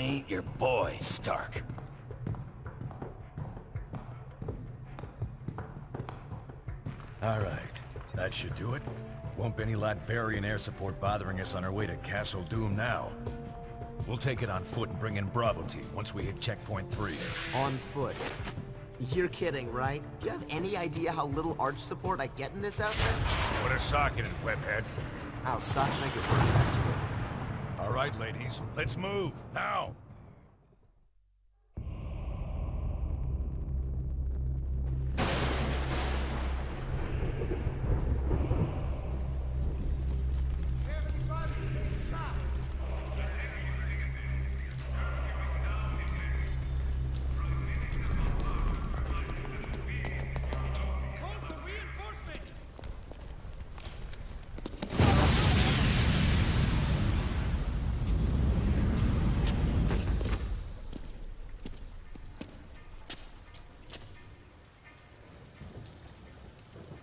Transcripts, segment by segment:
ain't your boy, Stark. Alright, that should do it. Won't be any Latverian air support bothering us on our way to Castle Doom now. We'll take it on foot and bring in Bravo team once we hit checkpoint 3. On foot? You're kidding, right? Do you have any idea how little arch support I get in this outfit? Put a sock in it, webhead. Our socks make it worse, actually. Alright, ladies, let's move, now!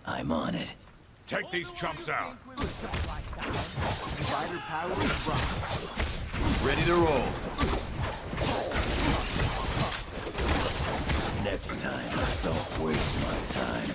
I'm on it. Take these chumps out. Spider power is rock. Ready to roll. Next time, don't waste my time.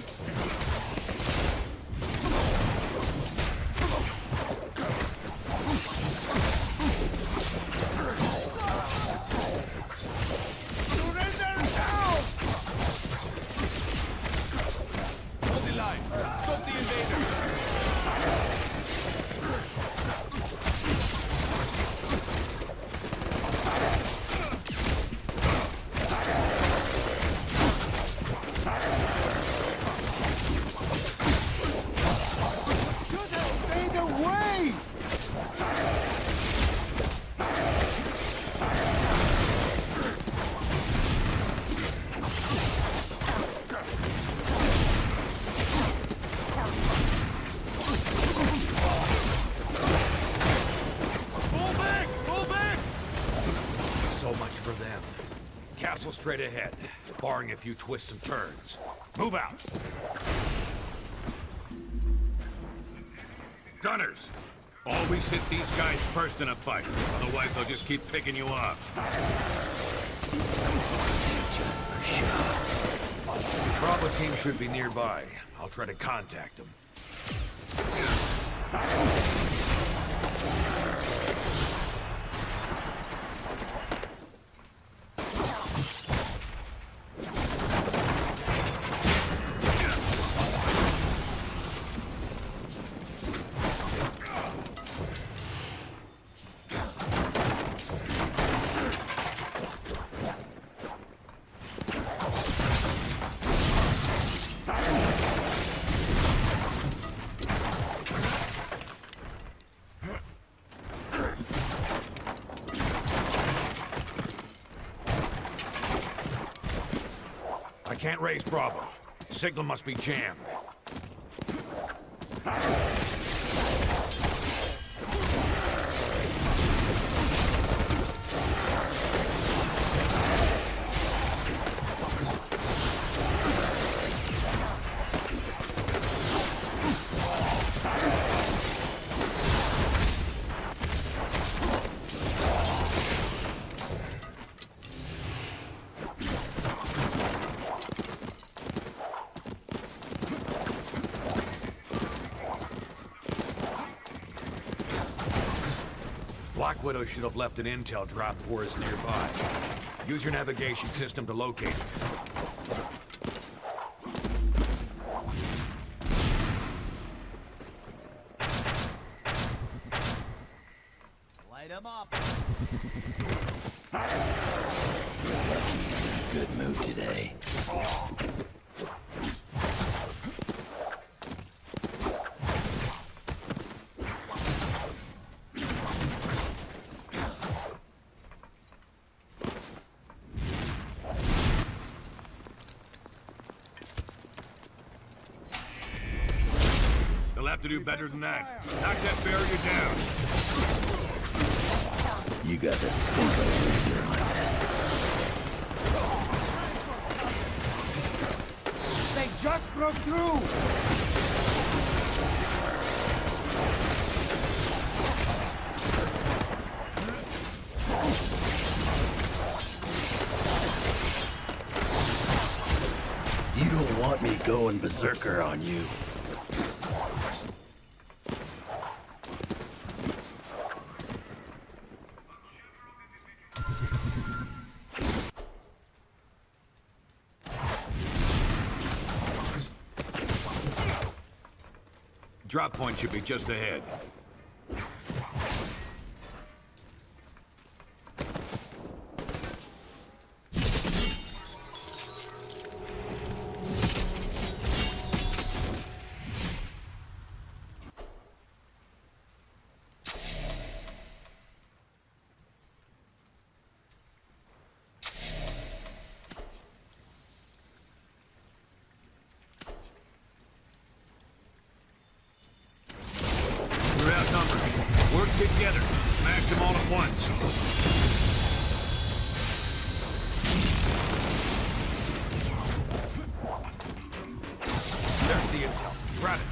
Straight ahead, barring a few twists and turns. Move out! Gunners! Always hit these guys first in a fight, otherwise they'll just keep picking you off. Just for show. Bravo team should be nearby. I'll try to contact them. I can't raise Bravo. Signal must be jammed. Black Widow should have left an intel drop for us nearby. Use your navigation system to locate it. Light 'em up. Good mood today. They'll have to do better than that. Knock that barrier down. You got the stink laser on that. They just broke through! You don't want me going berserker on you. Drop point should be just ahead. We're outnumbered. Work together. Smash them all at once. There's the intel. Grab it.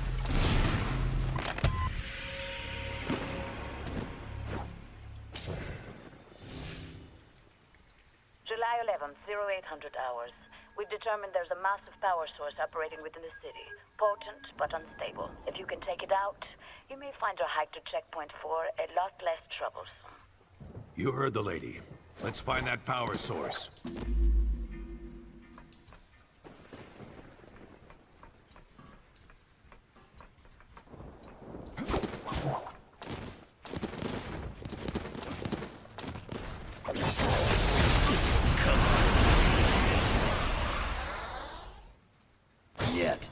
July 11th, 0800 hours. We've determined there's a massive power source operating within the city. Potent, but unstable. If you can take it out, you may find your hike to checkpoint 4 a lot less troublesome. You heard the lady. Let's find that power source. Yet.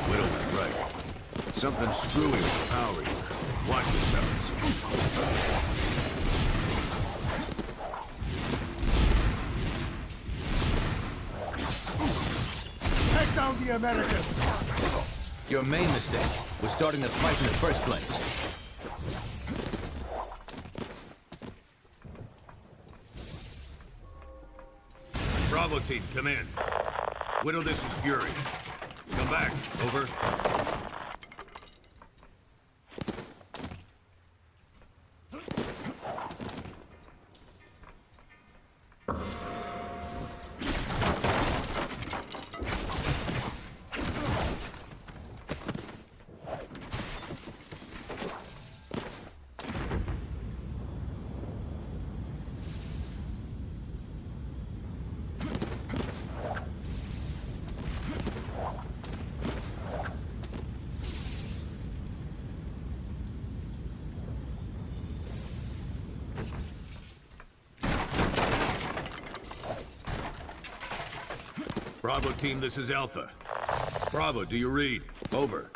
Widow was right. Something screwy with the power here. Watch yourselves. Take down the Americans! Your main mistake was starting the fight in the first place. Bravo team, come in. Widow, this is Fury. Come back. Over. Bravo team, this is Alpha. Bravo, do you read? Over.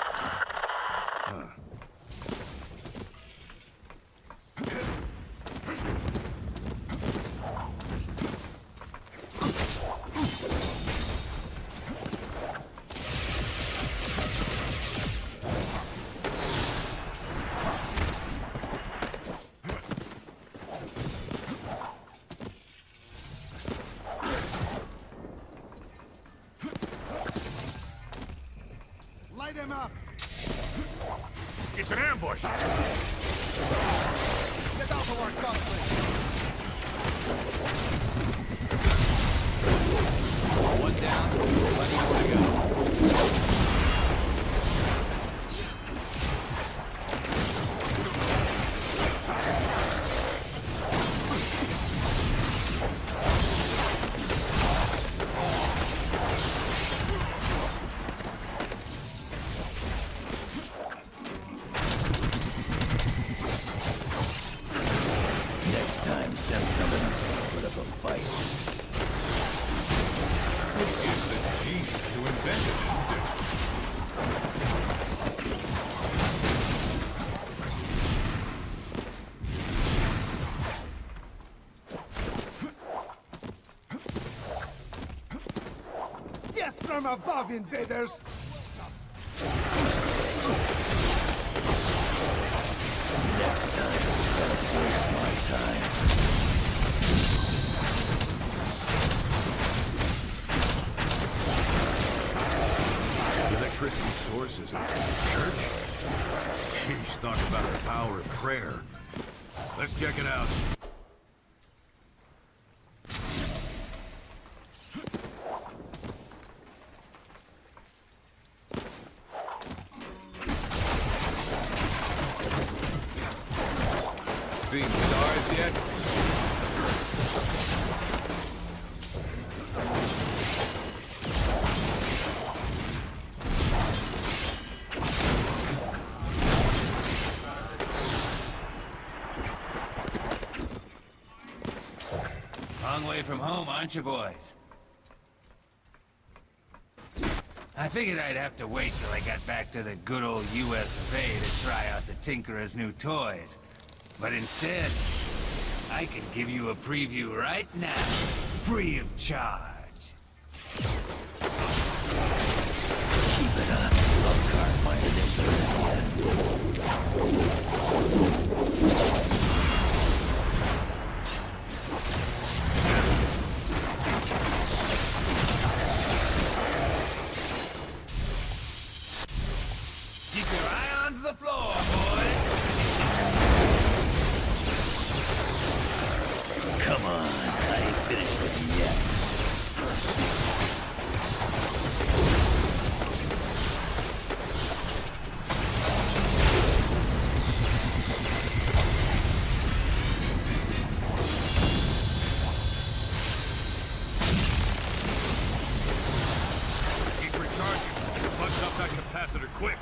Light him up! It's an ambush! Get out of our conflict! One down, plenty more to go. Next time, send someone with a fight. Genius who invented this system. Death from above, invaders! Next time, don't waste my time. The electricity source is a church? Sheesh, talk about the power of prayer. Let's check it out. Seen stars yet? Long way from home, aren't you, boys? I figured I'd have to wait till I got back to the good old US of A to try out the Tinkerer's new toys. But instead, I can give you a preview right now, free of charge. Keep it up. Love car find it Keep your eye on the floor, boys. Come on, I ain't finished with you yet. Keep recharging. Bust up that capacitor quick.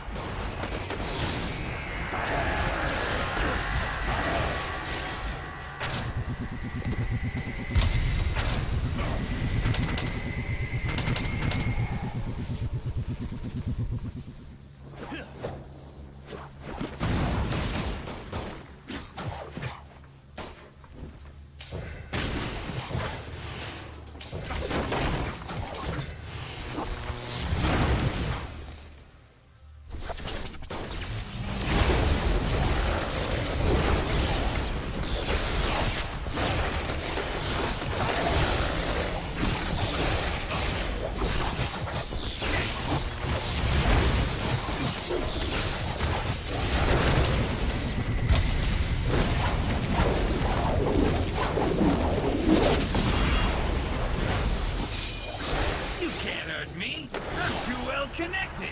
You can't hurt me. I'm too well connected.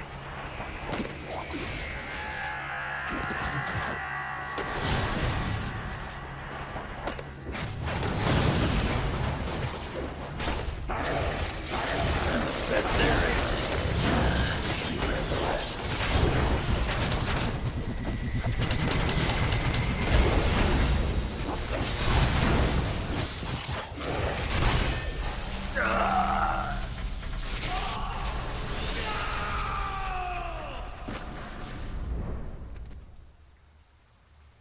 Best there is. You learn the rest.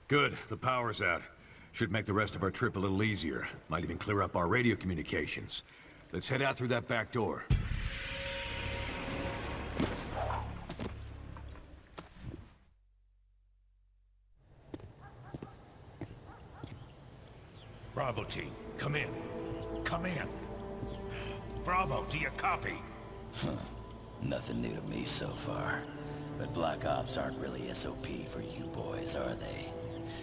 Good, the power's out. Should make the rest of our trip a little easier. Might even clear up our radio communications. Let's head out through that back door. Bravo team, come in. Come in. Bravo, do you copy? Nothing new to me so far. But Black Ops aren't really SOP for you boys, are they?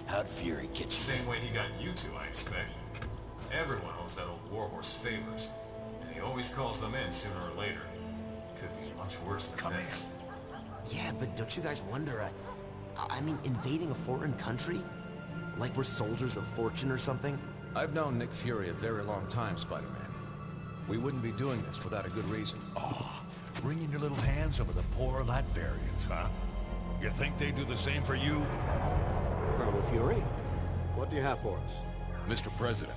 How'd Fury get you? Same way he got you two, I expect. Everyone owes that old warhorse favors, and he always calls them in sooner or later. Could be much worse than this. Yeah, but don't you guys wonder, I mean, invading a foreign country? Like we're soldiers of fortune or something? I've known Nick Fury a very long time, Spider-Man. We wouldn't be doing this without a good reason. Oh, wringing your little hands over the poor Latvarians, huh? You think they'd do the same for you? Colonel Fury, what do you have for us? Mr. President,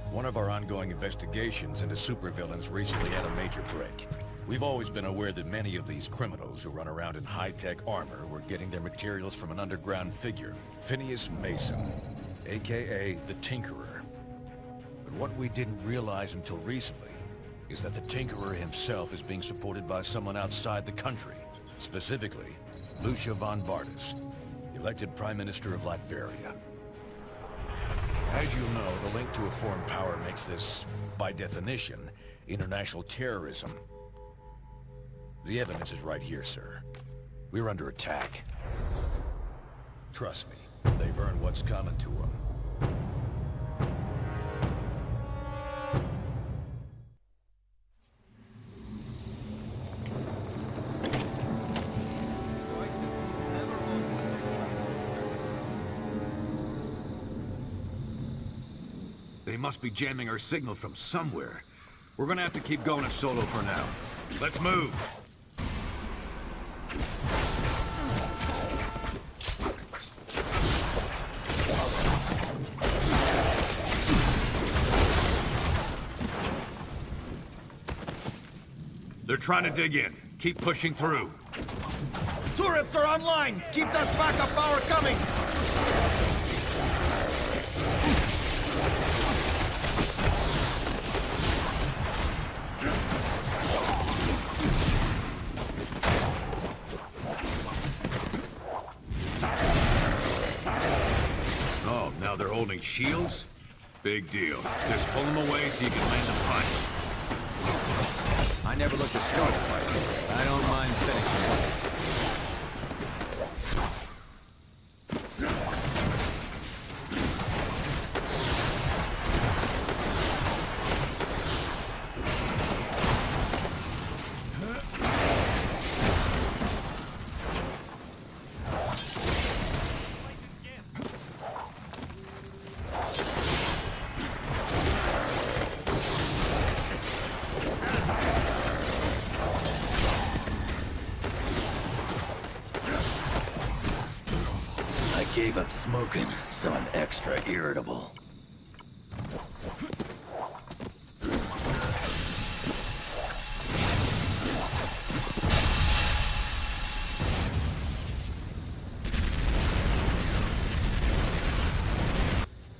one of our ongoing investigations into supervillains recently had a major break. We've always been aware that many of these criminals who run around in high-tech armor were getting their materials from an underground figure, Phineas Mason, aka the Tinkerer. But what we didn't realize until recently is that the Tinkerer himself is being supported by someone outside the country, specifically Lucia von Bardas, elected Prime Minister of Latveria. As you know, the link to a foreign power makes this, by definition, international terrorism. The evidence is right here, sir. We're under attack. Trust me, they've earned what's coming to them. They must be jamming our signal from somewhere. We're gonna have to keep going in solo for now. Let's move! They're trying to dig in. Keep pushing through. Turrets are online! Keep that backup power coming! Oh, now they're holding shields? Big deal. Just pull them away so you can land a punch. I never looked to start a fight, but I don't mind finishing one. Gave up smoking, so I'm extra irritable.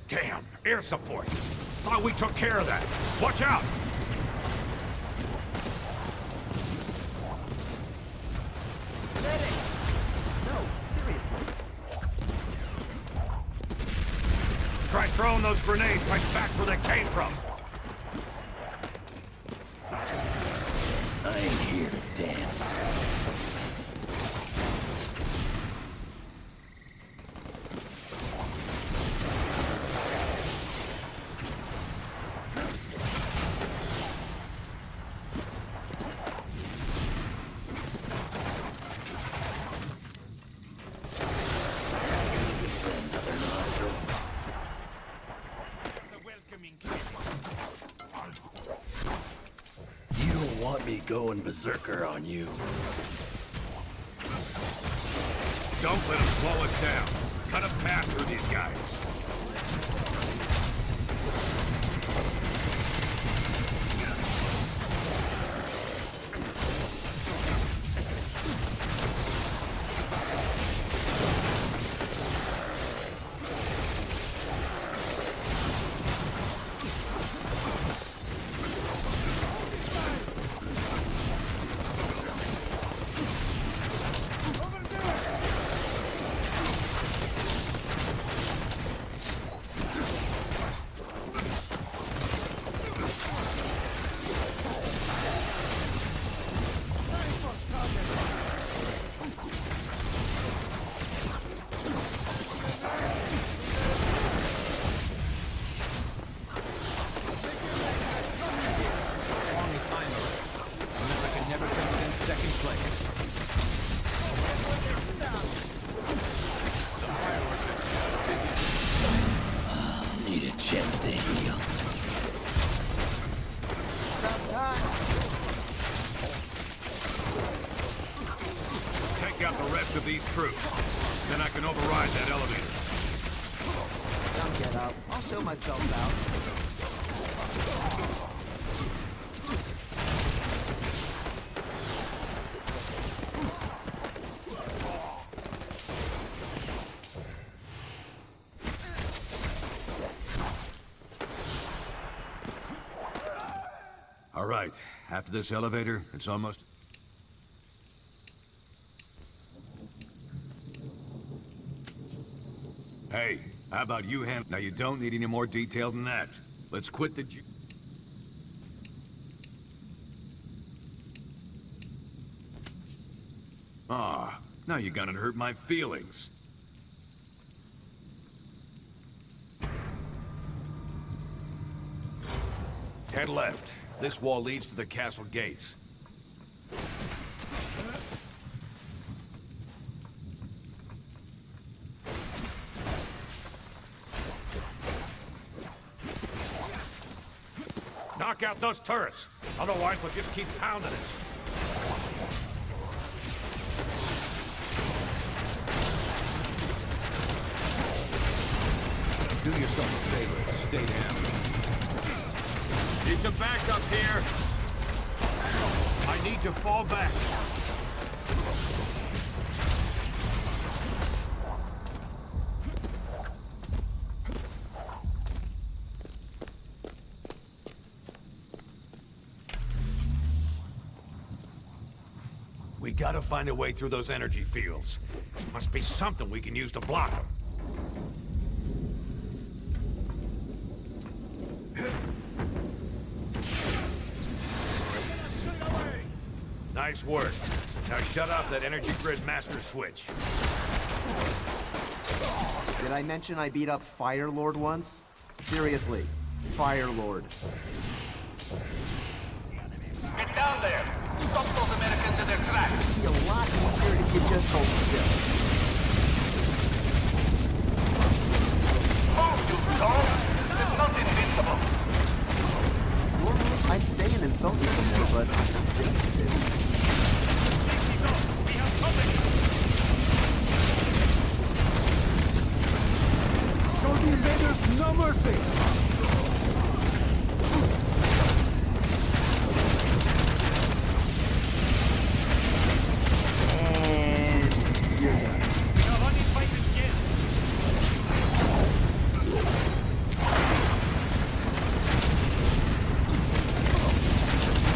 Damn, air support. Thought we took care of that. Watch out! Try throwing those grenades right back where they came from. I ain't here to dance. Going berserker on you. Don't let them slow us down. Cut a path through these guys. Of these troops. Then I can override that elevator. Don't get up. I'll show myself out. All right. After this elevator, it's almost... Hey, how about you hand... Now you don't need any more detail than that. Let's quit the... Ah, now you're gonna hurt my feelings. Head left. This wall leads to the castle gates. Knock out those turrets. Otherwise, we'll just keep pounding it. Do yourself a favor. Stay down. Need some backup here. I need to fall back. We gotta find a way through those energy fields. Must be something we can use to block them. Nice work. Now shut off that energy grid master switch. Did I mention I beat up Fire Lord once? Seriously, Fire Lord. Get down there! Stop those Americans in their tracks! It'd be a lot easier if you just hold still. Move, you dog! It's not invincible! Normally, I'd stay and insult you some more, but this did. Show the invaders no mercy!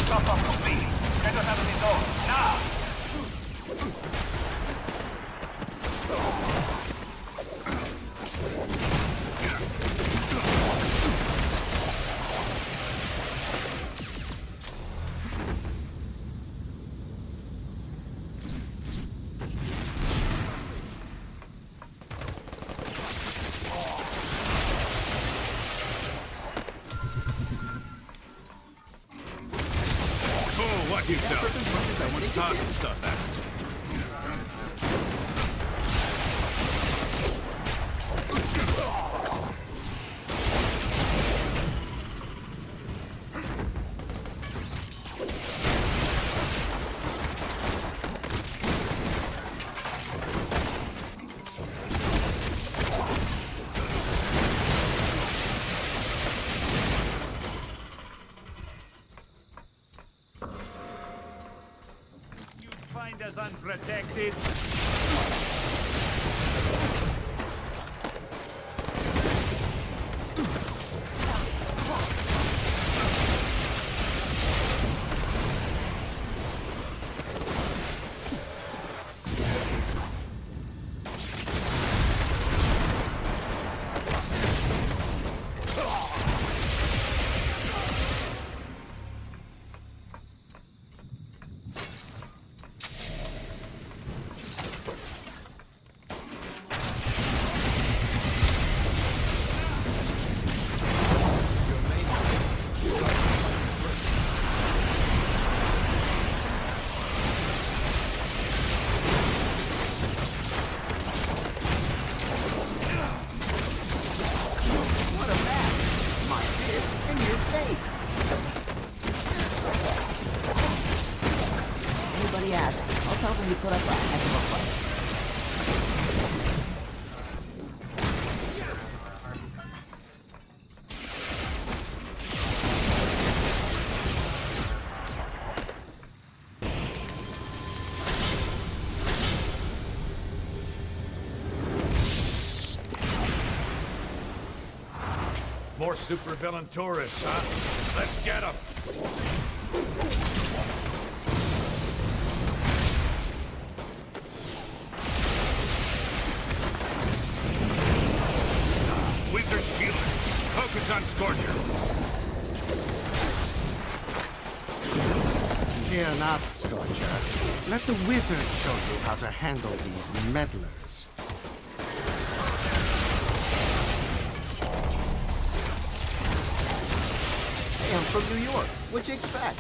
Stop off completely! Get us out of the door! Now! Watch yourself. So much tossing stuff happens. Find us unprotected. Anybody asks, I'll tell them you put up a heck of a fight. More supervillain tourists, huh? Let's get them! Wizard shield. Focus on Scorcher. Fear not, Scorcher. Let the wizard show you how to handle these meddlers. Hey, I'm from New York. What'd you expect?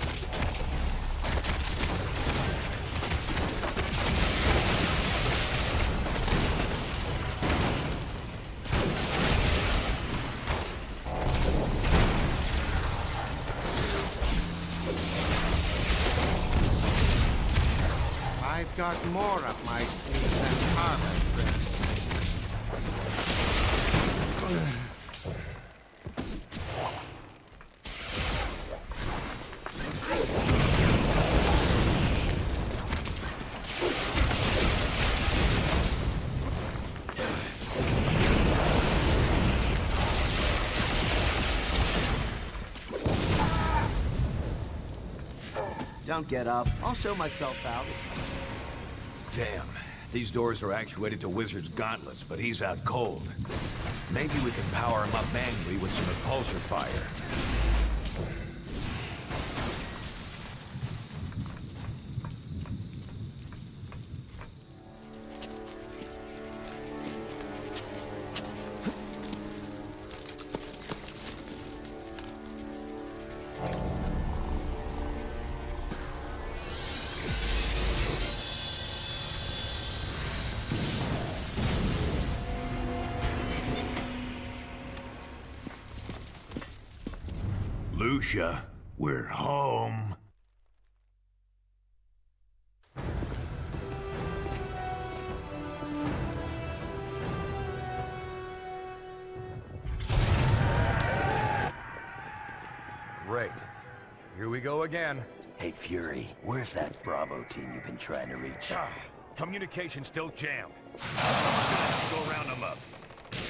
got more up my sleeve than harvest this. Don't get up. I'll show myself out. Damn. These doors are actuated to Wizard's gauntlets, but he's out cold. Maybe we can power him up manually with some repulsor fire. Lucia, we're home. Great. Here we go again. Hey, Fury, where's that Bravo team you've been trying to reach? Communication's still jammed. Someone's gonna have to go round them up.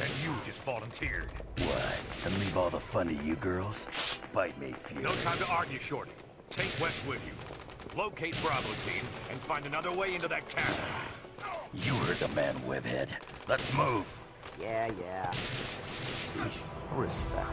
And you just volunteered. What? And leave all the fun to you girls? Bite me, Fury. No time to argue, Shorty. Take West with you. Locate Bravo team and find another way into that castle. You heard the man, Webhead. Let's move. Yeah. Sheesh. Respect.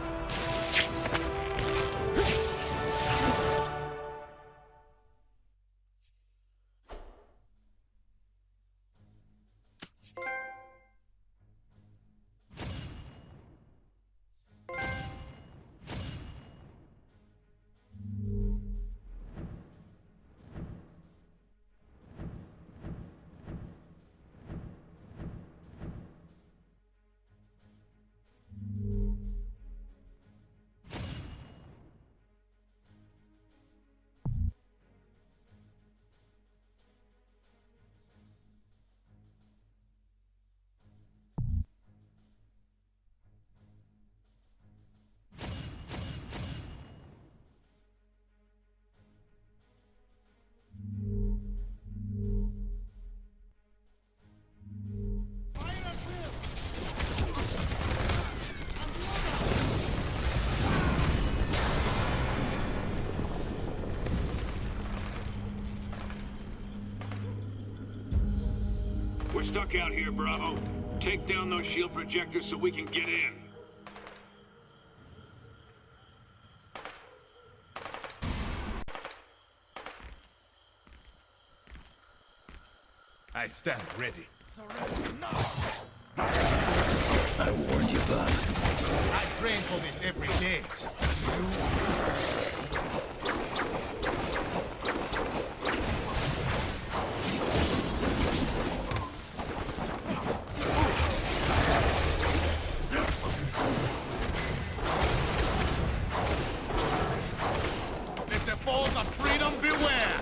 We're stuck out here, Bravo. Take down those shield projectors so we can get in. I stand ready. I warned you, bud. I train for this every day. If the falls of freedom, beware!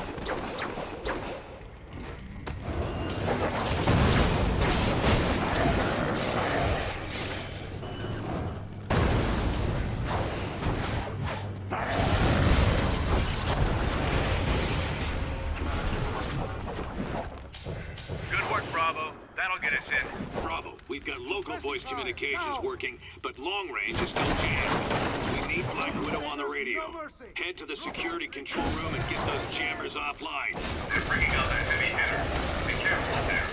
We've got local voice communications working, but long range is still jammed. We need Black Widow on the radio. Head to the security control room and get those jammers offline. They're bringing out a heavy hitter. Be careful there.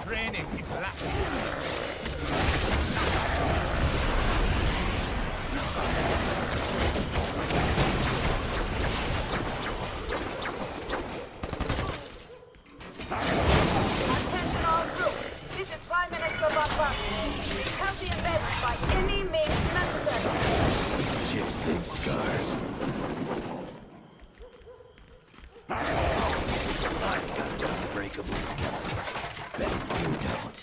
training is lacking. Attention all troops. This is Prime Minister Barbara. Help the invaders by any means necessary. Chicks think scars. I've got an unbreakable skeleton. Bet you don't.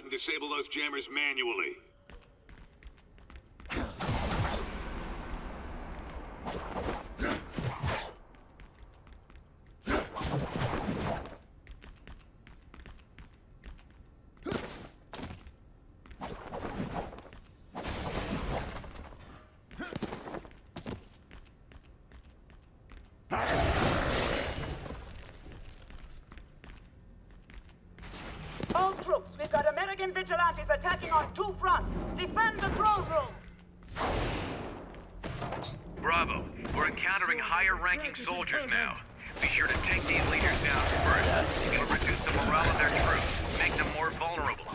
And disable those jammers manually. All troops, we've got American vigilantes attacking on 2 fronts. Defend the throne room! Bravo. We're encountering higher-ranking soldiers now. Be sure to take these leaders down first. It'll reduce the morale of their troops, make them more vulnerable.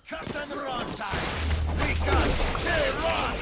Cut on the wrong side! We got still run!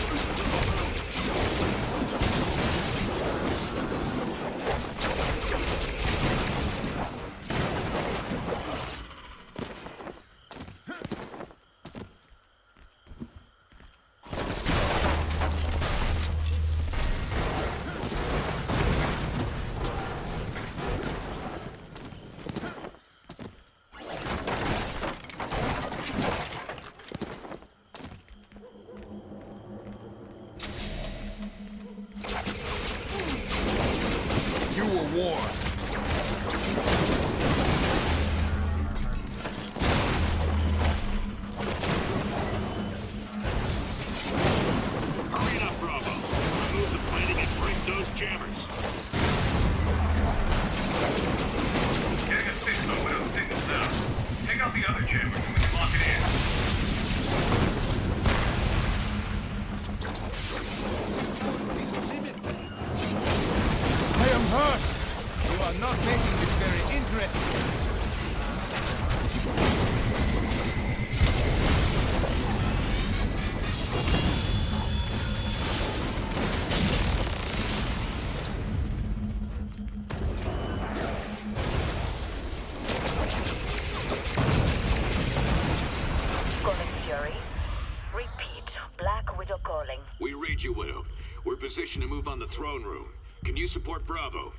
You, Widow. We're positioned to move on the throne room. Can you support Bravo?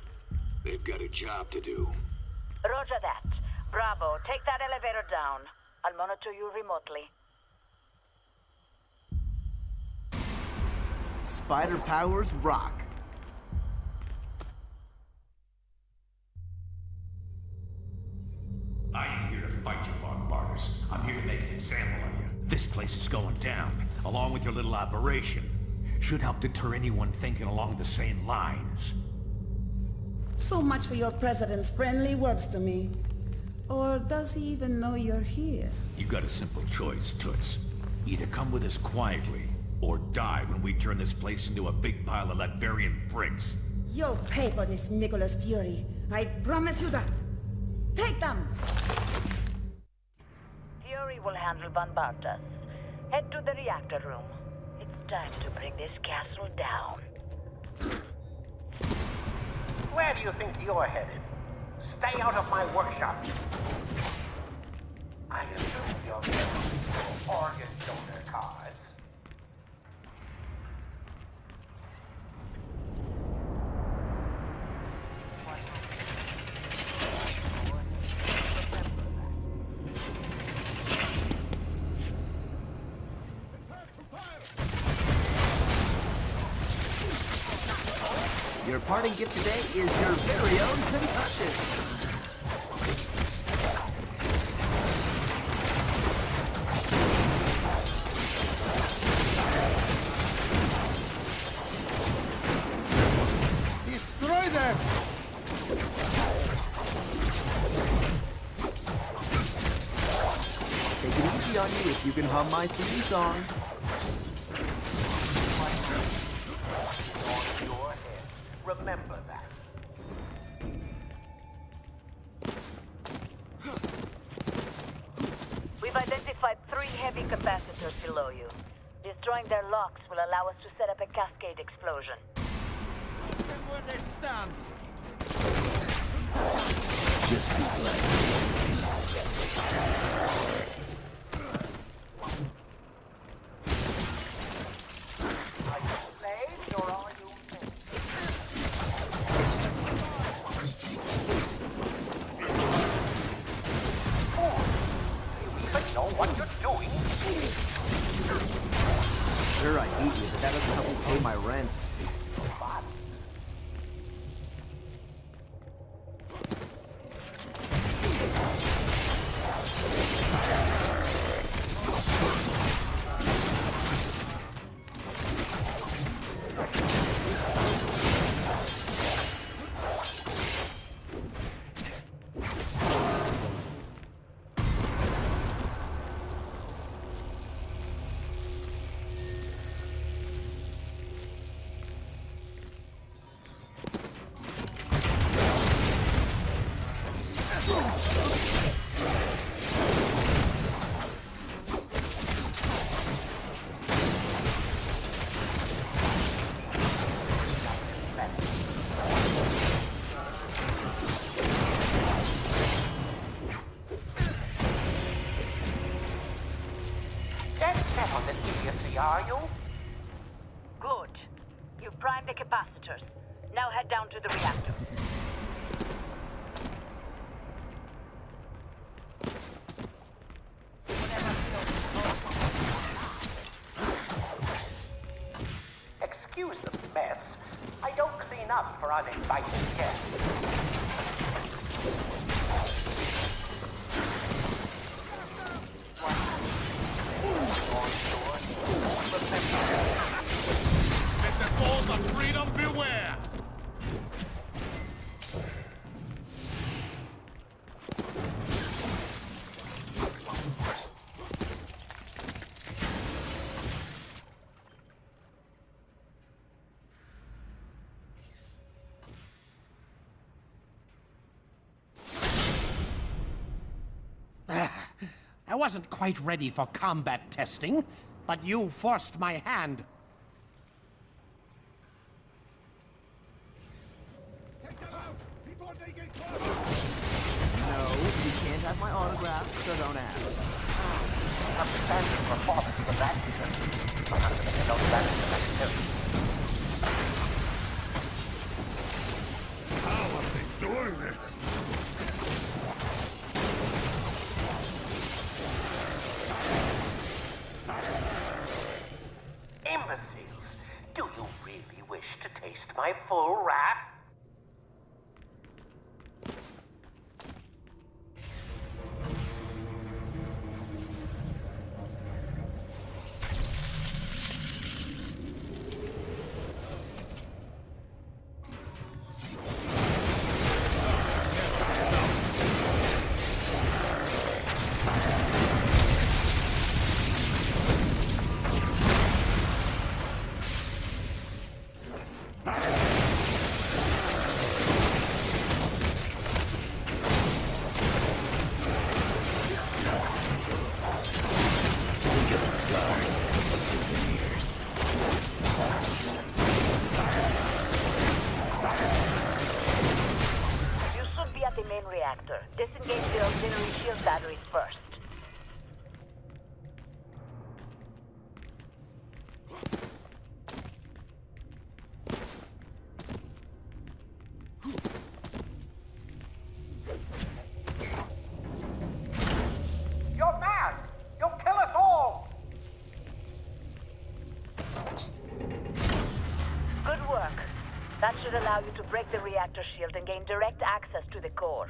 They've got a job to do. Roger that. Bravo, take that elevator down. I'll monitor you remotely. Spider powers rock. I ain't here to fight you, Von Barnes. I'm here to make an example of you. This place is going down, along with your little operation. Should help deter anyone thinking along the same lines. So much for your president's friendly words to me. Or does he even know you're here? You got a simple choice, Toots. Either come with us quietly, or die when we turn this place into a big pile of Latvian bricks. You'll pay for this, Nicholas Fury. I promise you that. Take them! Fury will handle Bombardas. Head to the reactor room. It's time to bring this castle down. Where do you think you're headed? Stay out of my workshop. I assume you're getting organ donor cards. Your parting gift today is your very own concussion. Destroy them! Take it easy on you if you can hum my theme song. Remember that. We've identified 3 heavy capacitors below you. Destroying their locks will allow us to set up a cascade explosion. Keep them where they stand. Just be glad. Are you slaves or are you men? You even know what you're doing? Sure, I hate you, but that doesn't help me pay my rent. Are you? Good. You've primed the capacitors. Now head down to the reactor. Excuse the mess. I don't clean up for uninvited guests. Let the cause of freedom beware! I wasn't quite ready for combat testing, but you forced my hand. No, you can't have my autograph, so don't ask. Outstanding performance for that reason. I'll have to make a note of that in the next note. How are they doing this? Imbeciles! Do you really wish to taste my full wrath? the main reactor. Disengage the auxiliary shield batteries first. You're mad! You'll kill us all! Good work. That should allow you to break the reactor shield and gain direct access to the core.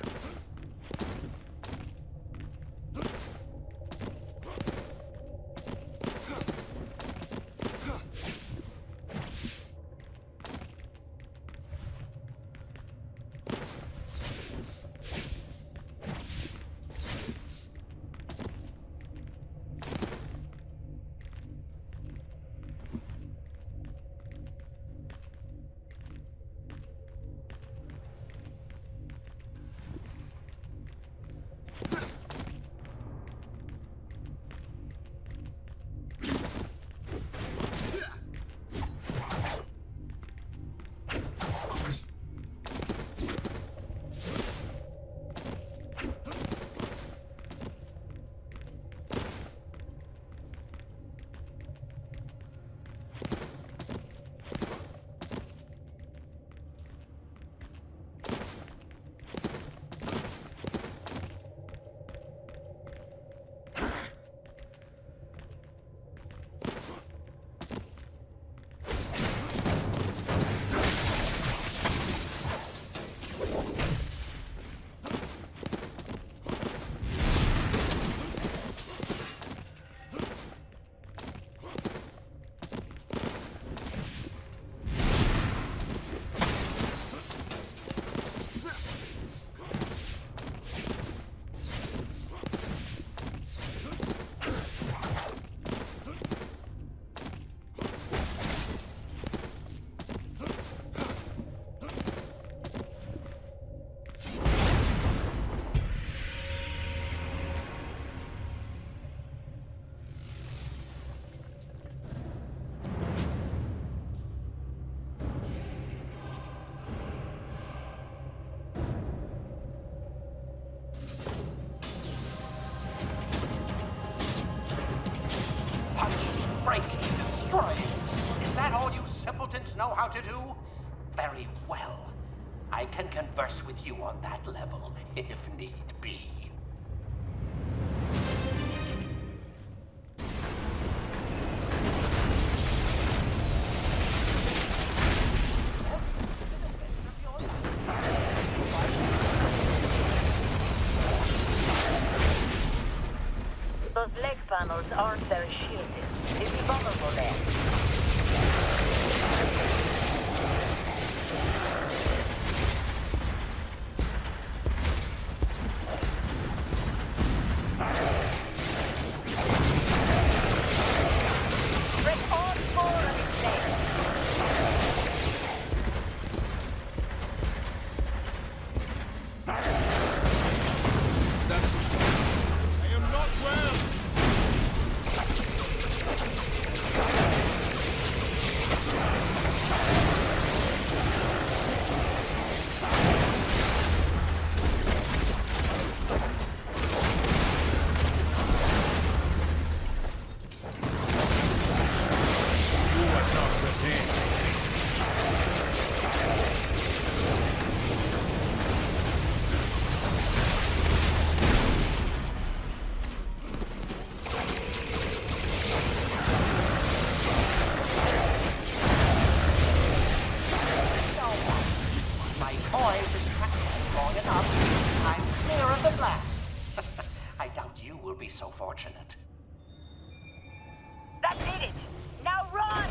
know how to do? Very well. I can converse with you on that level, if need be. Those leg panels aren't very shielded. Is he vulnerable there? So fortunate. That did it! Now run!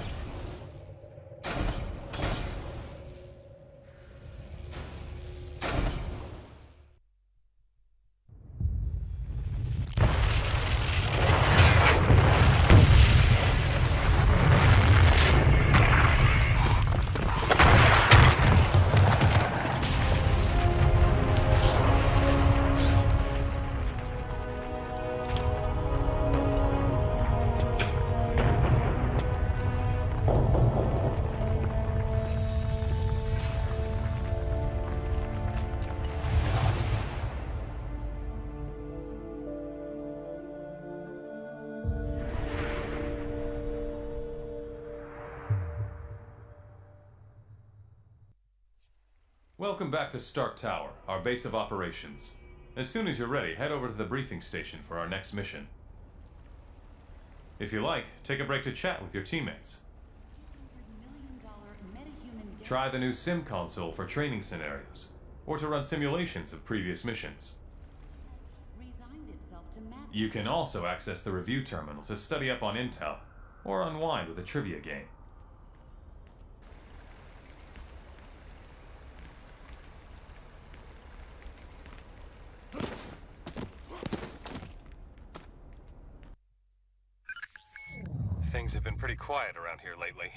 Welcome back to Stark Tower, our base of operations. As soon as you're ready, head over to the briefing station for our next mission. If you like, take a break to chat with your teammates. Try the new sim console for training scenarios, or to run simulations of previous missions. You can also access the review terminal to study up on intel, or unwind with a trivia game. Things have been pretty quiet around here lately.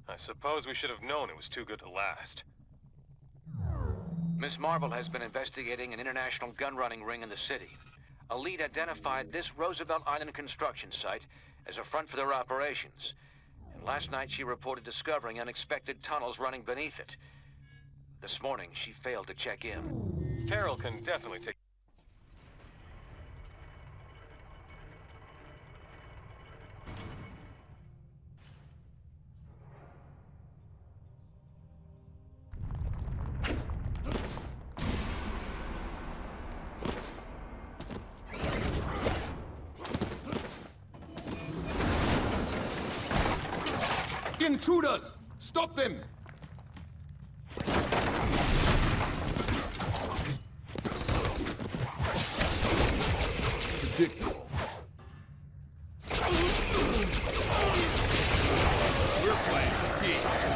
I suppose we should have known it was too good to last. Miss Marvel has been investigating an international gun-running ring in the city. A lead identified this Roosevelt Island construction site as a front for their operations. And last night she reported discovering unexpected tunnels running beneath it. This morning she failed to check in. Carol can definitely take... Intruders! Stop them! Predictable. We're playing for keeps.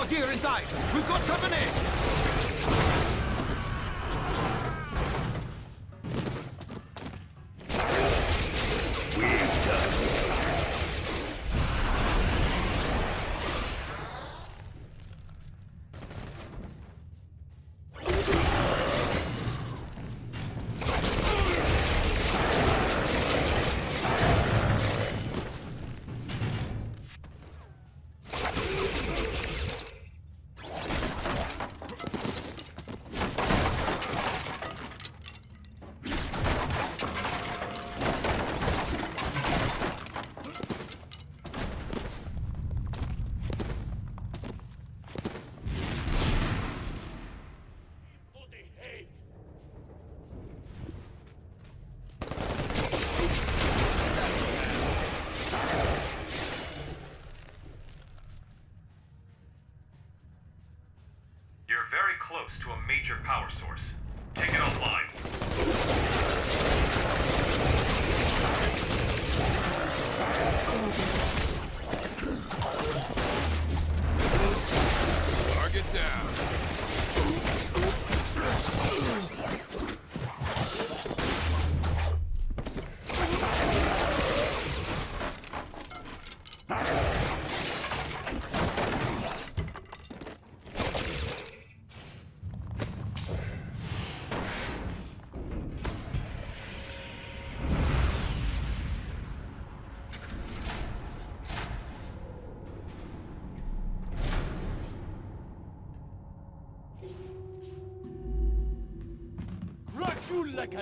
Here inside! We've got company! Close to a major power source. Take it offline. Target down.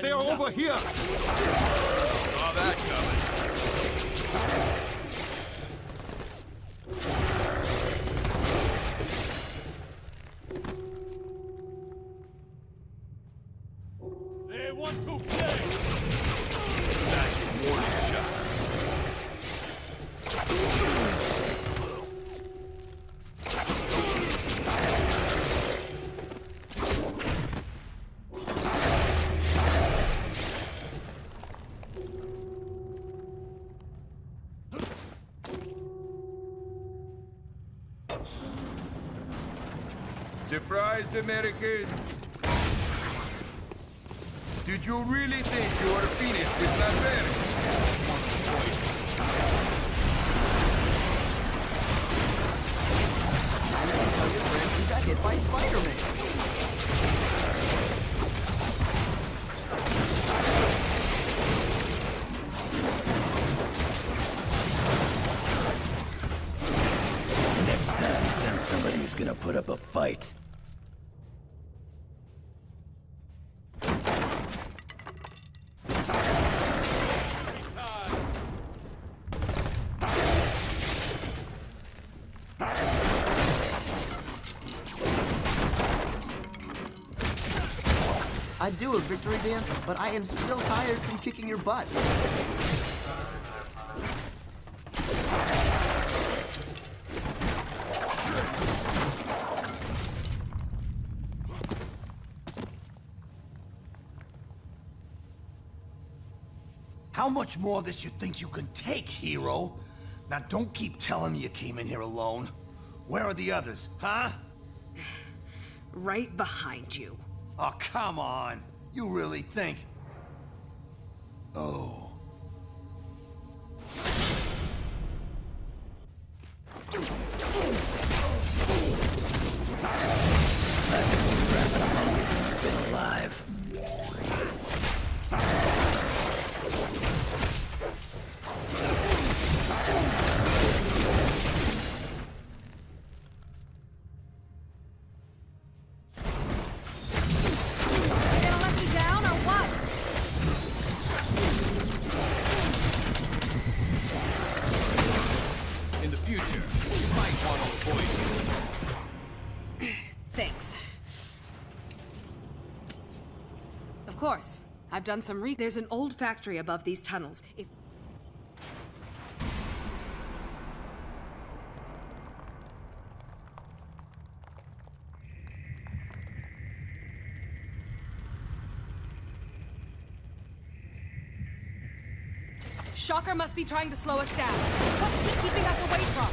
They're over here! Saw that coming. They want to play! That's your warning shot. Surprised, Americans? Did you really think you were finished with that man? I didn't tell your friends you got hit by Spider-Man. Next time, send somebody who's gonna put up a fight. I'd do a victory dance, but I am still tired from kicking your butt. How much more of this you think you can take, hero? Now don't keep telling me you came in here alone. Where are the others, huh? Right behind you. Oh, come on. You really think... Oh. I've been scrapping longer than you've been alive. Of course. I've done some There's an old factory above these tunnels. If... Shocker must be trying to slow us down. What's he keeping us away from?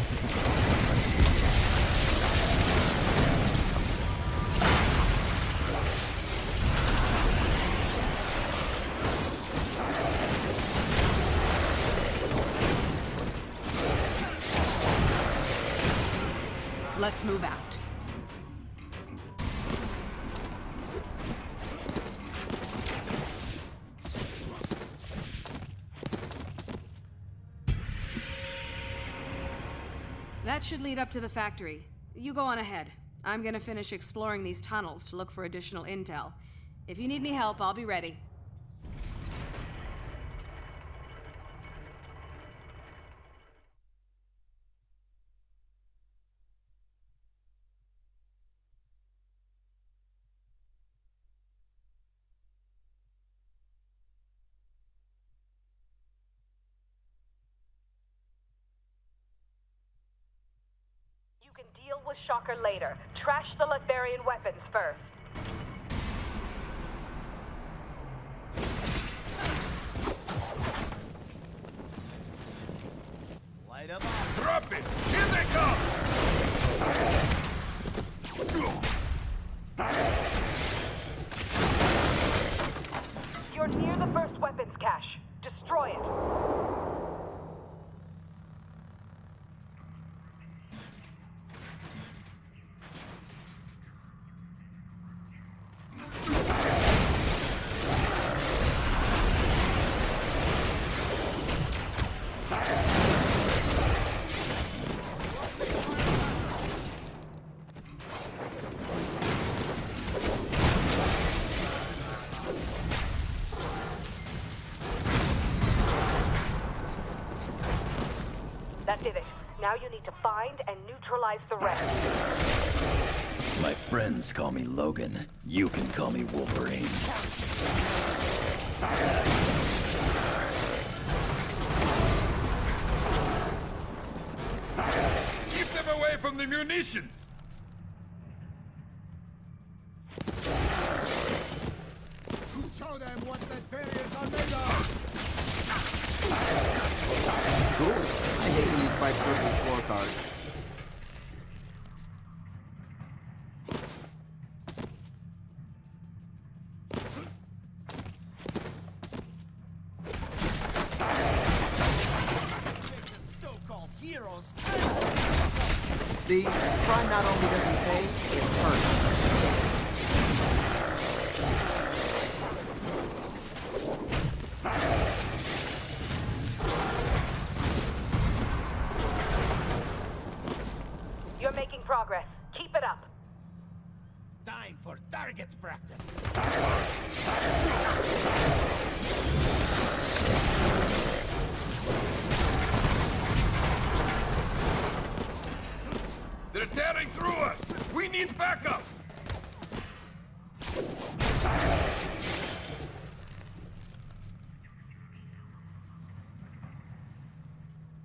Let's move out. That should lead up to the factory. You go on ahead. I'm gonna finish exploring these tunnels to look for additional intel. If you need any help, I'll be ready. You can deal with Shocker later. Trash the Latvian weapons first. Light up. Drop it! Here they come! You're near the first weapons cache. Destroy it. That did it. Now you need to find and neutralize the rest. My friends call me Logan. You can call me Wolverine. Keep them away from the munitions! Show them what the variants are made of! Cool. I hate when these fights go to the scorecard. See, crime not only doesn't pay, it hurts. You're making progress. Keep it up. Time for target practice. They're tearing through us! We need backup!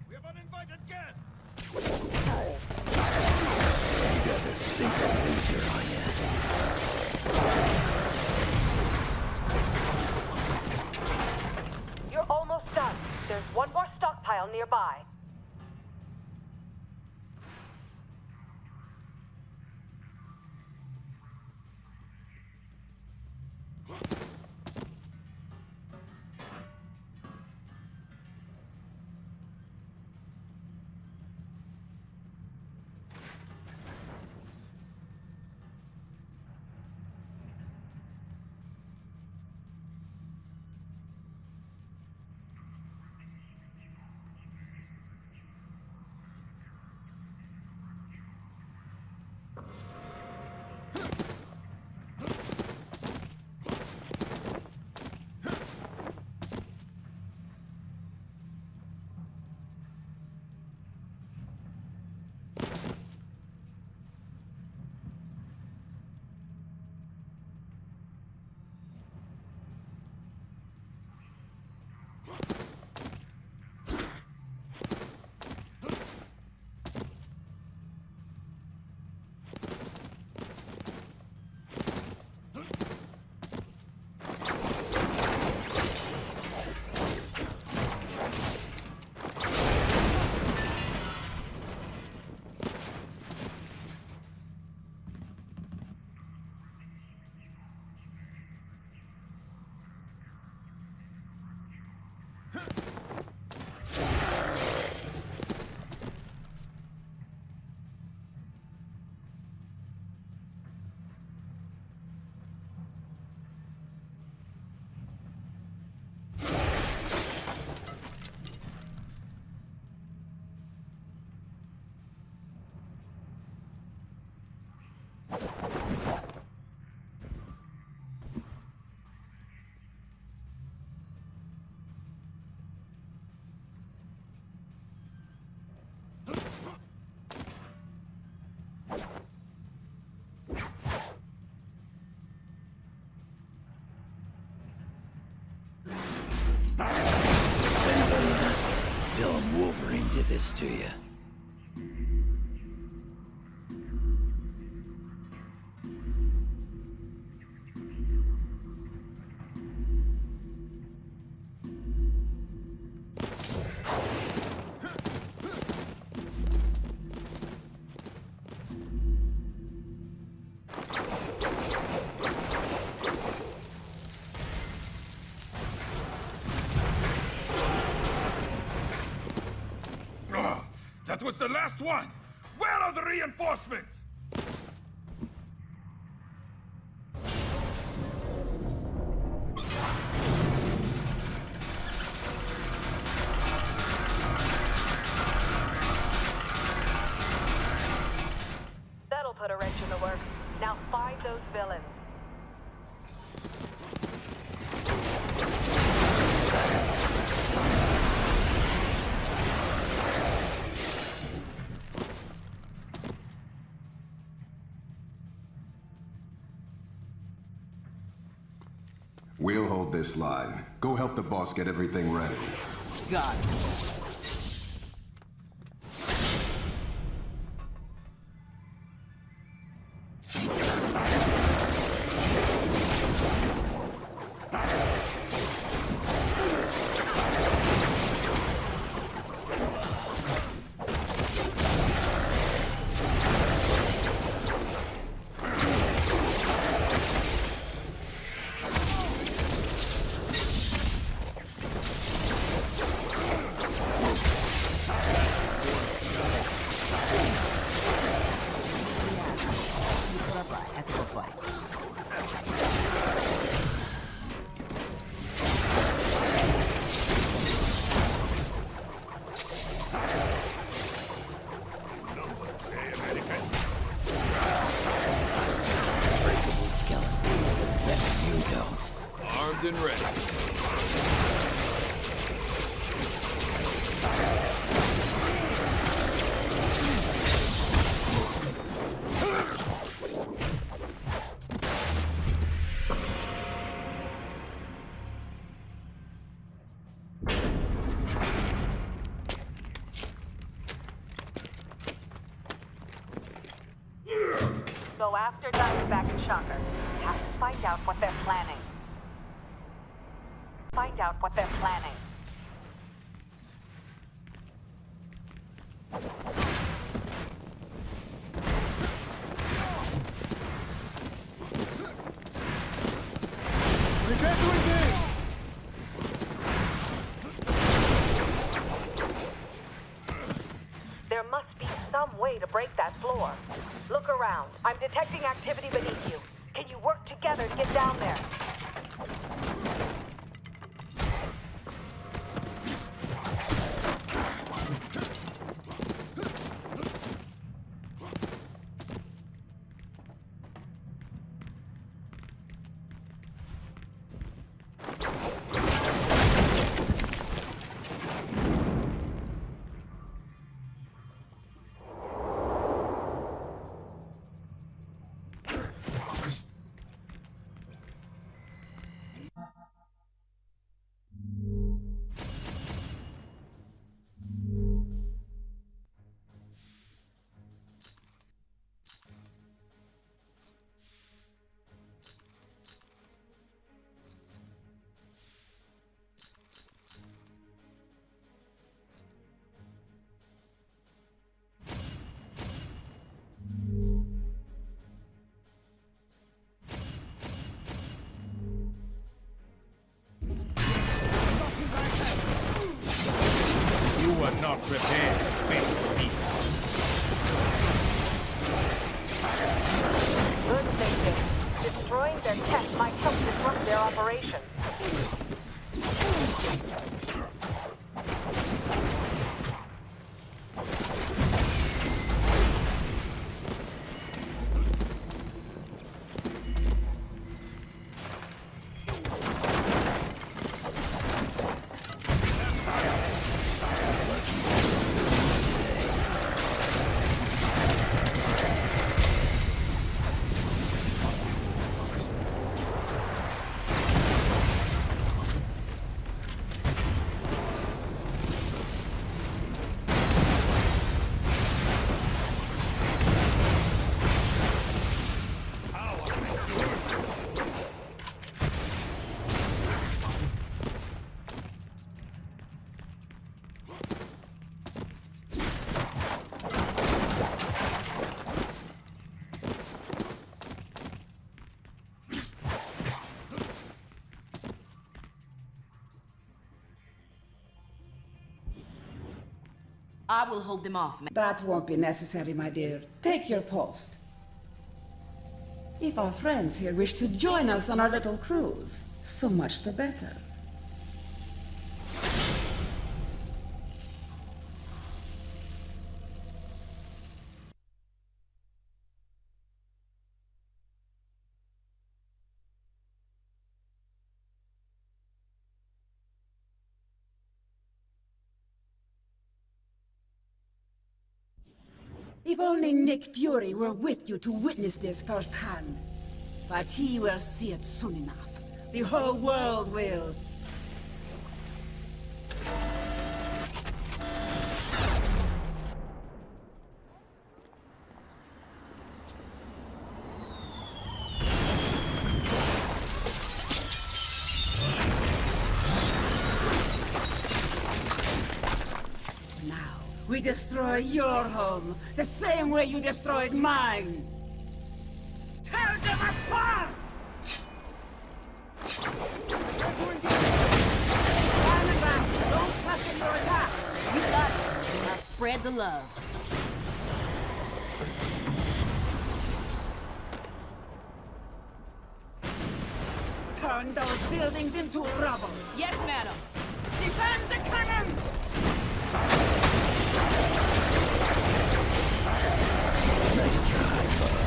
We have uninvited guests! You got the stinking loser on ya. You're almost done. There's one more stockpile nearby. Tell him Wolverine did this to you. That was the last one! Where are the reinforcements? That'll put a wrench in the works. Now find those villains. We'll hold this line. Go help the boss get everything ready. Got it. Poised and ready. Go after Diamondback and Shocker. Have to find out what they're planning. Find out what they're planning. Prepare to engage! There must be some way to break that floor. Look around. I'm detecting activity beneath you. Can you work together to get down there? You are not prepared to face me. Good thinking. Destroying their tech might help disrupt their operations. I will hold them off. That won't be necessary, my dear. Take your post. If our friends here wish to join us on our little cruise, so much the better. If only Nick Fury were with you to witness this firsthand. But he will see it soon enough. The whole world will. We destroy your home, the same way you destroyed mine! Tear them apart! Diamondback, don't trust in your attack! You got it. Now spread the love. Turn those buildings into rubble! Yes, madam! Defend the cannons! Nice try, bud.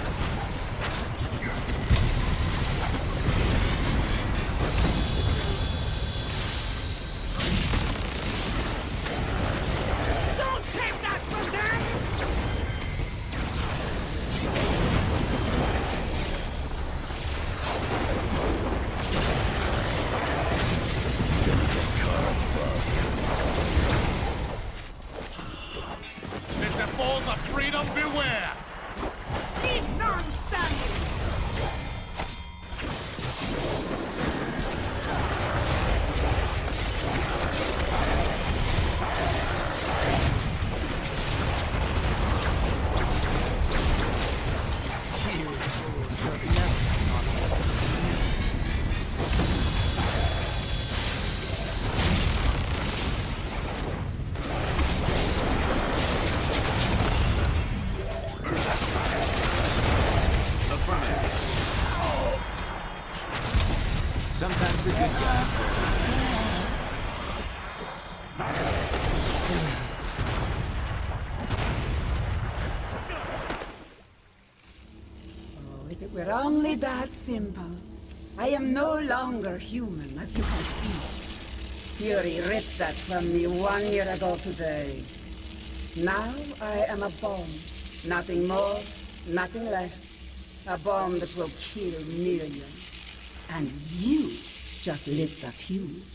beware! Leave none standing! Sometimes the good guys. Oh, if it were only that simple. I am no longer human, as you can see. Fury ripped that from me 1 year ago today. Now I am a bomb. Nothing more, nothing less. A bomb that will kill millions. And you just lit the fuse.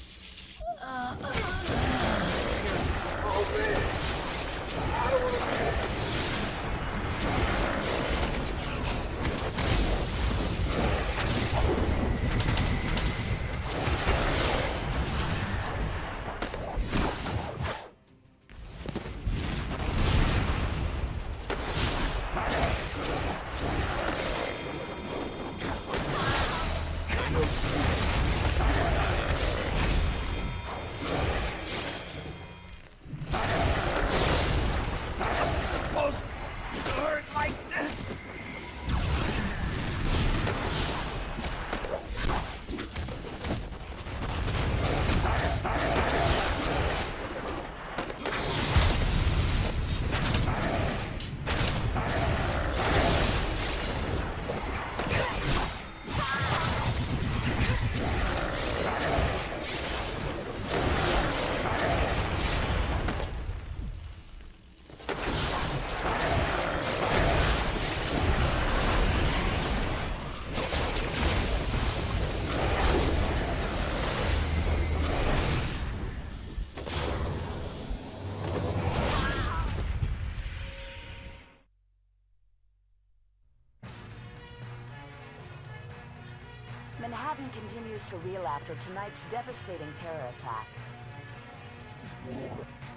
Manhattan continues to reel after tonight's devastating terror attack.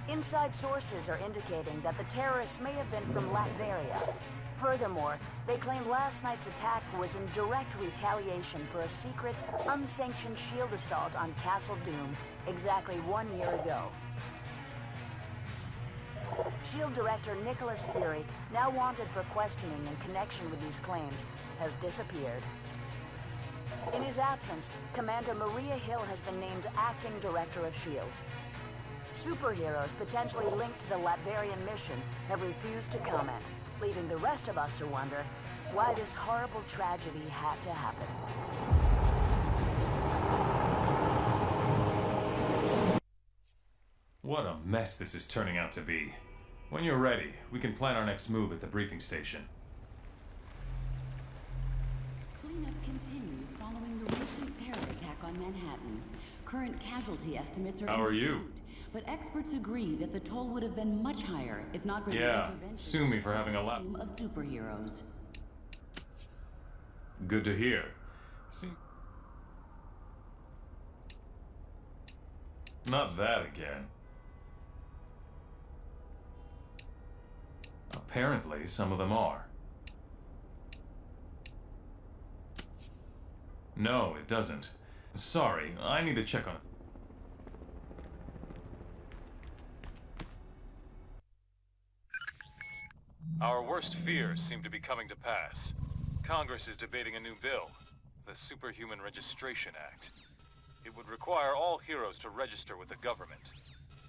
Inside sources are indicating that the terrorists may have been from Latveria. Furthermore, they claim last night's attack was in direct retaliation for a secret, unsanctioned shield assault on Castle Doom exactly 1 year ago. SHIELD Director Nicholas Fury, now wanted for questioning in connection with these claims, has disappeared. In his absence, Commander Maria Hill has been named Acting Director of SHIELD. Superheroes potentially linked to the Latverian mission have refused to comment, leaving the rest of us to wonder why this horrible tragedy had to happen. What a mess this is turning out to be. When you're ready, we can plan our next move at the briefing station. Cleanup continues following the recent terror attack on Manhattan. Current casualty estimates are How are you? But experts agree that the toll would have been much higher if not for the intervention sue me for having a lot team of superheroes. Good to hear. See? Not that again. Apparently, some of them are. No, it doesn't. Sorry, I need to check on it. Our worst fears seem to be coming to pass. Congress is debating a new bill, the Superhuman Registration Act. It would require all heroes to register with the government,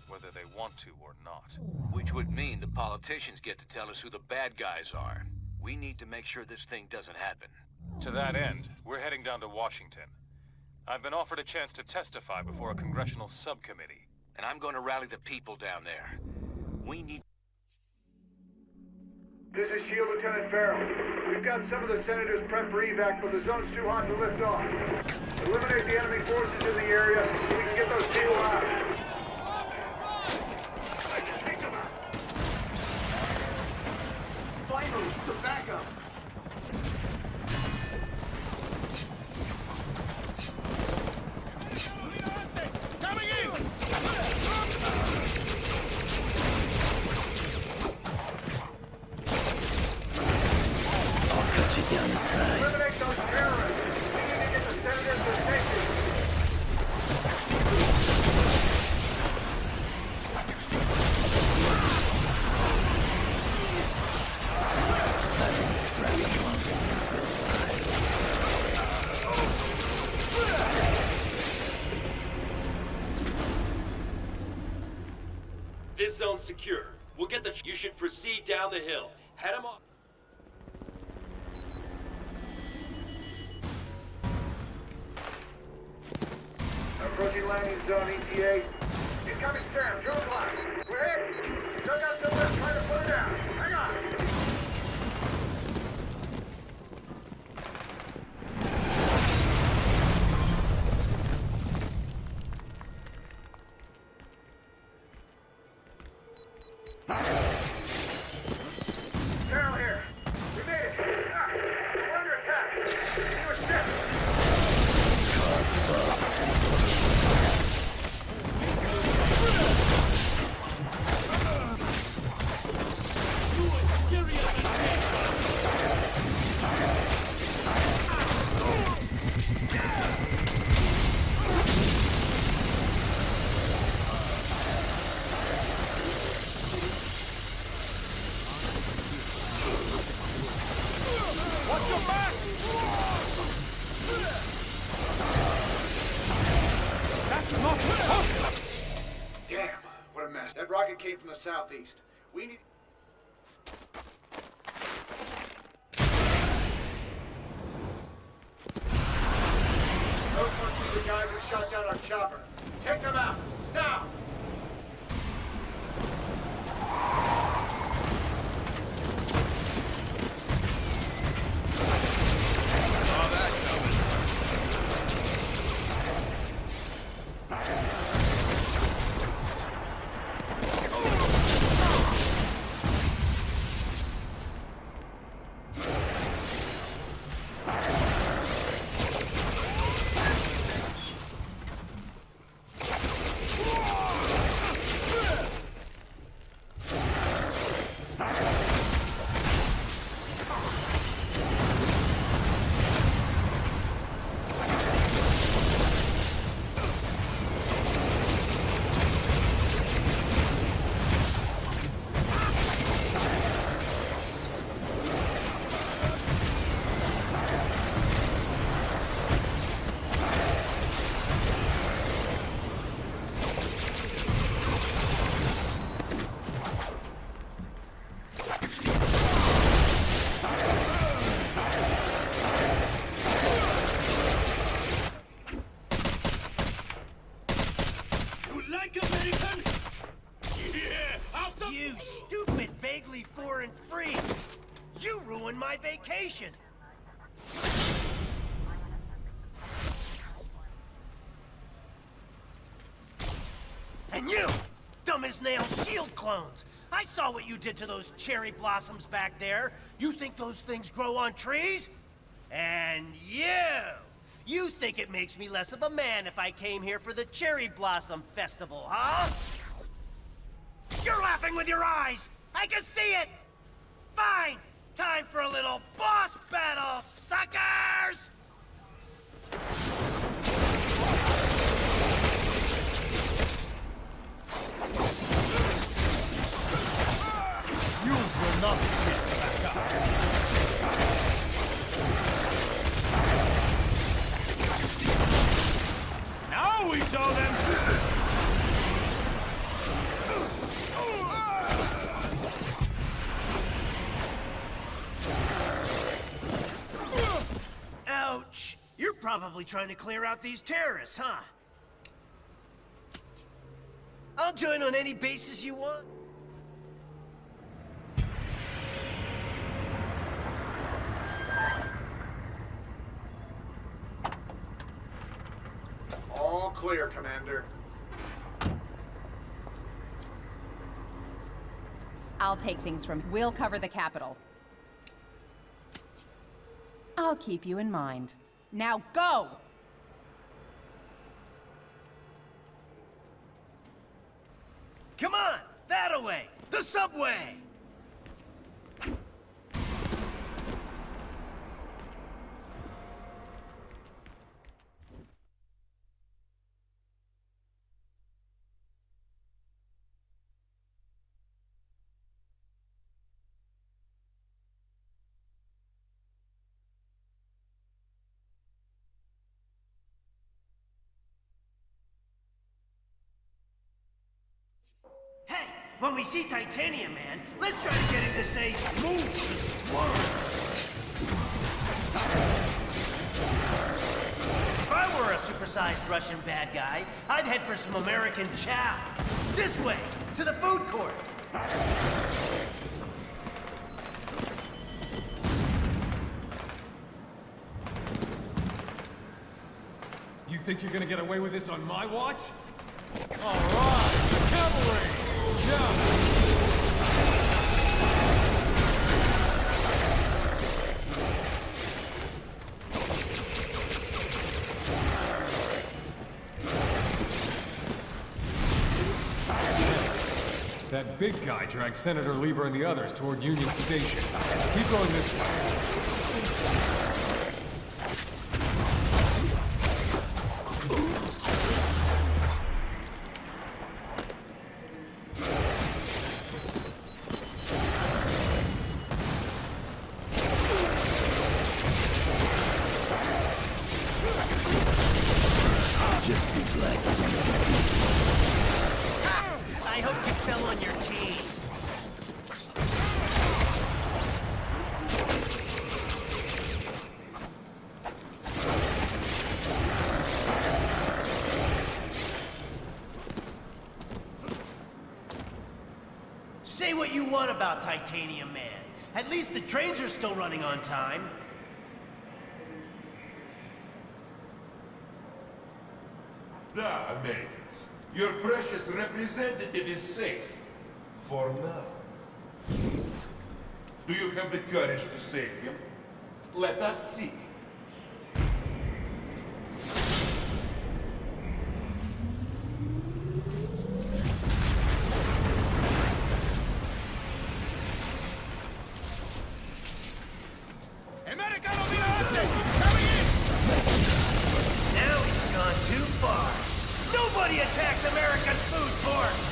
whether they want to or not. Which would mean the politicians get to tell us who the bad guys are. We need to make sure this thing doesn't happen. To that end, we're heading down to Washington. I've been offered a chance to testify before a congressional subcommittee. And I'm going to rally the people down there. We need... This is SHIELD Lieutenant Farrell. We've got some of the senators prepped for evac, but the zone's too hot to lift off. Eliminate the enemy forces in the area so we can get those people out. moves, so back up. Coming in! I'll cut you down to size. Eliminate those terrorists. We need to get the senators to safety. This zone's secure. We'll get the... You should proceed down the hill. Head them off. Approaching landing zone ETA. Incoming Sam, 2 o'clock. We're hit. Still got some left trying to put it down. Hang on. Carol here. We made it. We're under attack. New step. Watch your back! That's not possible! Damn, what a mess. That rocket came from the southeast. We need... Those must be the guys who shot down our chopper. Take them out, now! You stupid, vaguely foreign freaks! You ruined my vacation! And you, dumb as nails shield clones! I saw what you did to those cherry blossoms back there. You think those things grow on trees? And you think it makes me less of a man if I came here for the Cherry Blossom Festival, huh? You're laughing with your eyes! I can see it! Fine! Time for a little boss battle, suckers! You will not get back up. Now we show them! Ouch! You're probably trying to clear out these terrorists, huh? I'll join on any basis you want. All clear, Commander. I'll take things from... We'll cover the capital. I'll keep you in mind. Now go! Come on! That-a-way! The subway! Hey, when we see Titanium Man, let's try to get him to say, move and swerve. If I were a supersized Russian bad guy, I'd head for some American chow. This way, to the food court. You think you're gonna get away with this on my watch? All right, cavalry! Jump! That big guy dragged Senator Lieber and the others toward Union Station. Keep going this way. I hope you fell on your keys. Say what you want about Titanium Man. At least the trains are still running on time. Da, Americans. Your precious representative is safe. For now. Do you have the courage to save him? Let us see. Americano Mirante! Coming in! Now he's gone too far. Nobody attacks America's food courts!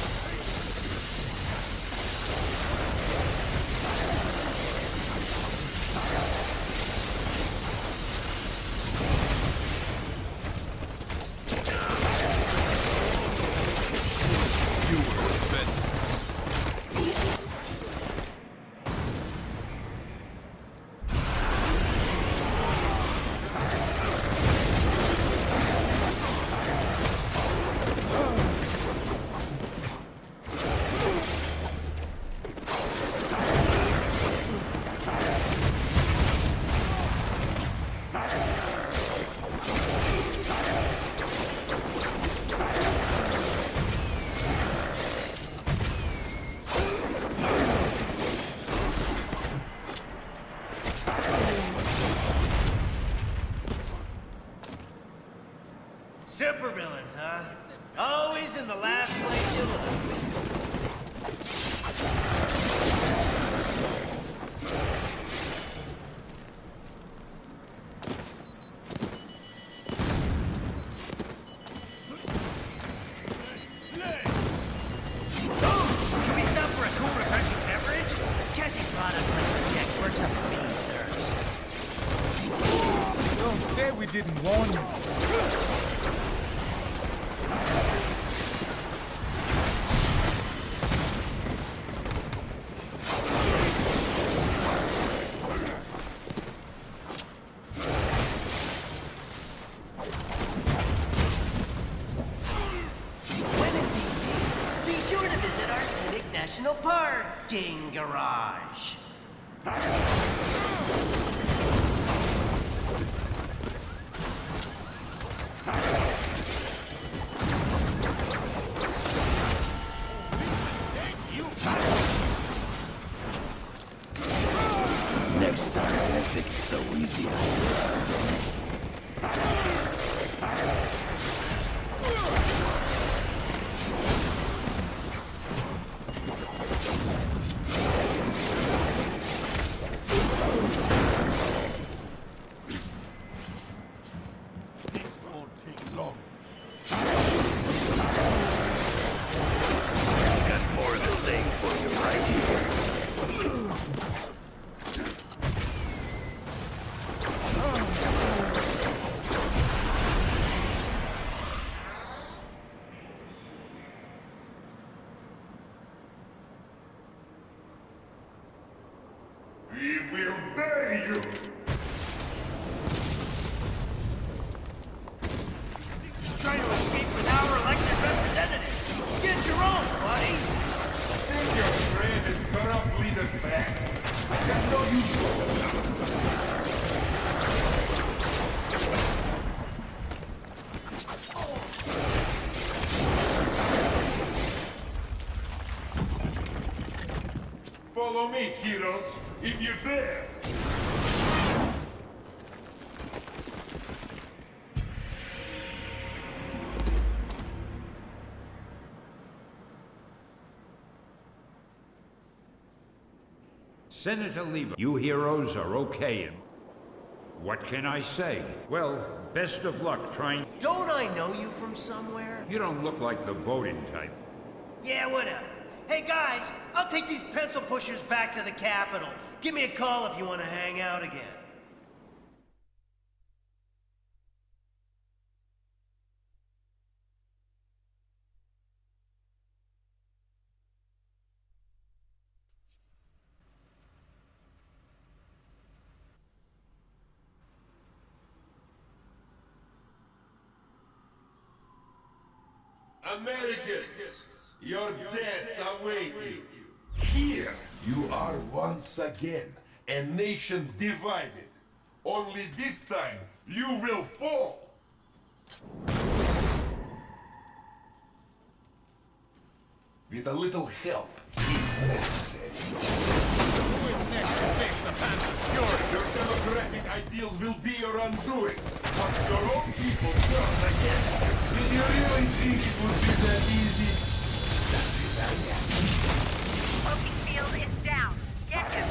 Supervillains, huh? Always in the last place you look. Should we stop for a cool, refreshing beverage? Cassie brought us like the check works up for me thirst. Don't say we didn't warn you. When in DC, be sure to visit our scenic national parking garage. Next time I won't take it so easy. This won't take long. Got more of the same for you right here. We will bury you! He's trying to escape with our elected representative. Get your own, buddy. Take your friend and corrupt leaders back. I have no use for them. Follow me, heroes, if you dare! Senator Lieber, you heroes are okay and... What can I say? Well, best of luck trying... Don't I know you from somewhere? You don't look like the voting type. Yeah, whatever. Hey guys, I'll take these pencil pushers back to the Capitol. Give me a call if you want to hang out again. Americans, your deaths await you. Here you are once again, a nation divided. Only this time you will fall. With a little help, if necessary. Your democratic ideals will be your undoing. Once your own people turn against you. Did you really think it would be that easy? Focus field is down. Get him.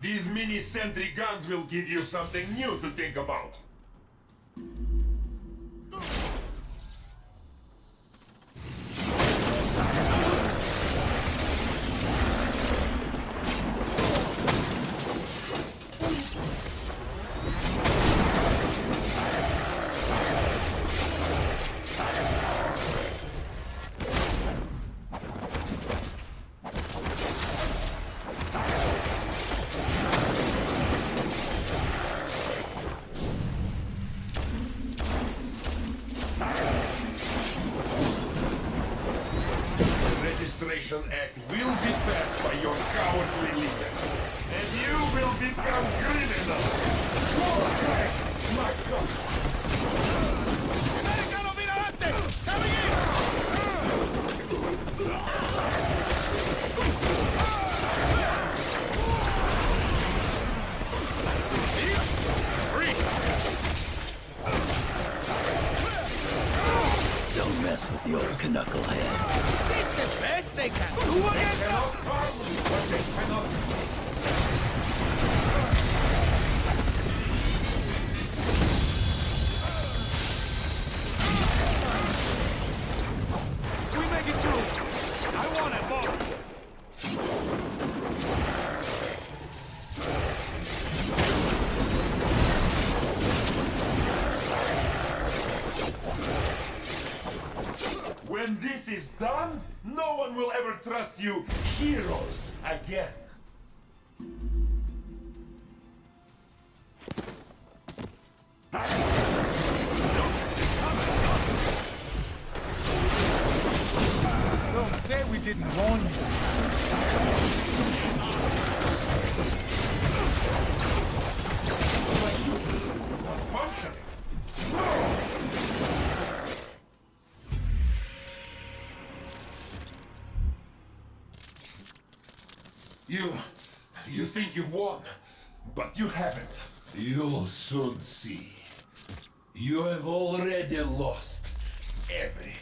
These mini-sentry guns will give you something new to think about. Act will be passed by your cowardly leaders, and you will become criminals. My God! ¡Americano mira adelante! ¡Coming Don't mess with the old knucklehead. the best they can do against us! But they cannot see. We make it through! I want it, boss! When this is done, no one will ever trust you heroes again. Don't say we didn't warn you. Not functioning. You think you've won, but you haven't. You'll soon see. You have already lost everything.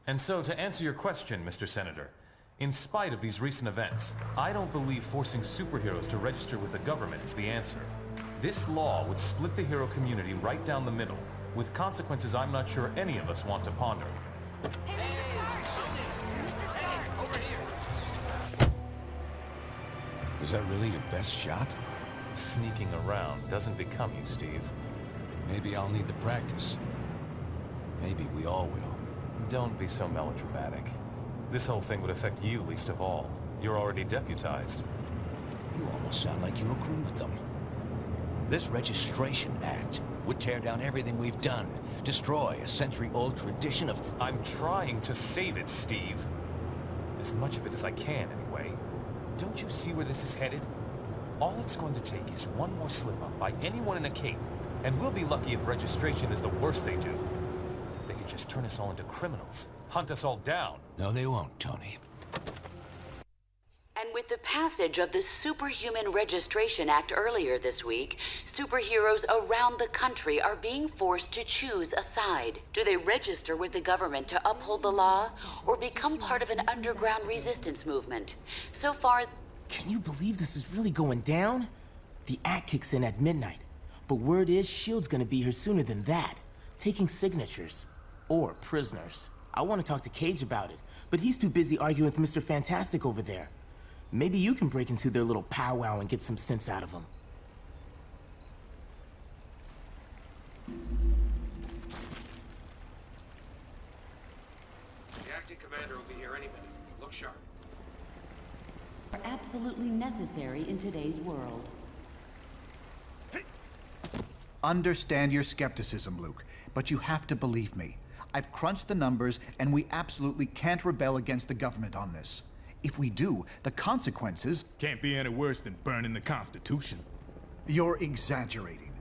And so, to answer your question, Mr. Senator, in spite of these recent events, I don't believe forcing superheroes to register with the government is the answer. This law would split the hero community right down the middle, with consequences I'm not sure any of us want to ponder. Is that really your best shot? Sneaking around doesn't become you, Steve. Maybe I'll need the practice. Maybe we all will. Don't be so melodramatic. This whole thing would affect you least of all. You're already deputized. You almost sound like you agree with them. This Registration Act would tear down everything we've done, destroy a century-old tradition of... I'm trying to save it, Steve. As much of it as I can, anyway. Don't you see where this is headed? All it's going to take is one more slip-up by anyone in a cape, and we'll be lucky if registration is the worst they do. They could just turn us all into criminals, hunt us all down. No, they won't, Tony. And with the passage of the Superhuman Registration Act earlier this week, superheroes around the country are being forced to choose a side. Do they register with the government to uphold the law, or become part of an underground resistance movement? So far... Can you believe this is really going down? The act kicks in at midnight, but word is S.H.I.E.L.D's gonna be here sooner than that, taking signatures. Or prisoners. I want to talk to Cage about it, but he's too busy arguing with Mr. Fantastic over there. Maybe you can break into their little powwow and get some sense out of them. The acting commander will be here any minute. Look sharp. Are absolutely necessary in today's world. Understand your skepticism, Luke, but you have to believe me. I've crunched the numbers, and we absolutely can't rebel against the government on this. If we do, the consequences... Can't be any worse than burning the Constitution. You're exaggerating.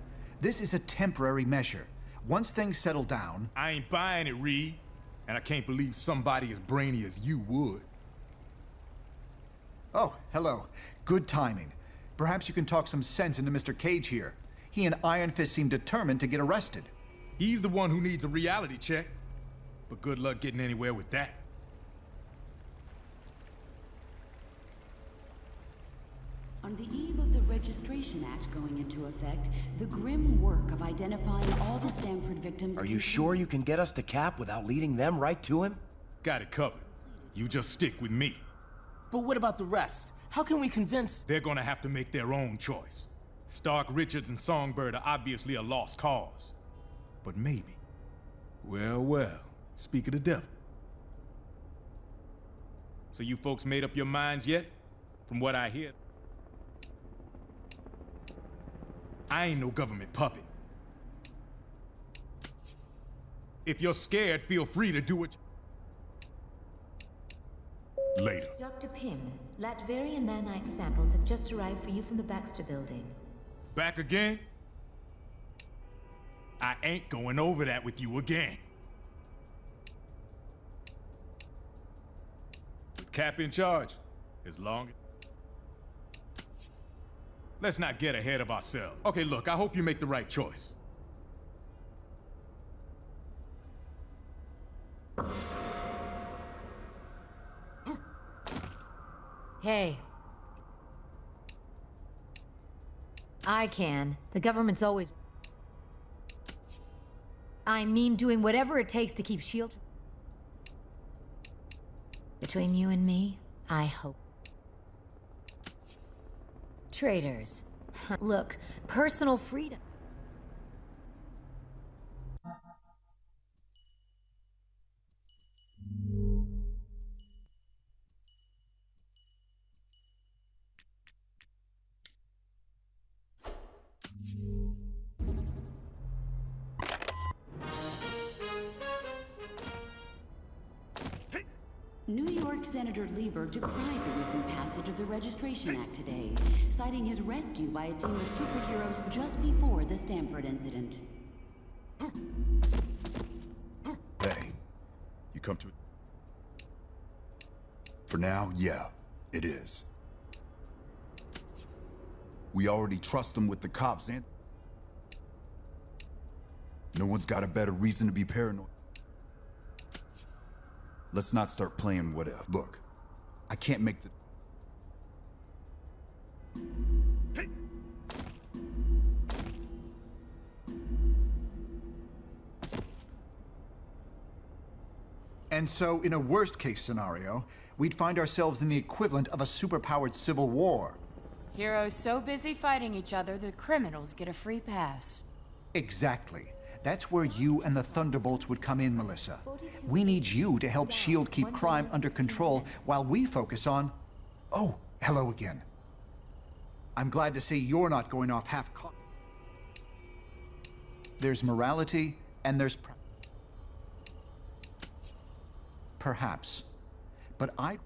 This is a temporary measure. Once things settle down... I ain't buying it, Reed. And I can't believe somebody as brainy as you would. Oh, hello. Good timing. Perhaps you can talk some sense into Mr. Cage here. He and Iron Fist seem determined to get arrested. He's the one who needs a reality check. But good luck getting anywhere with that. On the eve of the Registration Act going into effect, the grim work of identifying all the Stanford victims... Are you sure you can get us to Cap without leading them right to him? Got it covered. You just stick with me. But what about the rest? How can we convince... They're gonna have to make their own choice. Stark, Richards, and Songbird are obviously a lost cause. But maybe. Well, speak of the devil. So you folks made up your minds yet? From what I hear, I ain't no government puppet. If you're scared, feel free to do it later. Dr. Pym, Latverian nanite samples have just arrived for you from the Baxter building. Back again? I ain't going over that with you again. With Cap in charge, as long as... Let's not get ahead of ourselves. Okay, look, I hope you make the right choice. Hey. I can. The government's always... I mean, doing whatever it takes to keep S.H.I.E.L.D. Between you and me, I hope. Traitors. Look, personal freedom. New York Senator Lieber decried the recent passage of the Registration Act today, citing his rescue by a team of superheroes just before the Stamford incident. Hey, you come to... For now, yeah, it is. We already trust them with the cops, and... No one's got a better reason to be paranoid. Let's not start playing what if. Look, I can't make the... And so, in a worst-case scenario, we'd find ourselves in the equivalent of a superpowered civil war. Heroes so busy fighting each other, the criminals get a free pass. Exactly. That's where you and the Thunderbolts would come in, Melissa. We need you to help S.H.I.E.L.D. keep crime under control while we focus on... Oh, hello again. I'm glad to see you're not going off half-cocked. There's morality, and there's... Perhaps. But I'm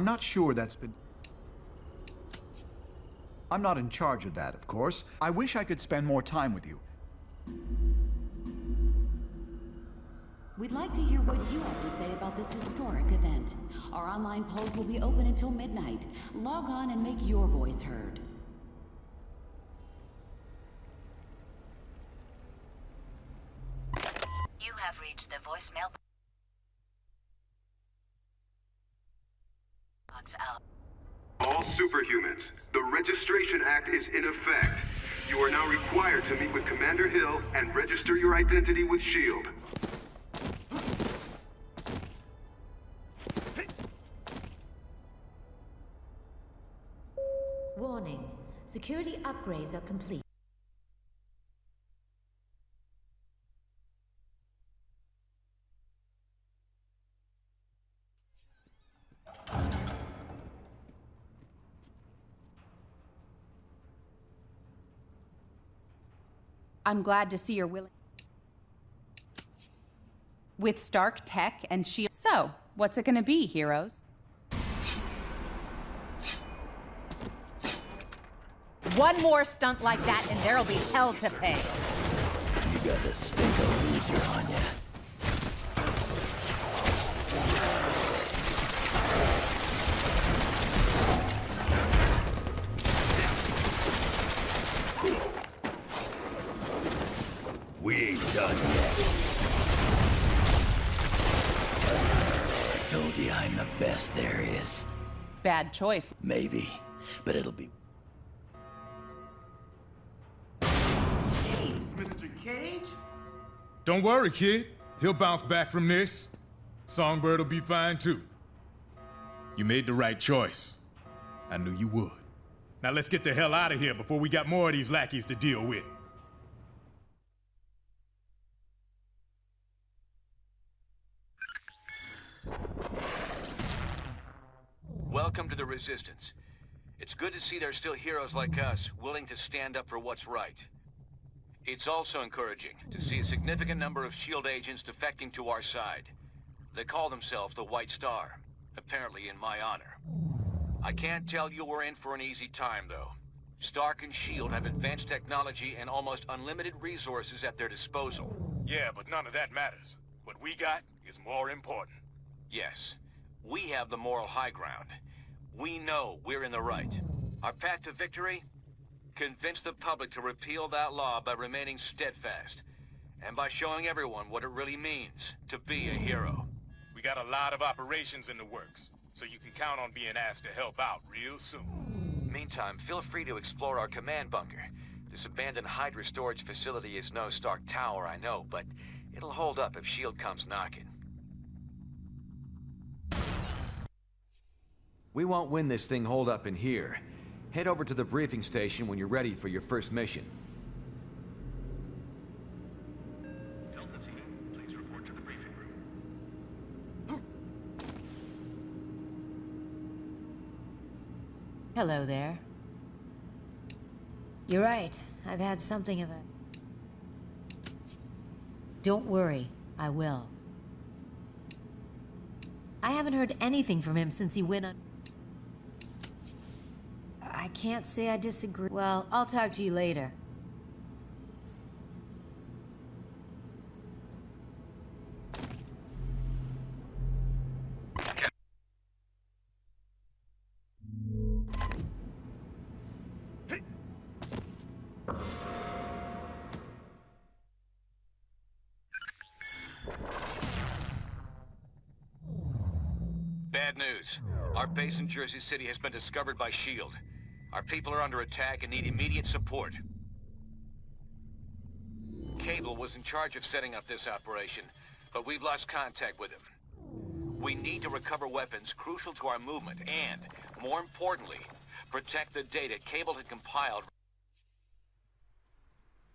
not sure that's been... I'm not in charge of that, of course. I wish I could spend more time with you. We'd like to hear what you have to say about this historic event. Our online polls will be open until midnight. Log on and make your voice heard. You have reached the voicemail box out. All superhumans, the Registration Act is in effect. You are now required to meet with Commander Hill and register your identity with S.H.I.E.L.D. Warning. Security upgrades are complete. I'm glad to see you're willing. With Stark Tech and S.H.I.E.L.D. So, what's it gonna be, heroes? One more stunt like that and there'll be hell to pay. You got the stink of a loser on ya. We ain't done yet. I told you I'm the best there is. Bad choice. Maybe, but it'll be... Jeez, Mr. Cage? Don't worry, kid. He'll bounce back from this. Songbird will be fine, too. You made the right choice. I knew you would. Now let's get the hell out of here before we got more of these lackeys to deal with. Welcome to the Resistance. It's good to see there's still heroes like us willing to stand up for what's right. It's also encouraging to see a significant number of S.H.I.E.L.D. agents defecting to our side. They call themselves the White Star, apparently in my honor. I can't tell you we're in for an easy time, though. Stark and S.H.I.E.L.D. have advanced technology and almost unlimited resources at their disposal. Yeah, but none of that matters. What we got is more important. Yes. We have the moral high ground. We know we're in the right. Our path to victory? Convince the public to repeal that law by remaining steadfast, and by showing everyone what it really means to be a hero. We got a lot of operations in the works, so you can count on being asked to help out real soon. Meantime, feel free to explore our command bunker. This abandoned Hydra storage facility is no Stark Tower, I know, but it'll hold up if S.H.I.E.L.D. comes knocking. We won't win this thing holed up in here. Head over to the briefing station when you're ready for your first mission. Delta team, please report to the briefing room. Hello there. You're right. I've had something of a... Don't worry. I will. I haven't heard anything from him since he went on... I can't say I disagree. Well, I'll talk to you later. Bad news. Our base in Jersey City has been discovered by S.H.I.E.L.D. Our people are under attack and need immediate support. Cable was in charge of setting up this operation, but we've lost contact with him. We need to recover weapons crucial to our movement and, more importantly, protect the data Cable had compiled.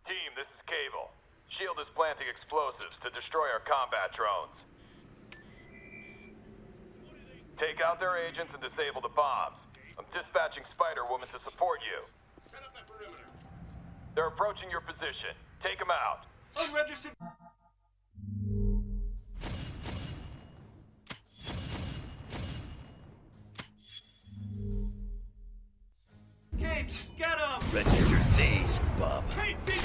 Team, this is Cable. S.H.I.E.L.D. is planting explosives to destroy our combat drones. Take out their agents and disable the bombs. I'm dispatching Spider-Woman to support you. Set up that perimeter. They're approaching your position. Take them out. Unregistered... Capes, get him! Register these, bub. Hey, big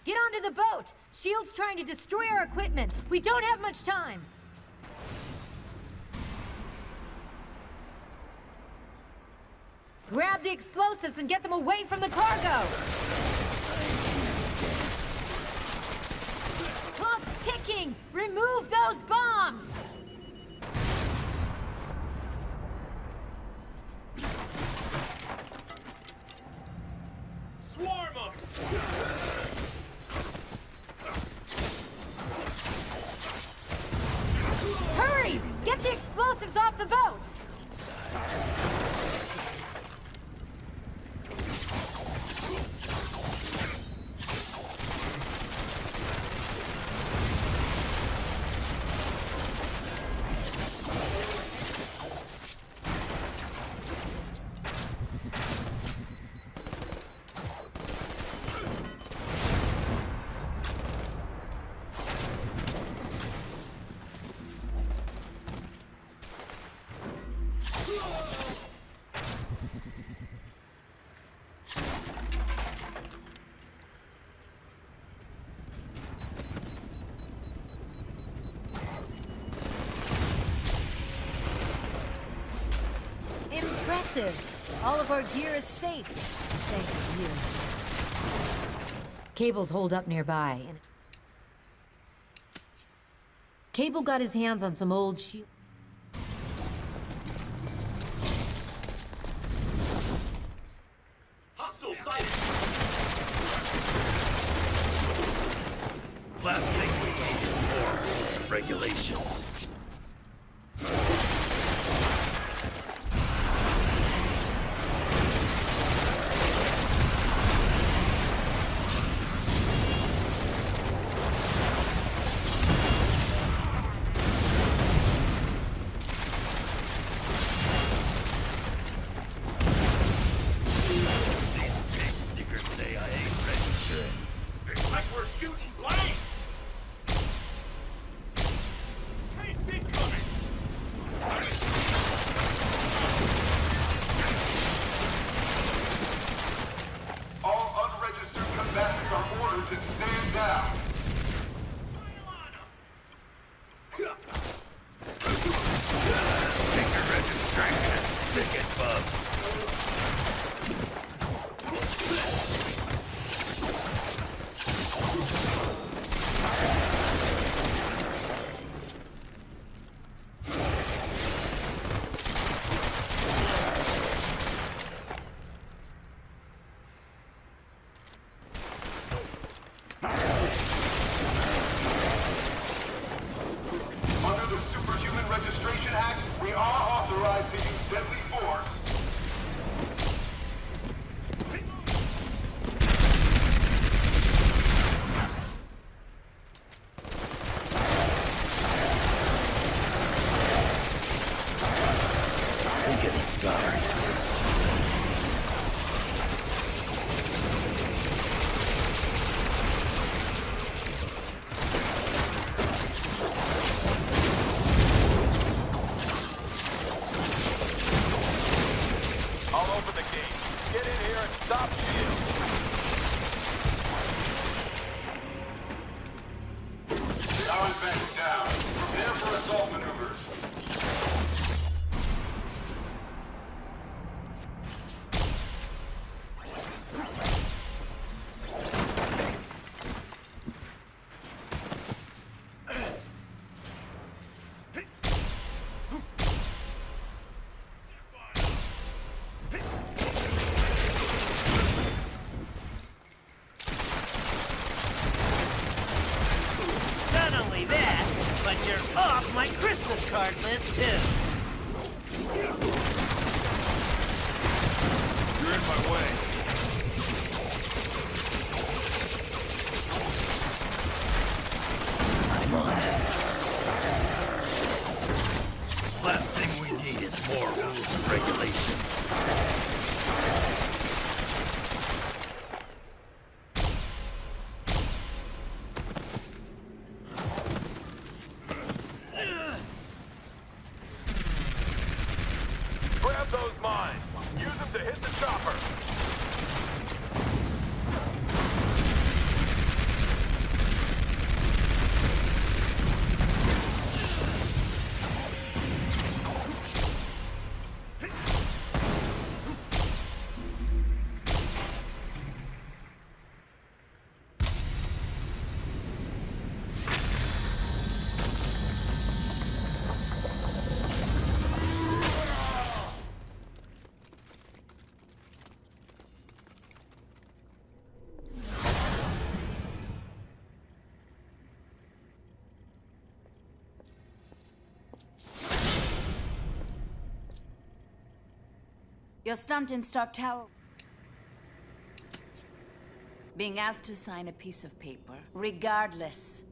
Get onto the boat! S.H.I.E.L.D.'s trying to destroy our equipment. We don't have much time. Grab the explosives and get them away from the cargo! Clock's ticking! Remove those bombs! Swarm them! Hurry! Get the explosives off the boat! Impressive. All of our gear is safe. Thanks to you. Cable's holed up nearby. And Cable got his hands on some old S.H.I.E.L.D. Hostile sighted! Last thing we need is more regulations. Stick it, bub. Under the Superhuman Registration Act, we are authorized to use deadly force. I'm getting scars. I'll open the gate. Get in here and stop shield. Now I'm back down. Prepare for assault maneuvers. Not only that, but you're off my Christmas card list, too. You're in my way. I'm on it. Last thing we need is more rules and regulations. Grab those mines. Use them to hit the chopper. You're stumped in Stark Tower. Being asked to sign a piece of paper, regardless.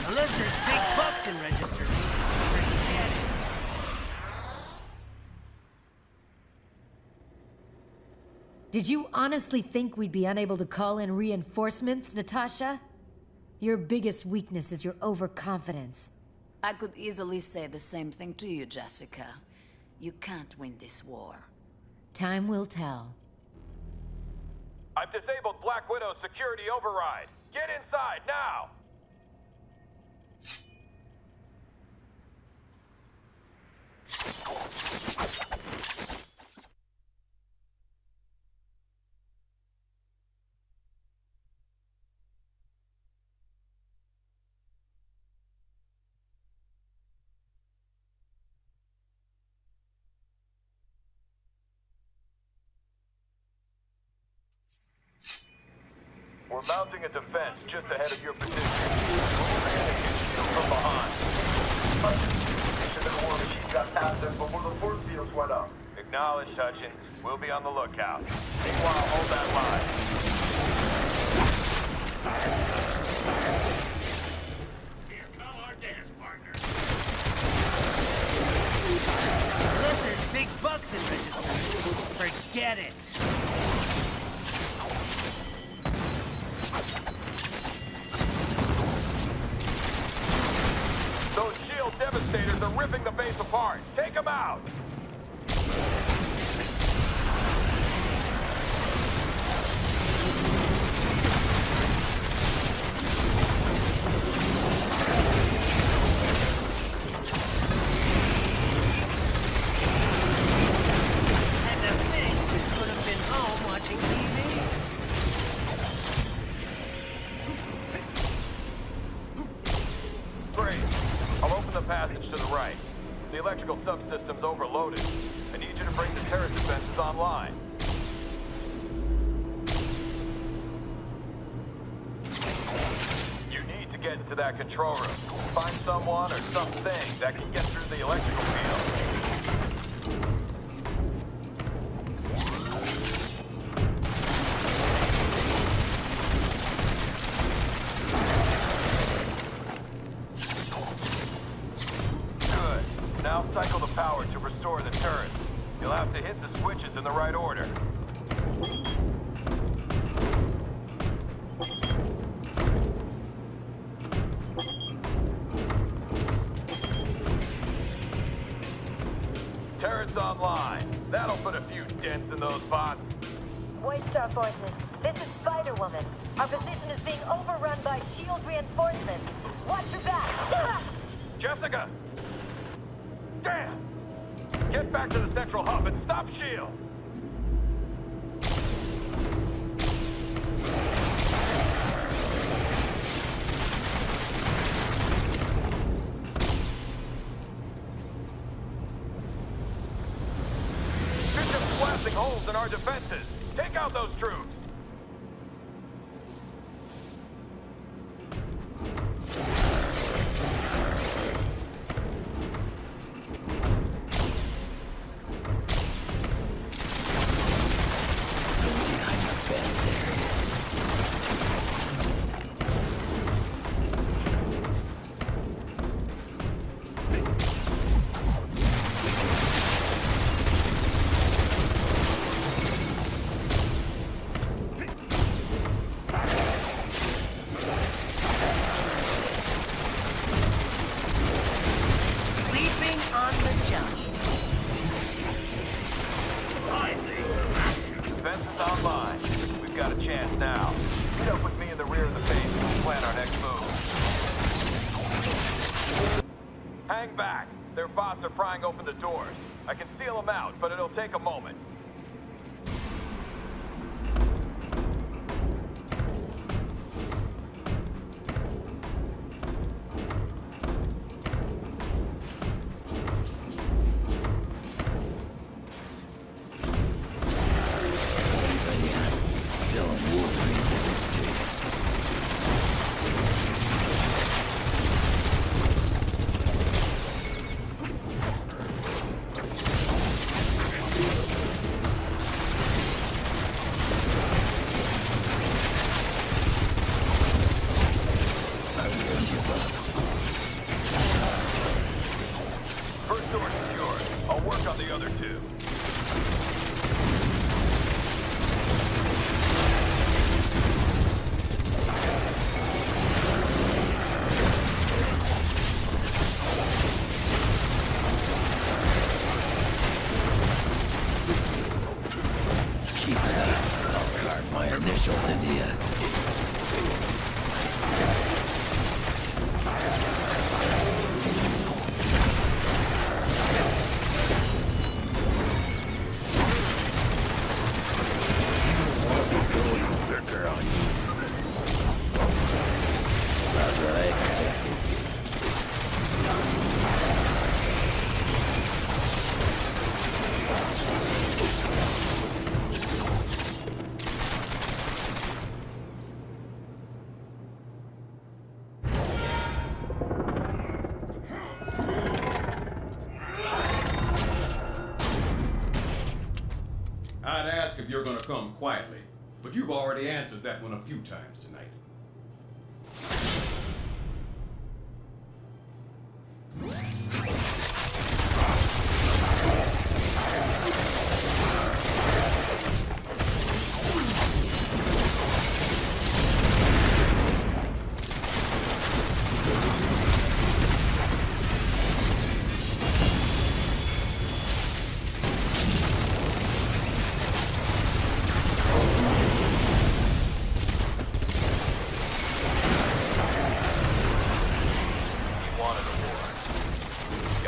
Unless there's big bucks in register. Forget it. Did you honestly think we'd be unable to call in reinforcements, Natasha? Your biggest weakness is your overconfidence. I could easily say the same thing to you, Jessica. You can't win this war. Time will tell. I've disabled Black Widow's security override. Get inside now! We're mounting a defense just ahead of your position. From behind. Acknowledge, Hutchins. We'll be on the lookout. Meanwhile, hold that line. Here come our dance partners. Unless there's big bucks in register, forget it. Those shield devastators are ripping the base apart. Take them out! And to think we could have been home watching TV. Great. I'll open the passage to the right. The electrical subsystem's overloaded. I need you to bring the turret defenses online. You need to get into that control room. Find someone or something that can get through the electrical field. Now cycle the power to restore the turret. You'll have to hit the switches in the right order. Turret's online. That'll put a few dents in those bots. White Star Forces, this is Spider-Woman. Our position is being overrun by shield reinforcements. Watch your back. Jessica! Damn! Get back to the central hub and stop shield! You're just blasting holes in our defenses! Take out those troops! Defenses online. We've got a chance now. Meet up with me in the rear of the base and we'll plan our next move. Hang back. Their bots are prying open the doors. I can seal them out, but it'll take a moment. First door secured. I'll work on the other two. Keep it up. I'll carve my initials into you. I'd ask if you're gonna come quietly, but you've already answered that one a few times tonight.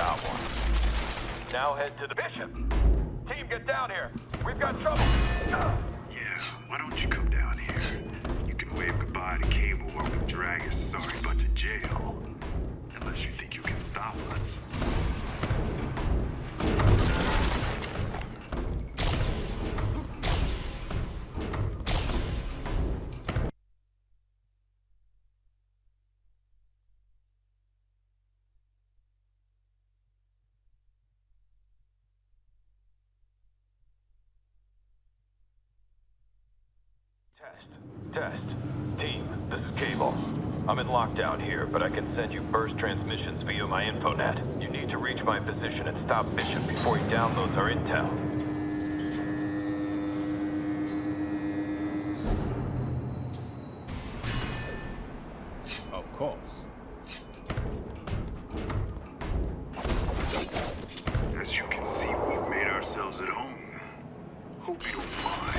got one. Now head to the Bishop. Team, get down here. We've got trouble. Yeah, why don't you come down here? You can wave goodbye to Cable while we drag his sorry butt to jail. Unless you think you can stop us. Test. Team, this is Cable. I'm in lockdown here, but I can send you burst transmissions via my infonet. You need to reach my position and stop Bishop before he downloads our intel. Of course. As you can see, we've made ourselves at home. Hope you don't mind.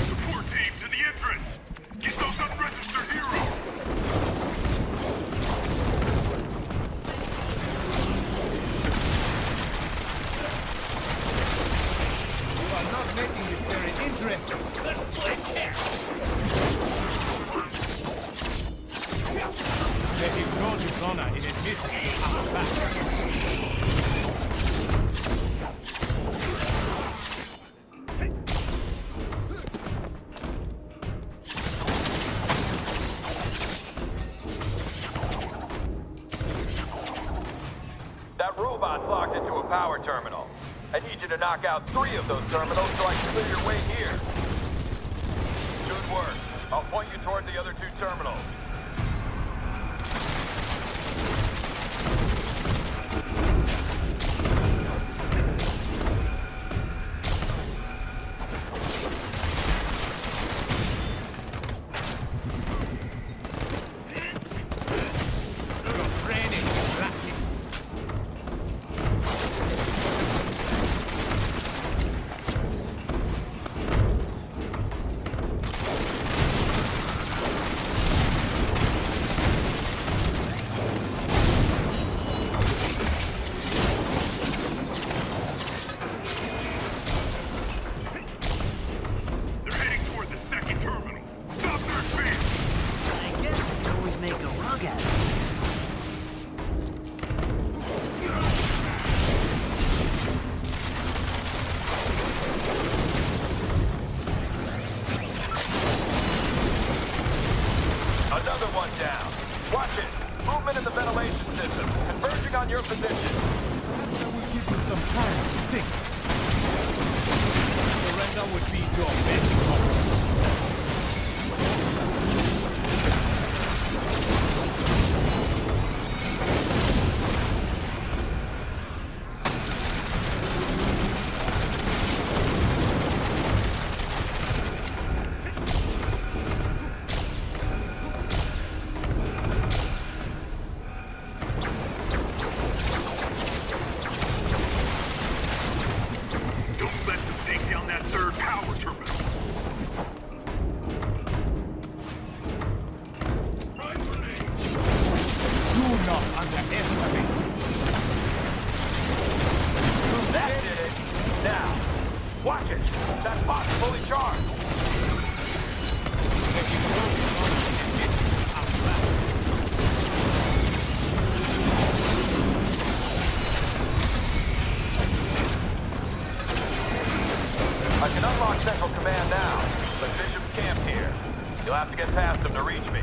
Support team to the entrance! Get those unregistered heroes! You are not making this very interesting. Let's play there. Let him show his honor in admitting to our back. That robot's locked into a power terminal. I need you to knock out 3 of those terminals so I can clear your way here. Good work. I'll point you toward the other 2 terminals. Another one down. Watch it. Movement in the ventilation system. Converging on your position. Perhaps I will give you some time to think. Surrender would be your best option. That did it. Now, watch it. That bot's fully charged. I can unlock Central Command now, but Bishop's camped here. You'll have to get past him to reach me.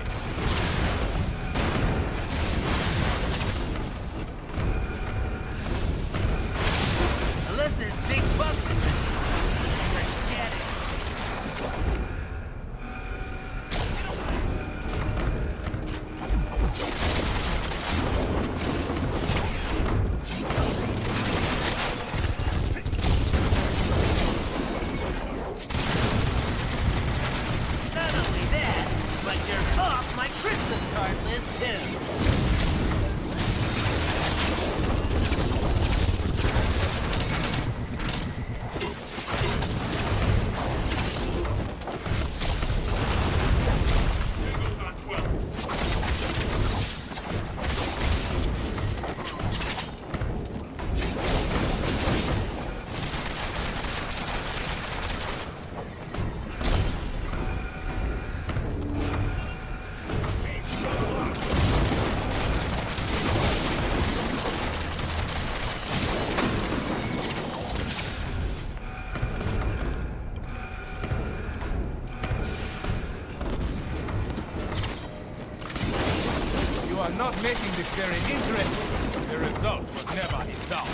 Unless there's big bucks in this. Forget it. Not only that, but you're off my Christmas card list too. thought making this very interesting. The result was never in doubt.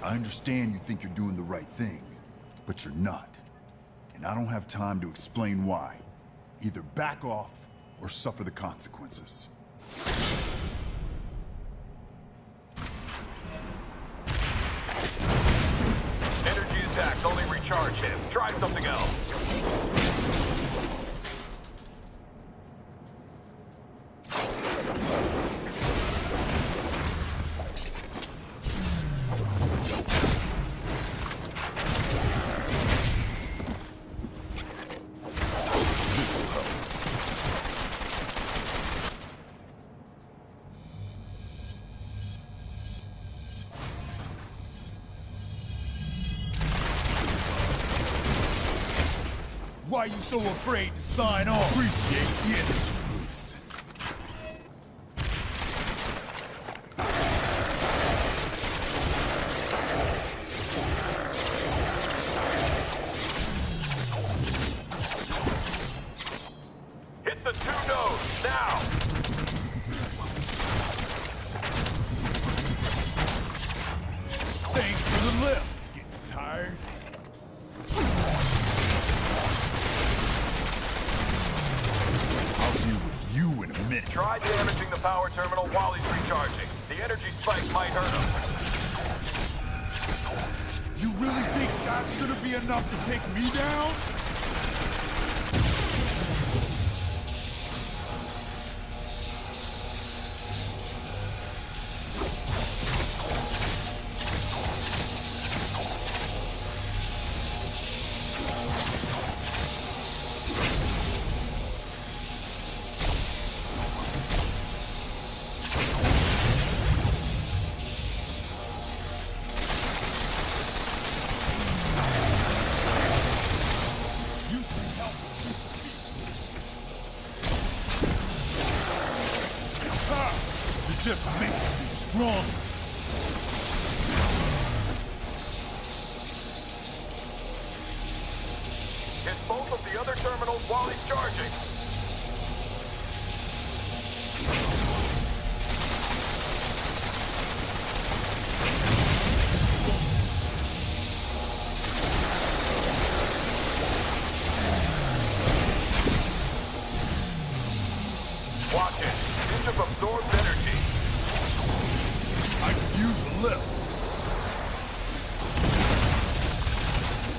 I understand you think you're doing the right thing, but you're not. And I don't have time to explain why. Either back off or suffer the consequences. Energy attacks only recharge him. Try something else. Why are you so afraid to sign on? Appreciate the energy boost. Hit the 2 nodes, now! Thanks for the lift. Getting tired? I'll deal with you in a minute. Try damaging the power terminal while he's recharging. The energy spike might hurt him. You really think that's gonna be enough to take me down? Just make me strong. Hit both of the other terminals while he's charging. Watch it. Bishop absorbs energy. I could use a lift.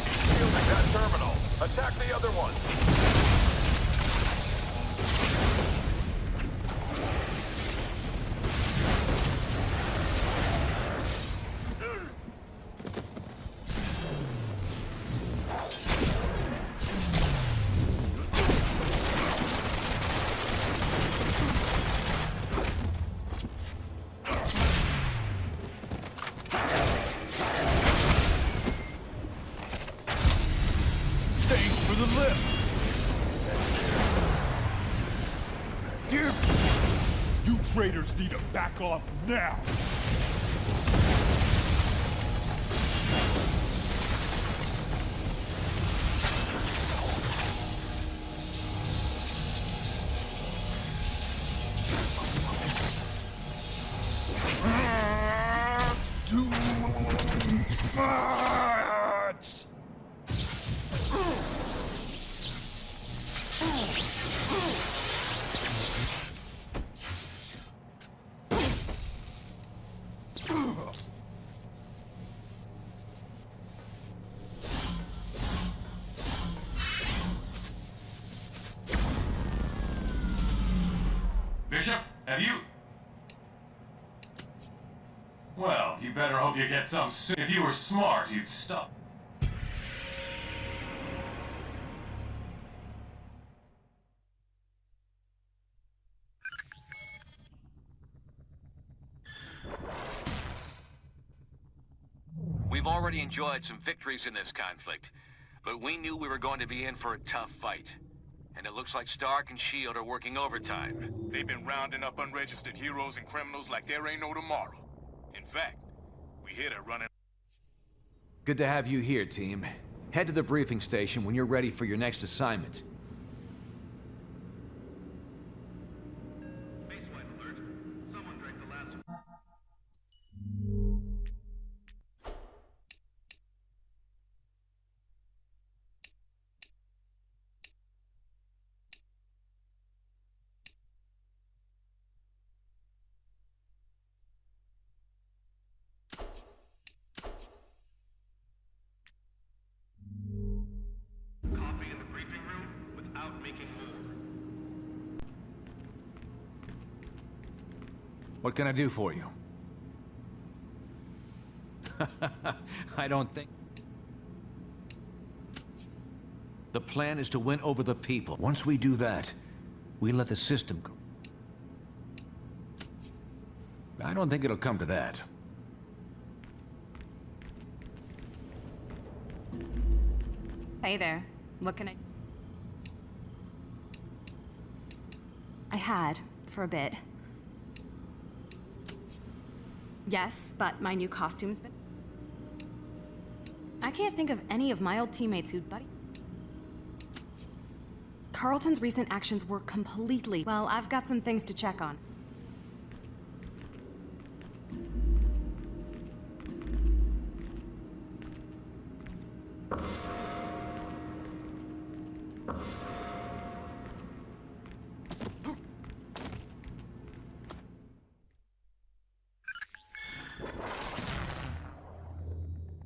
He's shielding that terminal. Attack the other one. traitors need to back off now! Too much! Bishop, have you? Well, you better hope you get some soon. If you were smart, you'd stop. We've already enjoyed some victories in this conflict, but we knew we were going to be in for a tough fight. And it looks like Stark and S.H.I.E.L.D. are working overtime. They've been rounding up unregistered heroes and criminals like there ain't no tomorrow. In fact, we hit a running... Good to have you here, team. Head to the briefing station when you're ready for your next assignment. What can I do for you? I don't think... The plan is to win over the people. Once we do that, we let the system go. I don't think it'll come to that. Hey there. What can I had, for a bit. Yes, but my new costume's been... I can't think of any of my old teammates who'd buddy... Carlton's recent actions were completely... Well, I've got some things to check on.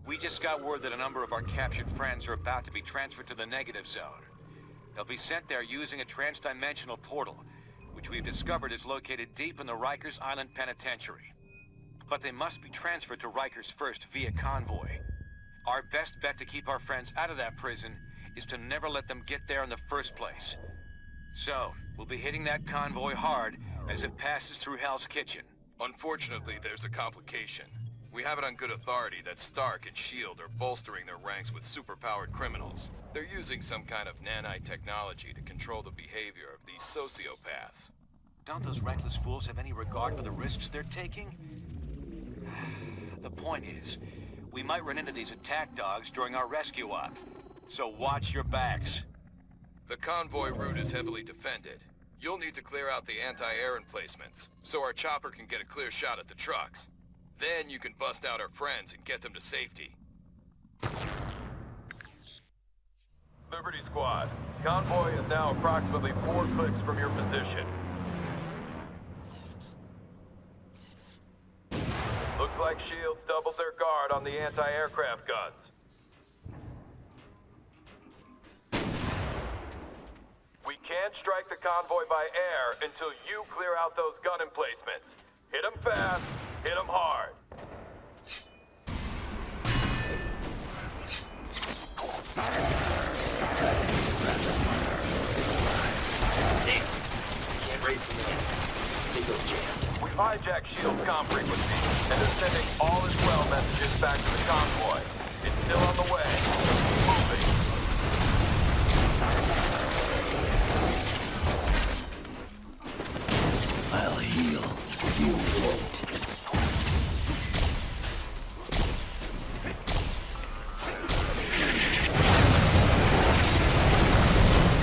We just got word that a number of our captured friends are about to be transferred to the negative zone. They'll be sent there using a trans-dimensional portal, which we've discovered is located deep in the Rikers Island Penitentiary. But they must be transferred to Rikers first via convoy. Our best bet to keep our friends out of that prison is to never let them get there in the first place. So, we'll be hitting that convoy hard as it passes through Hell's Kitchen. Unfortunately, there's a complication. We have it on good authority that Stark and S.H.I.E.L.D. are bolstering their ranks with superpowered criminals. They're using some kind of nanite technology to control the behavior of these sociopaths. Don't those reckless fools have any regard for the risks they're taking? The point is, we might run into these attack dogs during our rescue op. So watch your backs. The convoy route is heavily defended. You'll need to clear out the anti-air emplacements, so our chopper can get a clear shot at the trucks. Then you can bust out our friends and get them to safety. Liberty Squad, convoy is now approximately 4 clicks from your position. Looks like S.H.I.E.L.D.'s doubled their guard on the anti-aircraft guns. We can't strike the convoy by air until you clear out those gun emplacements. Hit them fast, hit them hard. We've hijacked S.H.I.E.L.D.'s comm frequency, and they're sending all is well messages back to the convoy. It's still on the way. Moving. I'll heal. You won't.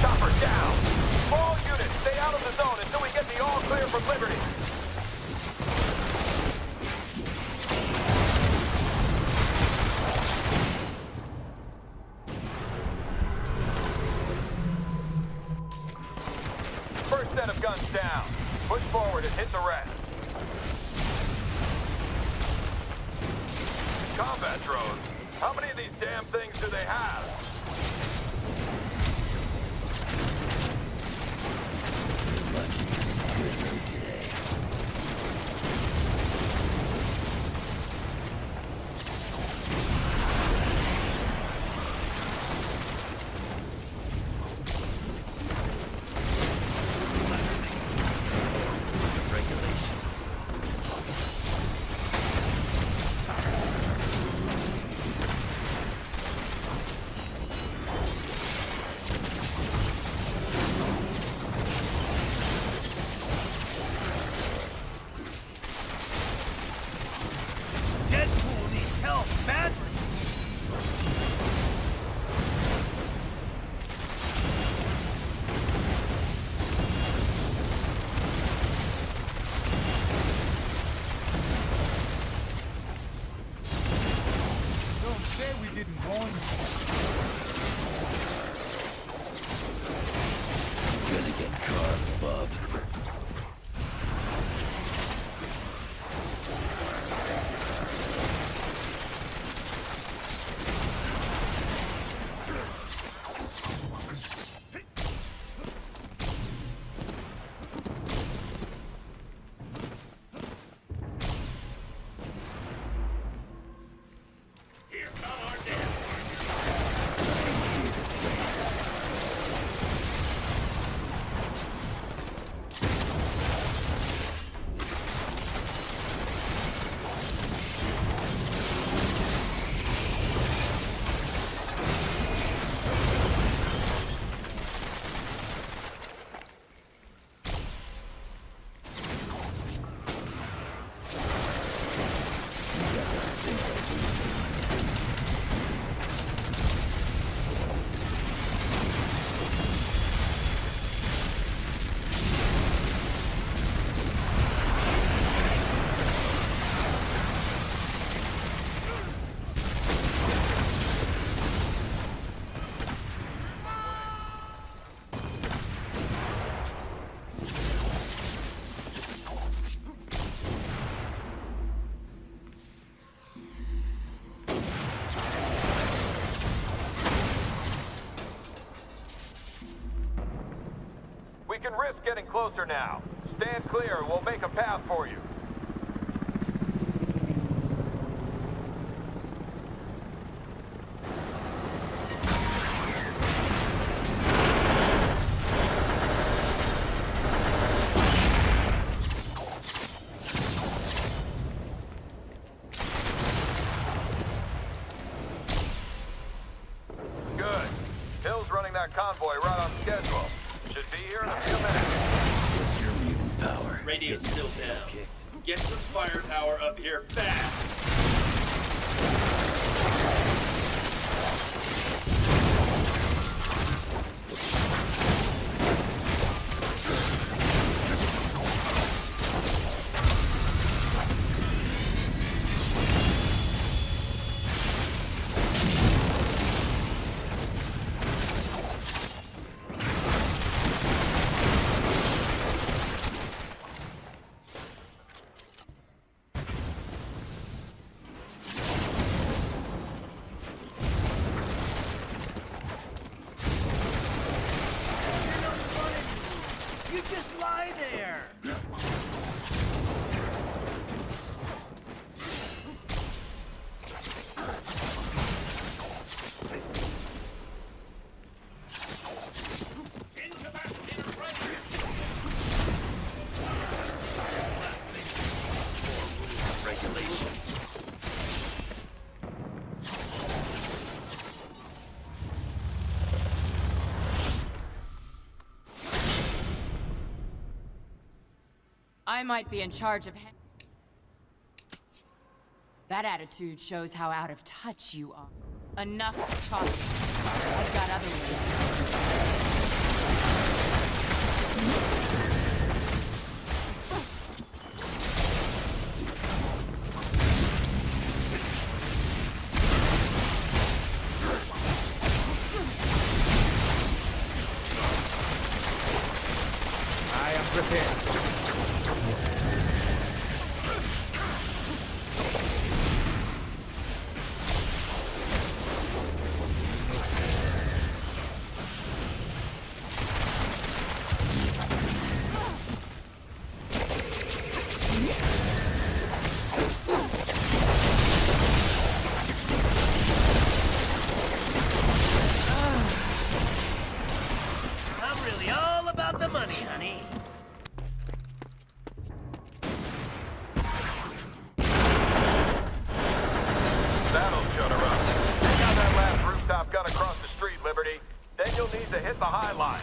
Chopper down! All units, stay out of the zone until we get the all clear from Liberty. First set of guns down. Push forward and hit the rest. Combat drones. How many of these damn things do they have? Deadpool needs help badly. Don't say we didn't warn you. You're gonna get carved, bub. We can risk getting closer now. Stand clear and we'll make a path for you. Good. Hill's running that convoy right on schedule. Should be here in a few minutes. It's your mutant power. Radio's still down. Get some firepower up here fast. I might be in charge of... That attitude shows how out of touch you are. Enough talking. I've got other ways. I am prepared. I'm really all about the money, honey. That'll shut her up. Take out that last rooftop gun across the street, Liberty. Then you'll need to hit the high line.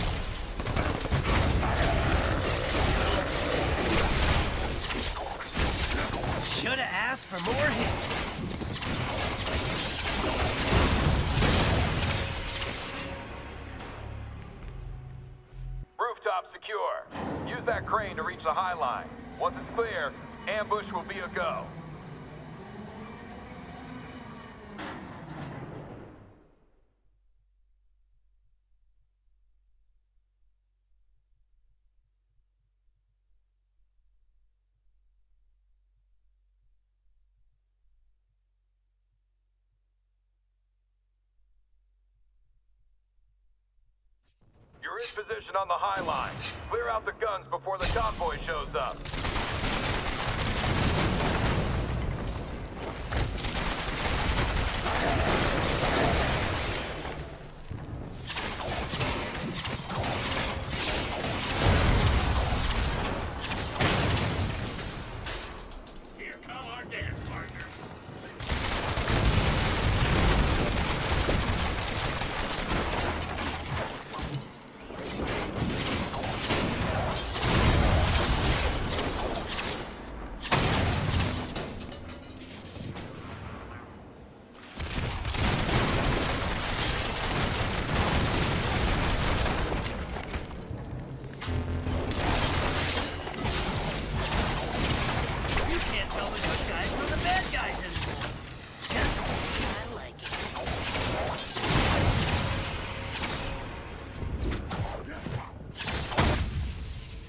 Shoulda asked for more hits. Rooftop secure. Use that crane to reach the high line. Once it's clear, ambush will be a go. You're in position on the high line. Clear out the guns before the convoy shows up. Here come our dance partners. You can't tell the good guys from the bad guys anymore. Just the way I like it.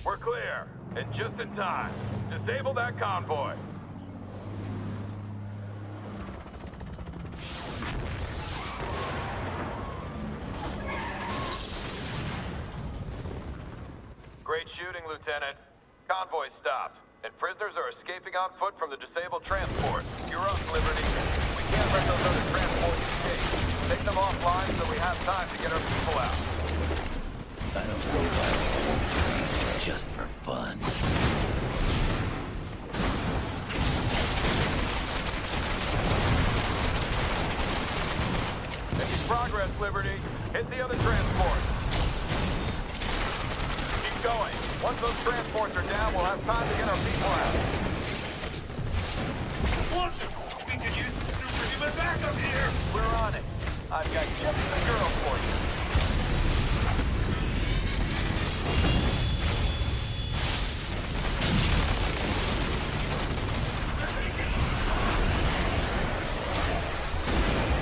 We're clear, and just in time. Disable that convoy. Great shooting, Lieutenant. Convoy stopped, and prisoners are escaping on foot from the disabled transport. You're up, Liberty. We can't let those other transports escape. Take them offline so we have time to get our people out. I don't go violent. Just for fun. Making progress, Liberty. Hit the other transport. Keep going. Once those transports are down, we'll have time to get our people out. Watson, we could use some superhuman backup here. We're on it. I've got just the girl for you.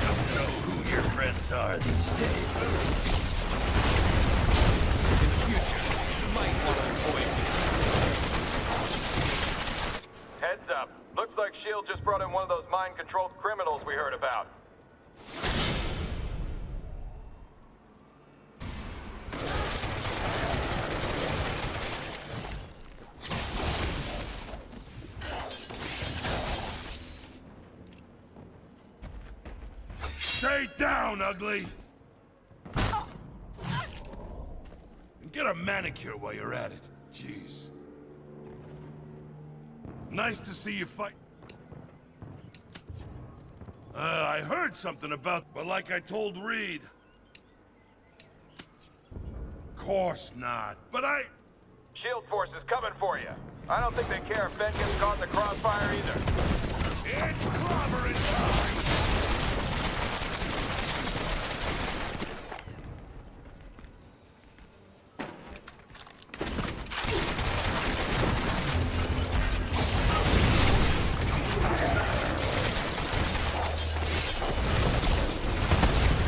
Don't know who your friends are these days. In the future, you might want to avoid Heads up. Looks like S.H.I.E.L.D. just brought in one of those mind-controlled criminals we heard about. Stay down, ugly! And get a manicure while you're at it. Jeez. Nice to see you fight. I heard something about... But like I told Reed... Course not. But S.H.I.E.L.D. force is coming for you. I don't think they care if Ben gets caught in the crossfire either. It's clobbering time!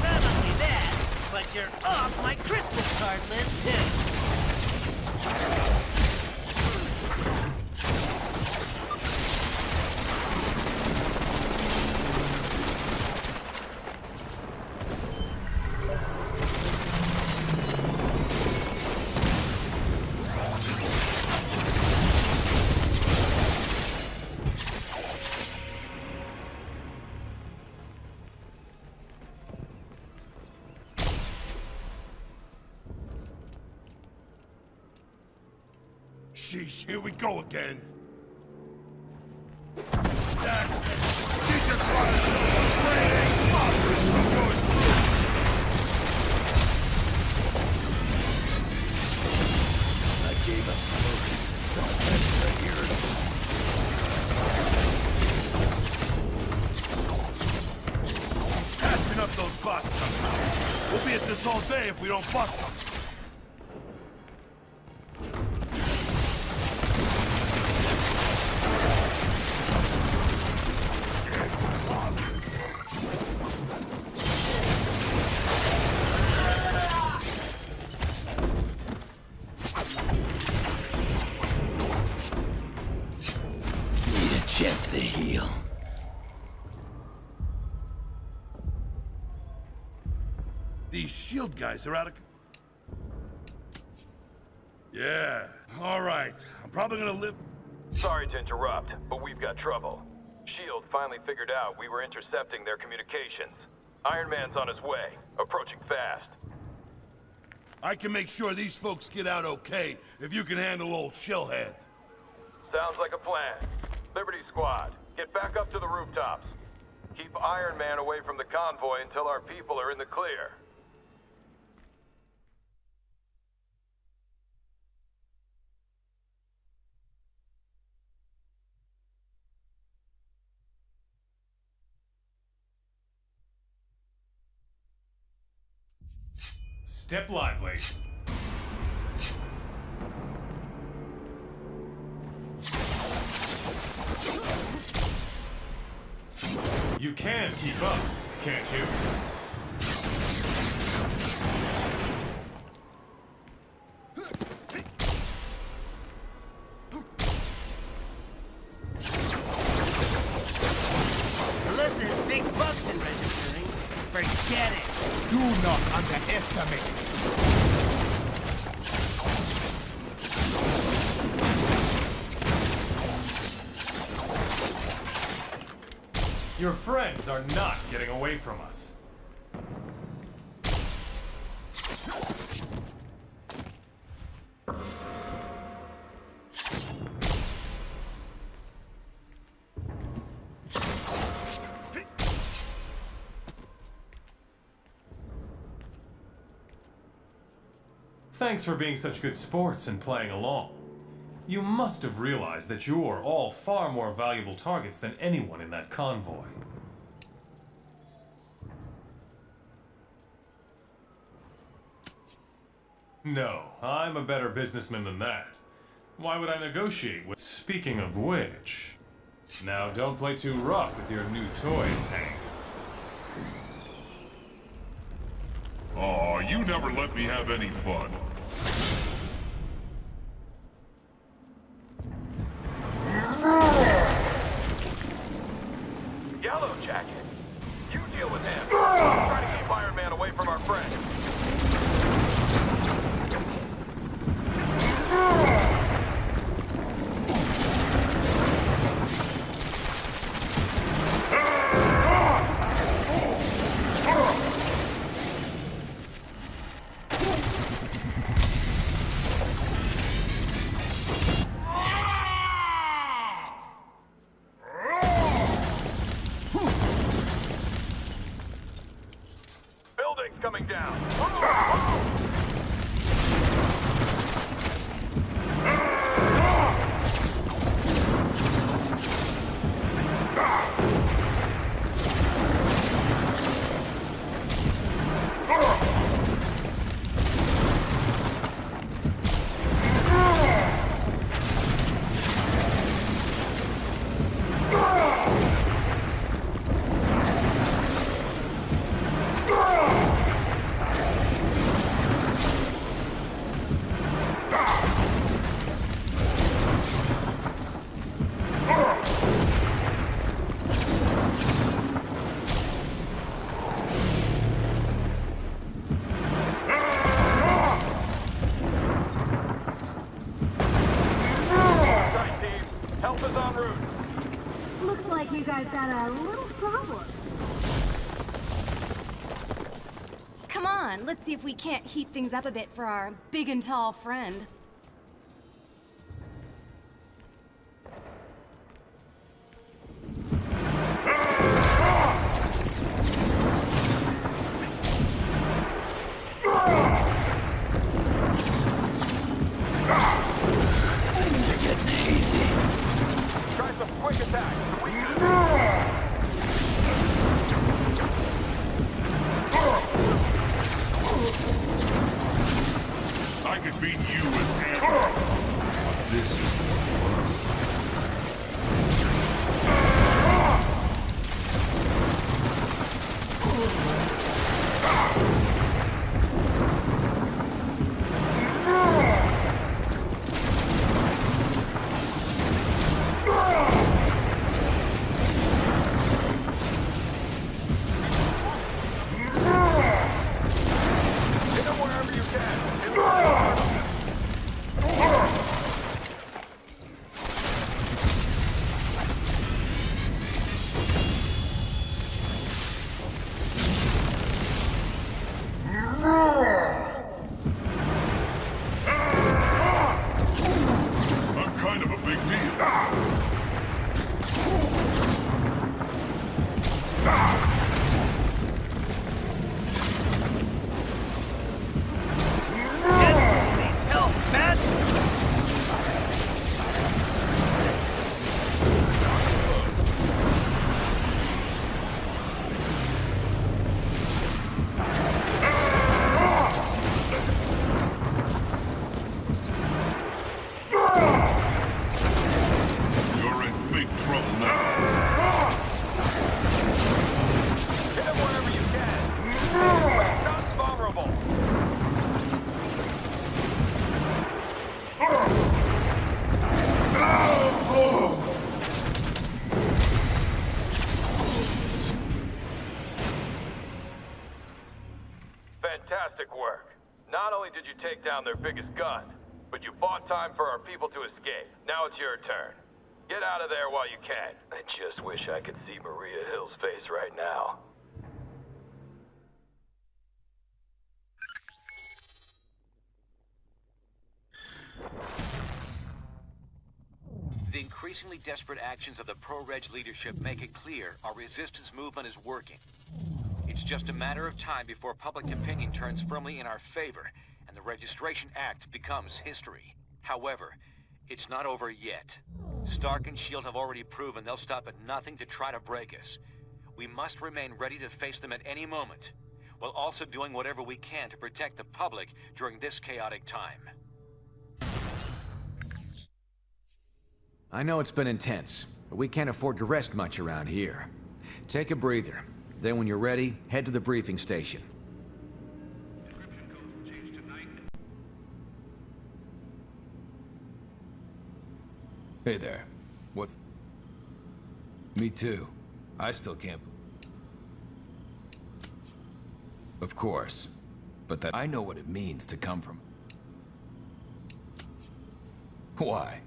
Not only that, but you're off my Christmas card list, too. Sheesh, here we go again. I gave up smoking, so I better hear it. Catching up those bots somehow. We'll be at this all day if we don't bust them. Need a chance to heal. These shield guys are out of... Yeah, all right. I'm probably gonna live... Sorry to interrupt, but we've got trouble. S.H.I.E.L.D. finally figured out we were intercepting their communications. Iron Man's on his way, approaching fast. I can make sure these folks get out okay if you can handle old Shellhead. Sounds like a plan. Liberty Squad, get back up to the rooftops. Keep Iron Man away from the convoy until our people are in the clear. Step lively. You can keep up, can't you? Unless there's big bucks in registering, forget it. Do not underestimate. Your friends are not getting away from us. Thanks for being such good sports and playing along. You must have realized that you're all far more valuable targets than anyone in that convoy. No, I'm a better businessman than that. Why would I negotiate with... Speaking of which... Now don't play too rough with your new toys, Hank. Aw, you never let me have any fun. Yellow Jacket, you deal with him. Try to keep Iron Man away from our friend. Looks like you guys got a little problem. Come on, let's see if we can't heat things up a bit for our big and tall friend. I could beat you as hammer. This is Fantastic work. Not only did you take down their biggest gun, but you bought time for our people to escape. Now it's your turn. Get out of there while you can. I just wish I could see Maria Hill's face right now. The increasingly desperate actions of the pro-Reg leadership make it clear our resistance movement is working. It's just a matter of time before public opinion turns firmly in our favor, and the Registration Act becomes history. However, it's not over yet. Stark and S.H.I.E.L.D. have already proven they'll stop at nothing to try to break us. We must remain ready to face them at any moment, while also doing whatever we can to protect the public during this chaotic time. I know it's been intense, but we can't afford to rest much around here. Take a breather. Then when you're ready, head to the briefing station. Hey there. What's... Me too. I still can't... Of course. But that I know what it means to come from... Why?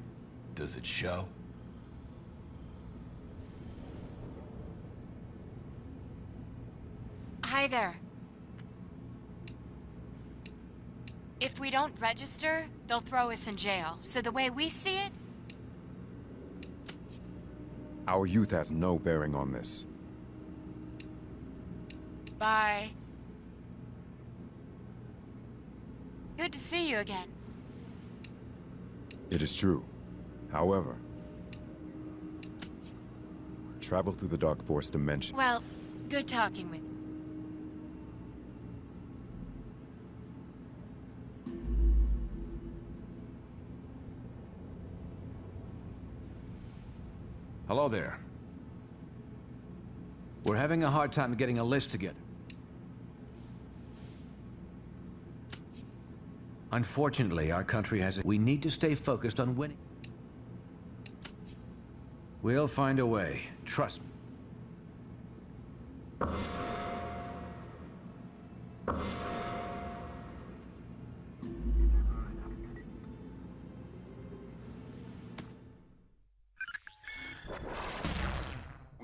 Does it show? Hi there. If we don't register, they'll throw us in jail. So the way we see it... Our youth has no bearing on this. Bye. Good to see you again. It is true. However, travel through the Dark Force dimension. Well, good talking with you. Hello there. We're having a hard time getting a list together. Unfortunately, our country has a... We need to stay focused on winning. We'll find a way. Trust me.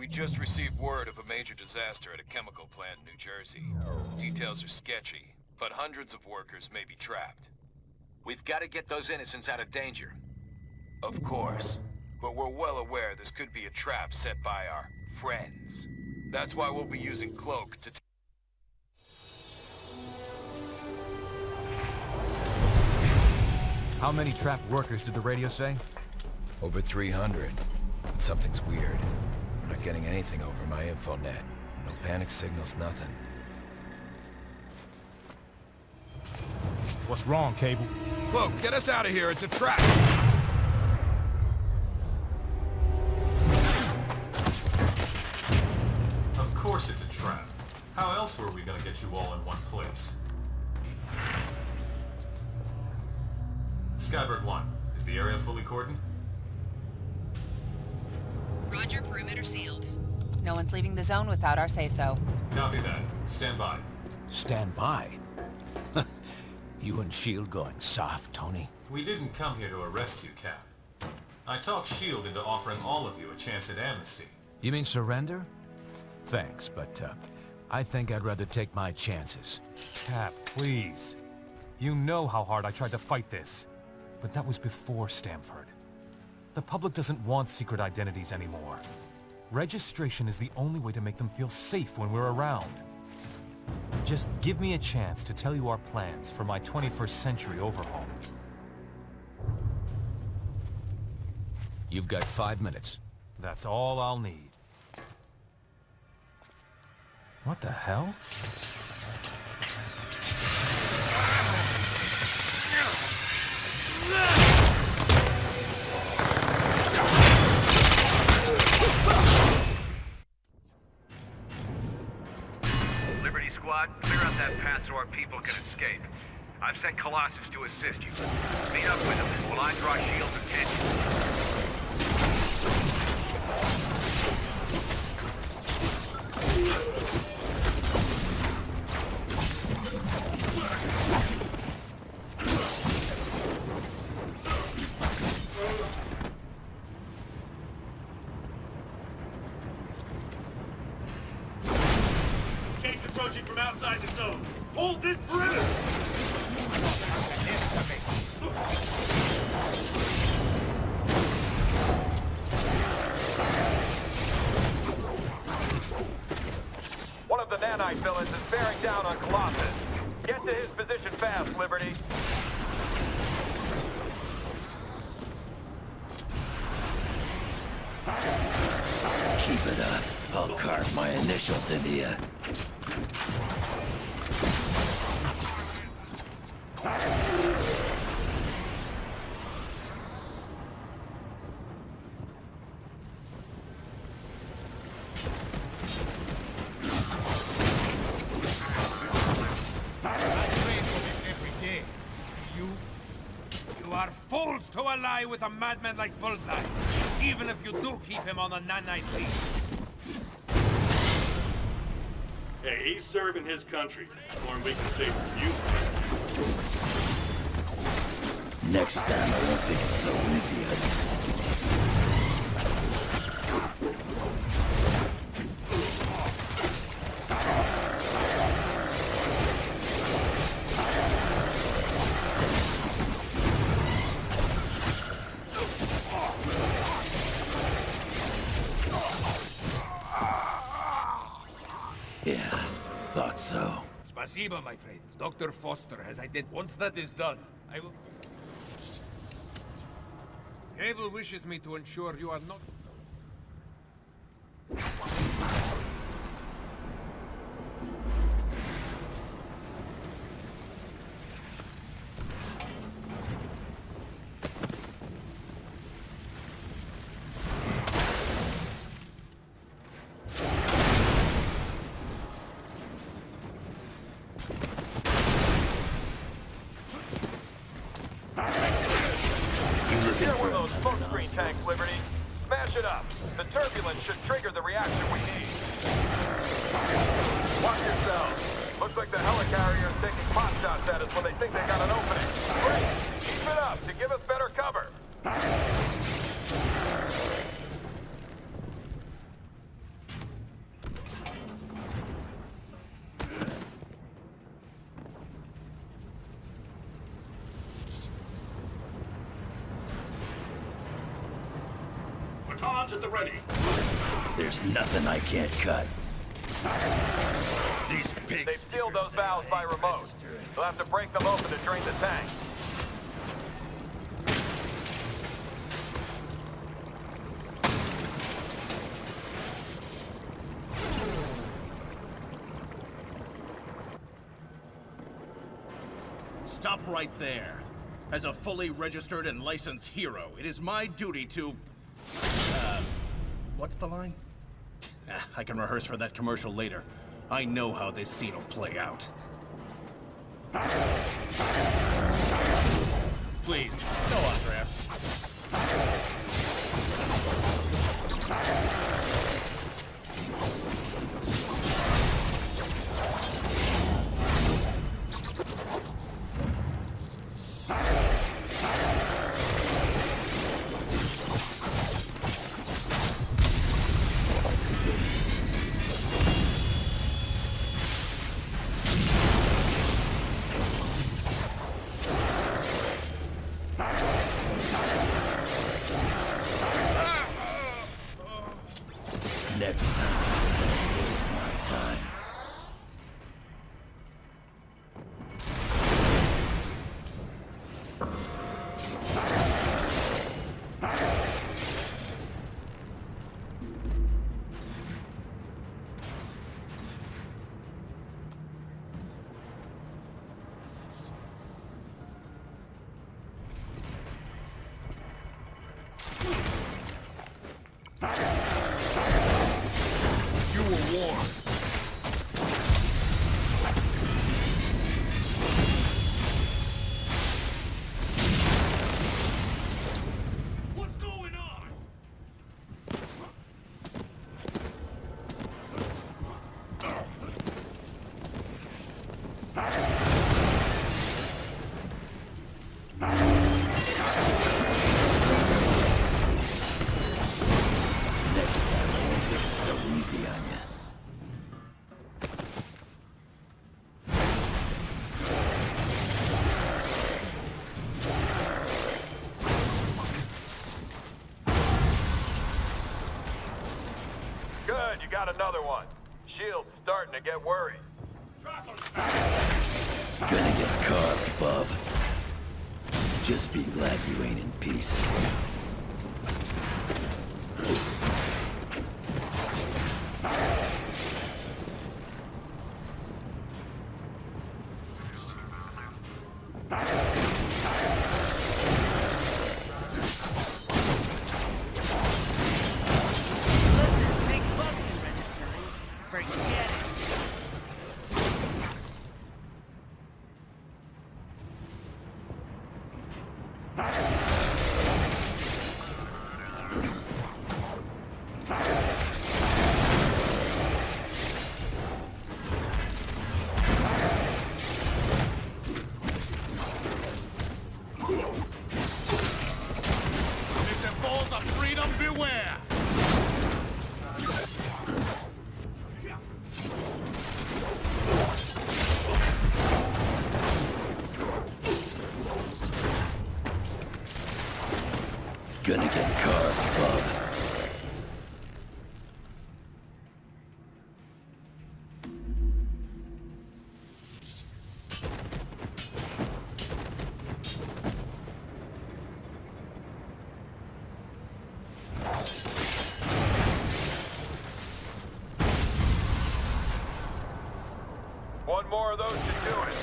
We just received word of a major disaster at a chemical plant in New Jersey. Details are sketchy, but hundreds of workers may be trapped. We've got to get those innocents out of danger. Of course, but we're well aware this could be a trap set by our friends. That's why we'll be using Cloak to... How many trapped workers did the radio say? Over 300. But something's weird. I'm not getting anything over my infonet. No panic signals, nothing. What's wrong, Cable? Cloak, get us out of here. It's a trap. Of course it's a trap. How else were we gonna get you all in one place? Skybird 1, is the area fully cordoned? Roger, perimeter sealed. No one's leaving the zone without our say-so. Copy that. Stand by. Stand by? You and S.H.I.E.L.D. going soft, Tony? We didn't come here to arrest you, Cap. I talked S.H.I.E.L.D. into offering all of you a chance at amnesty. You mean surrender? Thanks, but I think I'd rather take my chances. Cap, please. You know how hard I tried to fight this. But that was before Stamford. The public doesn't want secret identities anymore. Registration is the only way to make them feel safe when we're around. Just give me a chance to tell you our plans for my 21st century overhaul. You've got 5 minutes. That's all I'll need. What the hell? Liberty Squad, clear out that path so our people can escape. I've sent Colossus to assist you. Meet up with him while I draw S.H.I.E.L.D.'s attention. Gates approaching from outside the zone. Hold this perimeter! One of the nanite villains is bearing down on Colossus. Get to his position fast, Liberty. Keep it up. I'll carve my initials into you. You are fools to ally with a madman like Bullseye, even if you do keep him on a nanite leash. Hey, he's serving his country. More we can say for you. Next time I won't take it so easy on you. Yeah, thought so. Spasiba, my friends. Dr. Foster has identified. Once that is done, I will... Cable wishes me to ensure you are not... Here were those smoke screen tanks, Liberty. Smash it up. The turbulence should trigger the reaction we need. Watch yourselves. Looks like the helicarrier is taking pot shots at us when they think they got an opening. Great. Keep it up to give us better cover. Rounds at the ready. There's nothing I can't cut. These pigs. They've sealed those valves by remote. They'll have to break them open to drain the tank. Stop right there. As a fully registered and licensed hero, it is my duty to... what's the line? I can rehearse for that commercial later. I know how this scene will play out. Please, no autographs. Next time, don't waste my time. You were warned. What's going on? Next time I won't take it so easy on you. Good, you got another one. Shield's starting to get worried. Gonna get carved, bub. Just be glad you ain't in pieces. Big bucks in registering. Forget it. If the balls of freedom, beware! Gonna get carved, bub. One more of those should do it.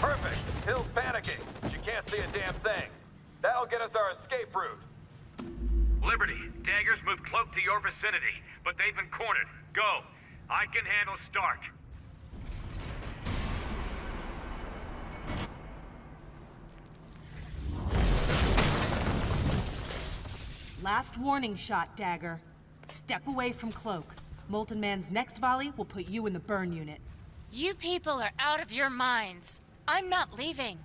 Perfect. Hill's panicking. She can't see a damn thing. That'll get us our escape route. Liberty, Daggers moved Cloak to your vicinity, but they've been cornered. Go. I can handle Stark. Last warning shot, Dagger. Step away from Cloak. Molten Man's next volley will put you in the burn unit. You people are out of your minds. I'm not leaving.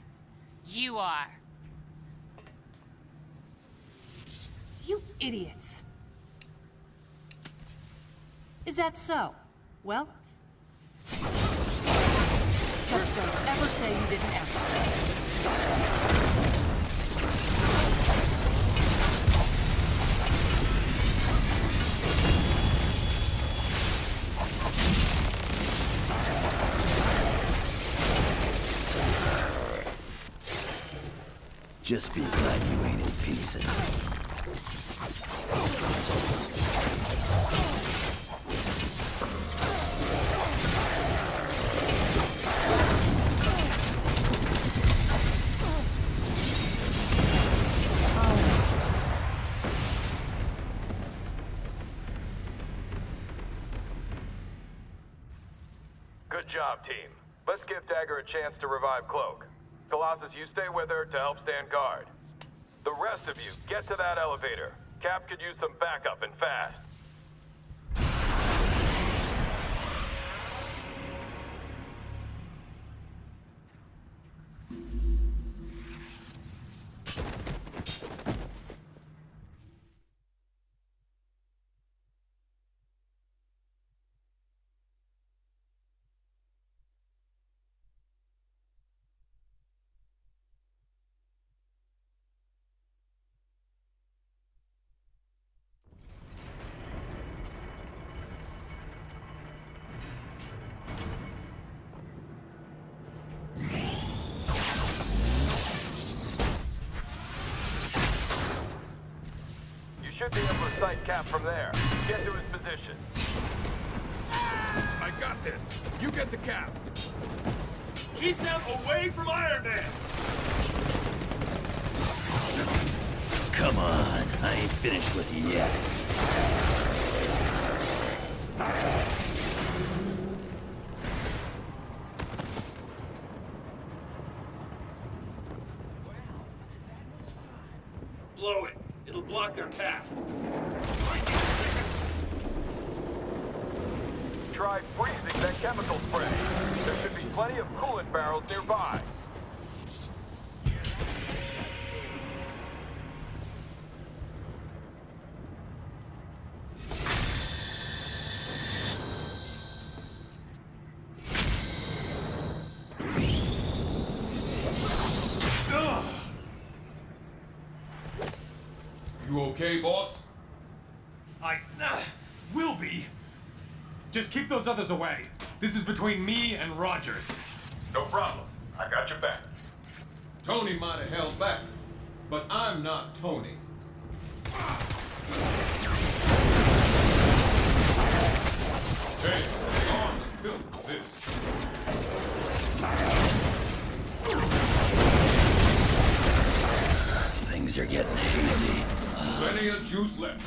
You are. You idiots. Is that so? Well... Just don't ever say you didn't ask for this. Just be glad you ain't in pieces. Good job, team. Let's give Dagger a chance to revive Cloak. Colossus, you stay with her to help stand guard. The rest of you, get to that elevator. Cap could use some backup and fast. Should be able to sight Cap from there. Get to his position. I got this. You get the Cap. Keep them away from Iron Man! Come on, I ain't finished with you yet. Blow it. It'll block their path. Try freezing that chemical spray. There should be plenty of coolant barrels nearby. You okay, boss? I will be. Just keep those others away. This is between me and Rogers. No problem. I got your back. Tony might have held back, but I'm not Tony. Hey, hang on. Build this. Things are getting hazy. Plenty of juice left.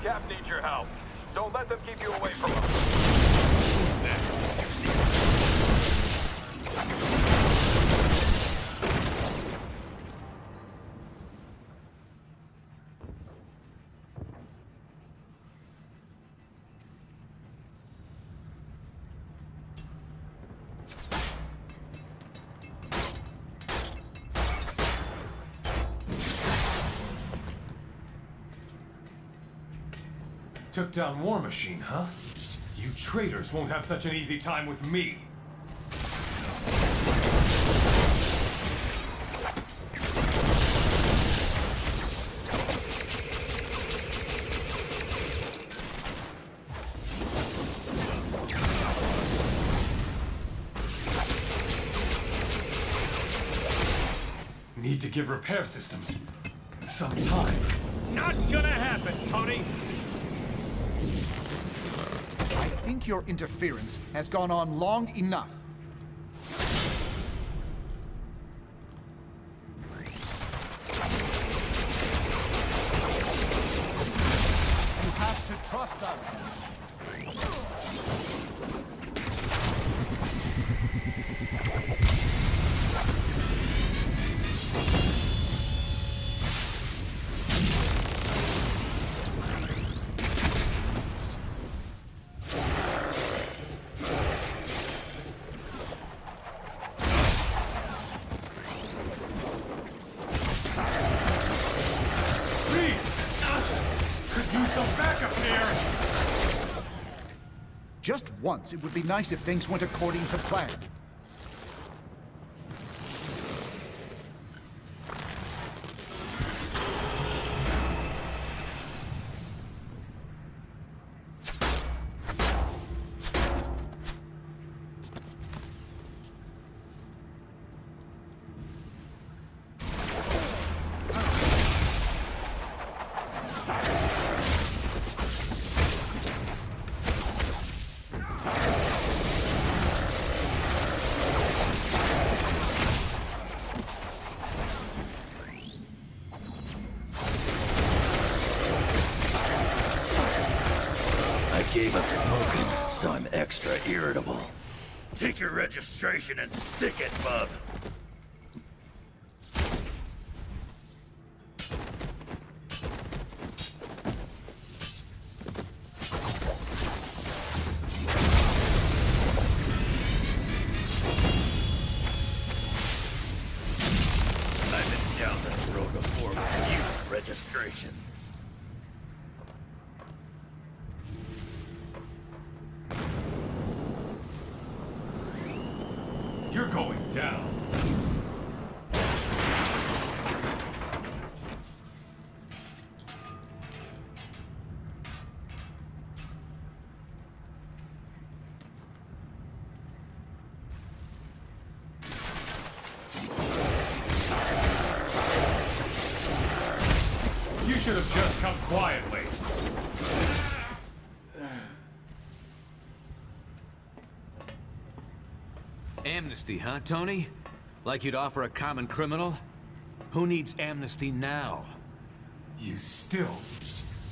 Cap needs your help. Don't let them keep you away from him. Who's that? Took down War Machine, huh? You traitors won't have such an easy time with me. Need to give repair systems some time. Not gonna happen, Tony! I think your interference has gone on long enough. You have to trust us. Just once, it would be nice if things went according to plan. Gave up smoking, so I'm extra irritable. Take your registration and stick it, bub. I've been down this road before with youth registration. You're going down. You should have just come quietly. Amnesty, huh, Tony? Like you'd offer a common criminal? Who needs amnesty now? You still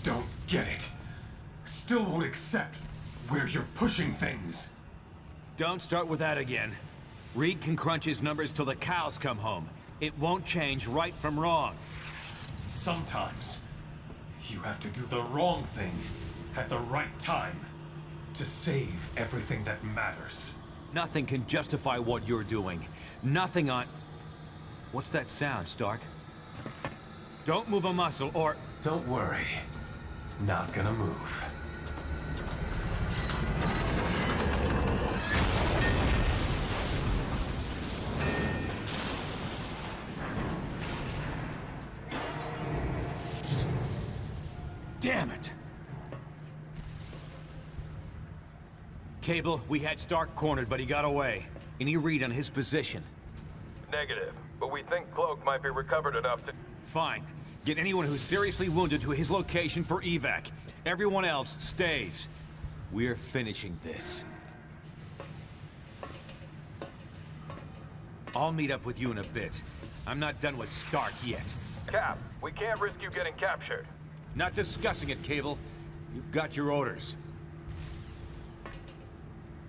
don't get it. Still won't accept where you're pushing things. Don't start with that again. Reed can crunch his numbers till the cows come home. It won't change right from wrong. Sometimes you have to do the wrong thing at the right time to save everything that matters. Nothing can justify what you're doing. Nothing on... What's that sound, Stark? Don't move a muscle, or... Don't worry. Not gonna move. Damn it! Cable, we had Stark cornered, but he got away. Any read on his position? Negative, but we think Cloak might be recovered enough to... Fine. Get anyone who's seriously wounded to his location for evac. Everyone else stays. We're finishing this. I'll meet up with you in a bit. I'm not done with Stark yet. Cap, we can't risk you getting captured. Not discussing it, Cable. You've got your orders.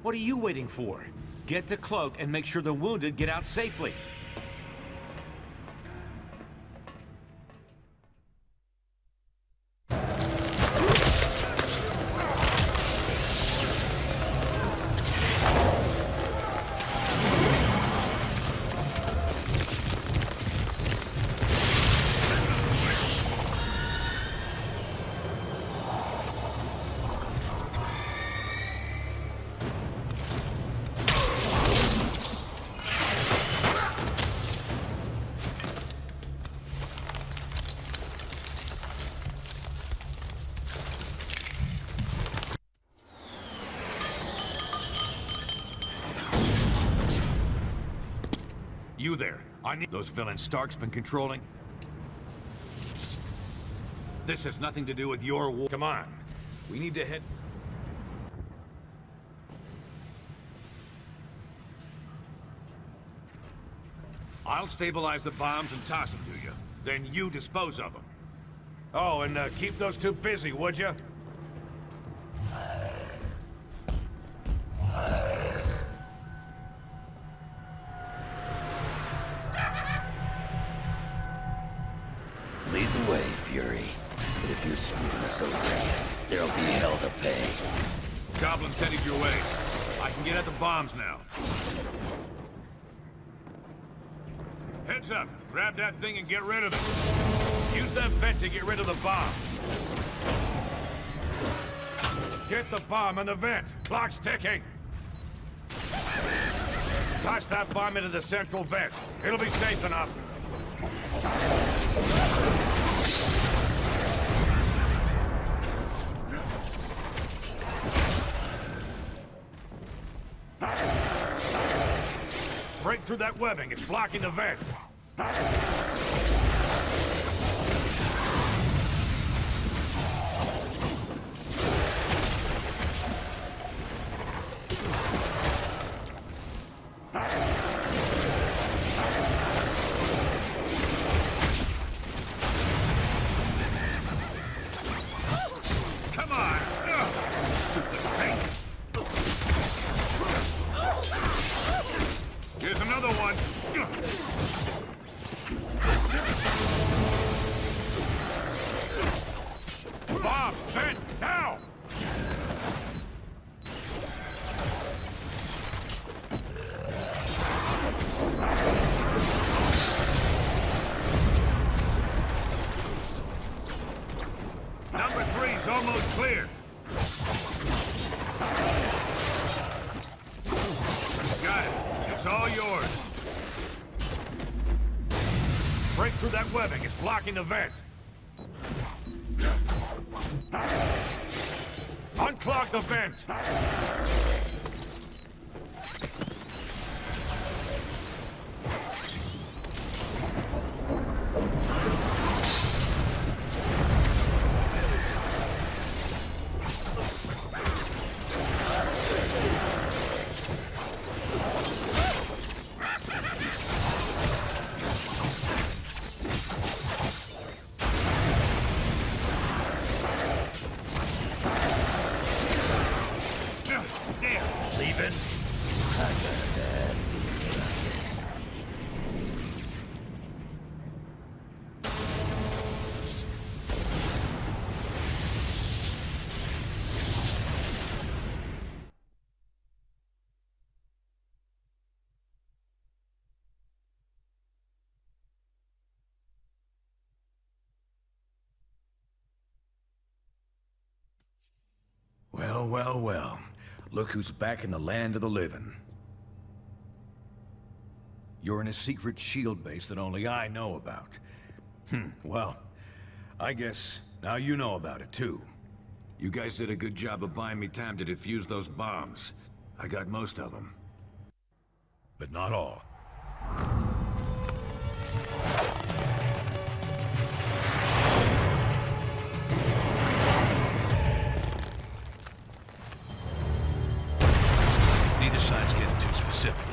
What are you waiting for? Get to Cloak and make sure the wounded get out safely. You there. I need those villains Stark's been controlling. This has nothing to do with your war. Come on. We need to head... I'll stabilize the bombs and toss them to you. Then you dispose of them. Oh, and keep those two busy, would you? Lead the way, Fury. But if you're screwing us over, there'll be hell to pay. Goblin's headed your way. I can get at the bombs now. Heads up. Grab that thing and get rid of it. Use that vent to get rid of the bombs. Get the bomb in the vent. Clock's ticking. Toss that bomb into the central vent. It'll be safe enough. Break through that webbing. It's blocking the vent. Come on! Here's another one. Bomb, vent, now! Number 3's almost clear. Got it. It's all yours. Break through that webbing. It's blocking the vent. Unclog the vent. Well, well, well. Look who's back in the land of the living. You're in a secret shield base that only I know about. Well, I guess now you know about it too. You guys did a good job of buying me time to defuse those bombs. I got most of them. But not all. Neither side's getting too specific,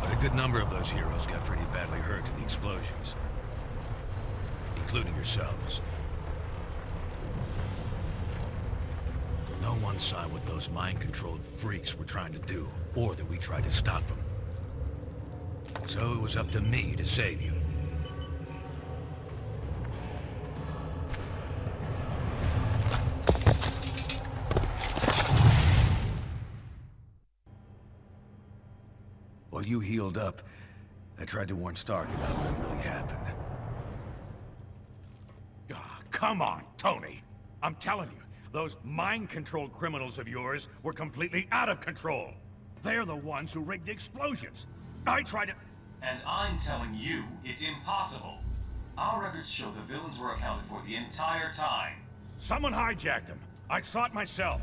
but a good number of those heroes got pretty badly hurt in the explosions. Including yourselves. No one saw what those mind-controlled freaks were trying to do, or that we tried to stop them. So it was up to me to save you. While you healed up, I tried to warn Stark about what really happened. Come on, Tony. I'm telling you, those mind-controlled criminals of yours were completely out of control. They're the ones who rigged the explosions. I tried to... And I'm telling you, it's impossible. Our records show the villains were accounted for the entire time. Someone hijacked them. I saw it myself.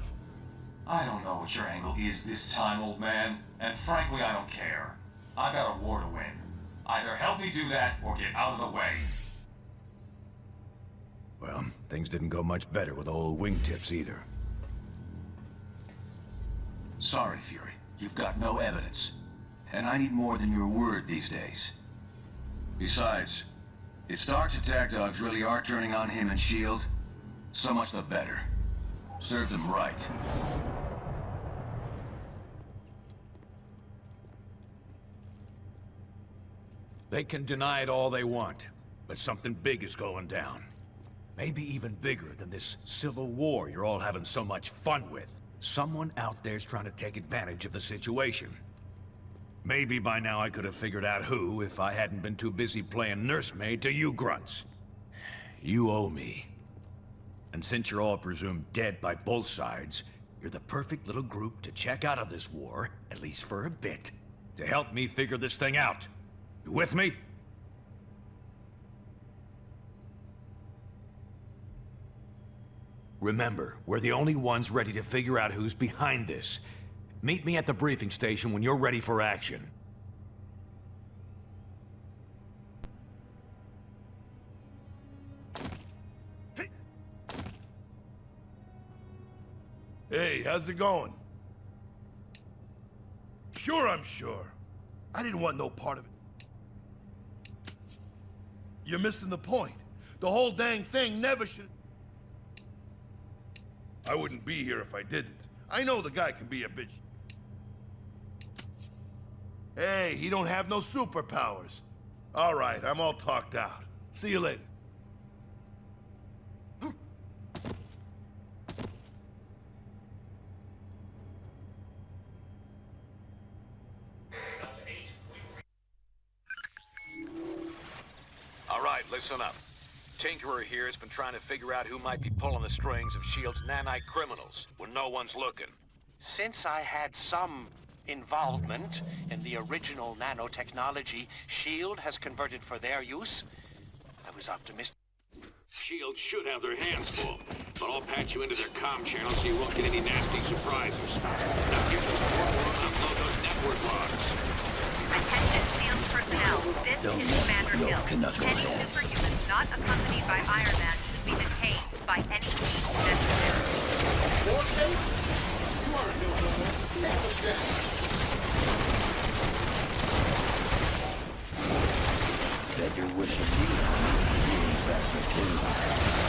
I don't know what your angle is this time, old man. And frankly, I don't care. I got a war to win. Either help me do that, or get out of the way. Well, things didn't go much better with old wingtips either. Sorry, Fury. You've got no evidence. And I need more than your word these days. Besides, if Stark's attack dogs really are turning on him and S.H.I.E.L.D., so much the better. Serve them right. They can deny it all they want, but something big is going down. Maybe even bigger than this civil war you're all having so much fun with. Someone out there's trying to take advantage of the situation. Maybe by now I could have figured out who if I hadn't been too busy playing nursemaid to you grunts. You owe me. And since you're all presumed dead by both sides, you're the perfect little group to check out of this war, at least for a bit, to help me figure this thing out. You with me? Remember, we're the only ones ready to figure out who's behind this. Meet me at the briefing station when you're ready for action. Hey, how's it going? Sure, I'm sure. I didn't want no part of it. You're missing the point. The whole dang thing never should... I wouldn't be here if I didn't. I know the guy can be a bitch. Hey, he don't have no superpowers. All right, I'm all talked out. See you later. All right, listen up. Tinkerer here has been trying to figure out who might be pulling the strings of S.H.I.E.L.D.'s nanite criminals when no one's looking. Since I had some involvement in the original nanotechnology S.H.I.E.L.D. has converted for their use, I was optimistic. S.H.I.E.L.D. should have their hands full, but I'll patch you into their comm channel so you won't get any nasty surprises. Now get to the portal and upload those network logs. Attention S.H.I.E.L.D. personnel. This is Commander Hill. Any superhumans not accompanied by Iron Man should be detained by any means necessary. Borders? You are a hillbilly. Take us down. Better wishing you back to S.H.I.E.L.D.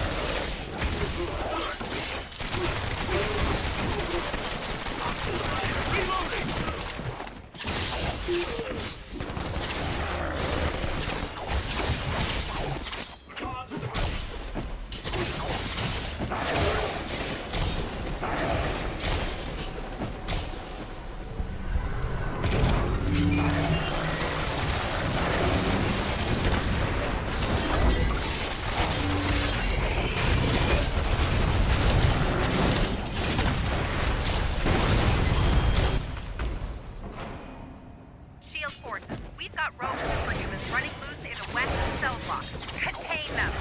forces, we've got rogue superhumans running loose in the west cell block. Contain them.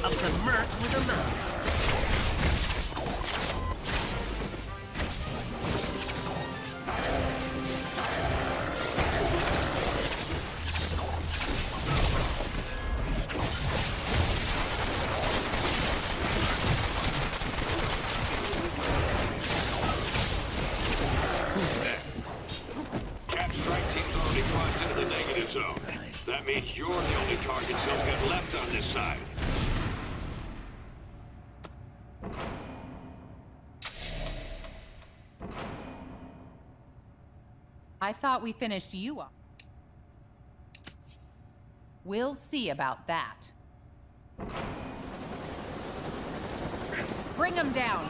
Of the Merc with a Merc. Cap strike team's already crossed into the negative zone. That means you're the only target still got left on this side. I thought we finished you up. We'll see about that. Bring them down.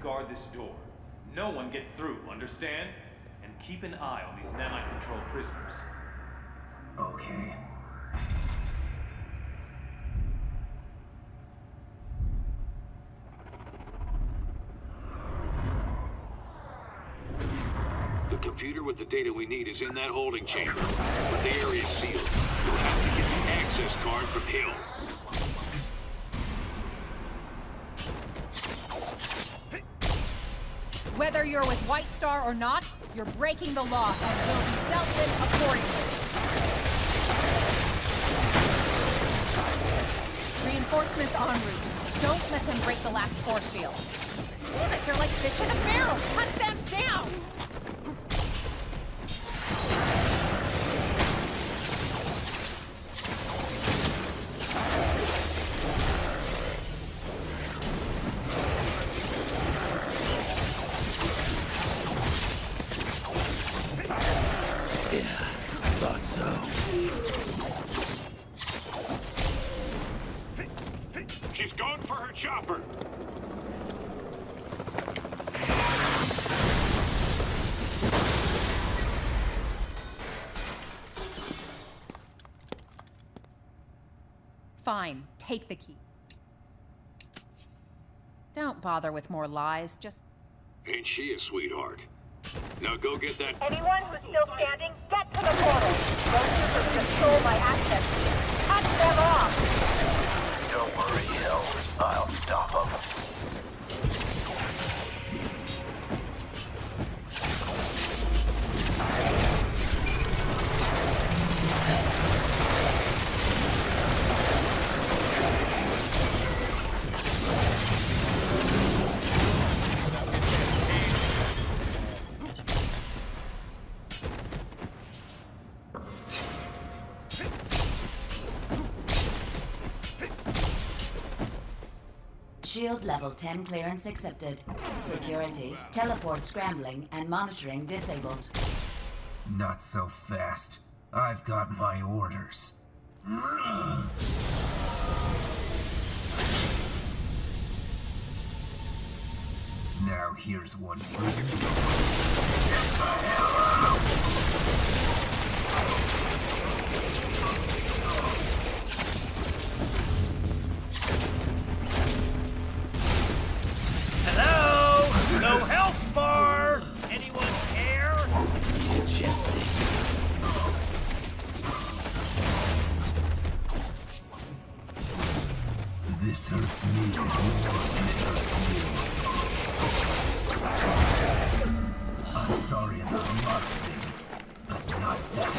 guard this door. No one gets through, understand? And keep an eye on these nanite-controlled prisoners. Okay. The computer with the data we need is in that holding chamber, but the area's sealed. You'll have to get the access card from Hill. Whether you're with White Star or not, you're breaking the law and will be dealt with accordingly. Reinforcements en route. Don't let them break the last force field. Damn it, they're like fish in a barrel. Hunt them down! She's going for her chopper. Fine, take the key. Don't bother with more lies, just... Ain't she a sweetheart? Now go get that... Anyone who's still standing, get to the portal! Those troopers control my access. Cut them off! Don't worry, Hill. I'll stop them. Shield level 10 clearance accepted. Security, teleport scrambling, and monitoring disabled. Not so fast. I've got my orders. Now here's one for you. Get the hell out! Hello? No health bar! Anyone care? This hurts me more than it hurts you. I'm sorry about a lot of things, but not that.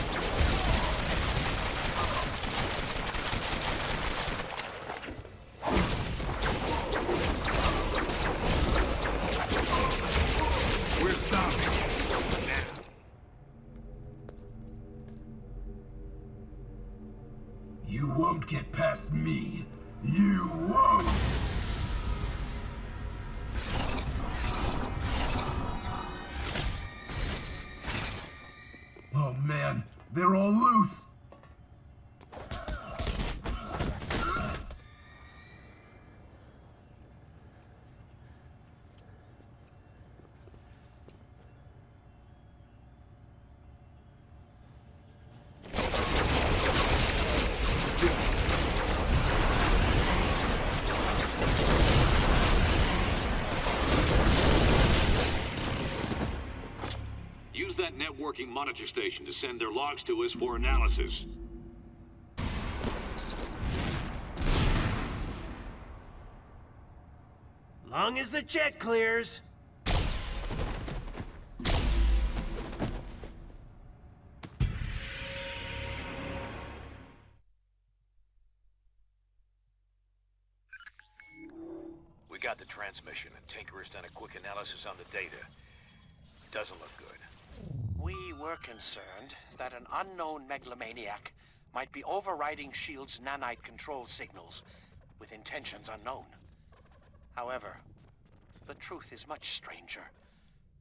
You won't get past me. You won't! Oh man, they're all loose! working monitor station to send their logs to us for analysis. Long as the check clears. We got the transmission, and Tinker's done a quick analysis on the data. It doesn't look good. We were concerned that an unknown megalomaniac might be overriding S.H.I.E.L.'s nanite control signals with intentions unknown. However, the truth is much stranger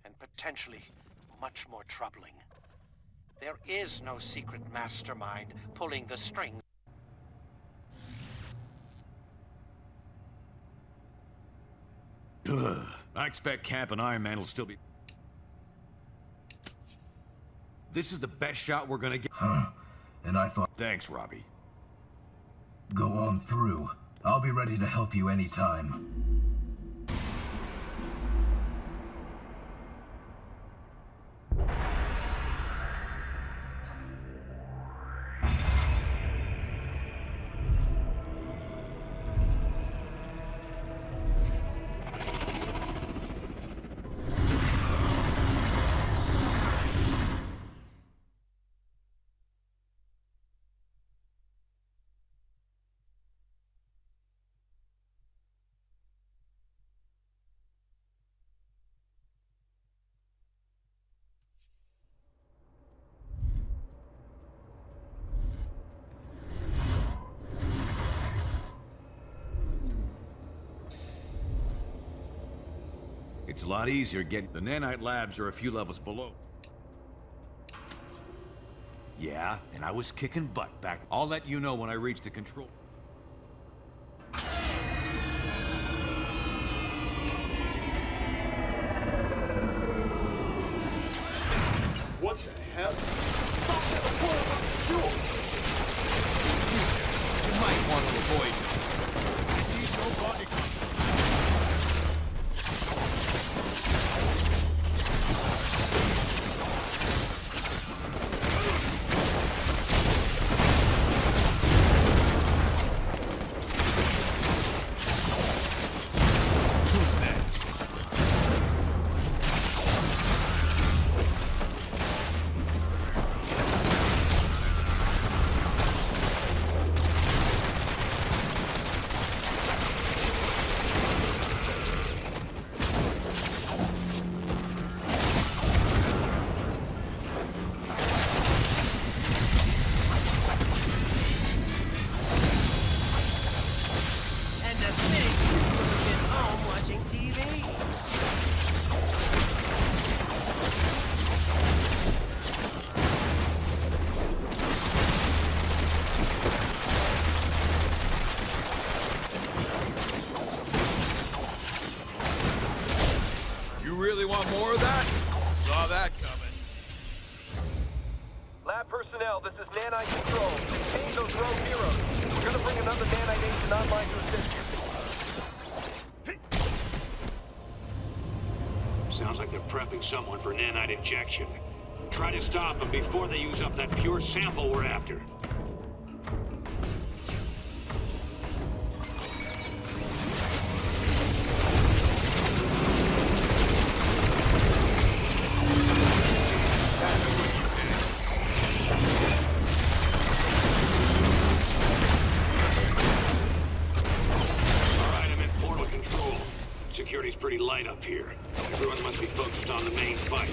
and potentially much more troubling. There is no secret mastermind pulling the strings. I expect Cap and Iron Man will still be... This is the best shot we're gonna get. Huh. And I thought... Thanks, Robbie. Go on through. I'll be ready to help you anytime. It's a lot easier getting... The nanite labs are a few levels below. Yeah, and I was kicking butt back. I'll let you know when I reach the control. What the hell? Stop that before fuel! You might want to avoid it. I need no body contact. More of that? Saw that coming. Lab personnel, this is Nanite Control. Contain those rogue heroes. We're gonna bring another Nanite agent online to assist you. Sounds like they're prepping someone for nanite injection. Try to stop them before they use up that pure sample we're after. Security's pretty light up here. Everyone must be focused on the main fight.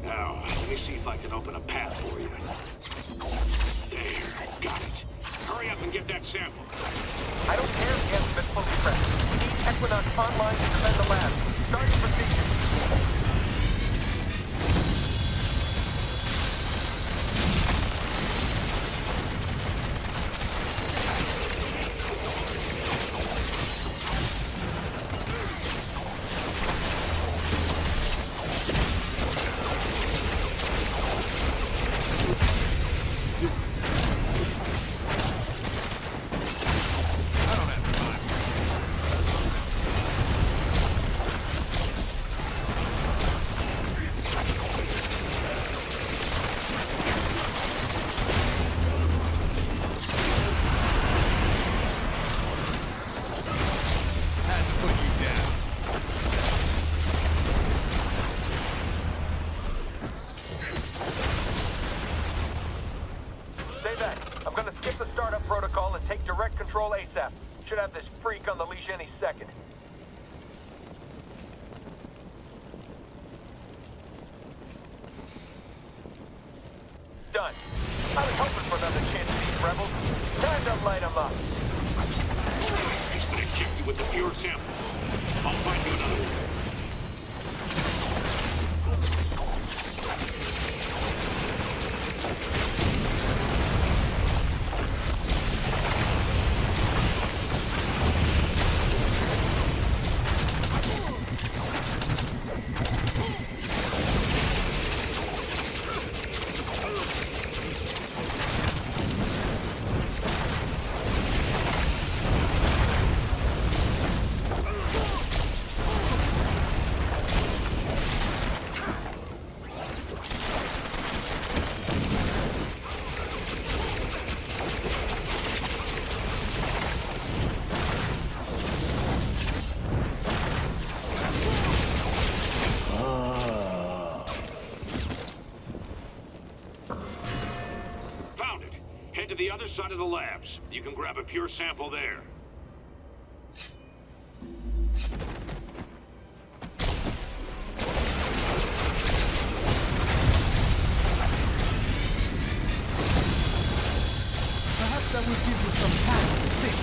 Now, let me see if I can open a path for you. There, got it. Hurry up and get that sample. I don't care if the has been fully prepped. We need Equinox online to defend the lab. Starting procedure. Get the startup protocol and take direct control ASAP. Should have this freak on the leash any second. Done. I was hoping for another chance at these rebels. Time to light them up. He's gonna inject you with the pure sample. I'll find you another one. The other side of the labs. You can grab a pure sample there. Perhaps that would give you some time to think.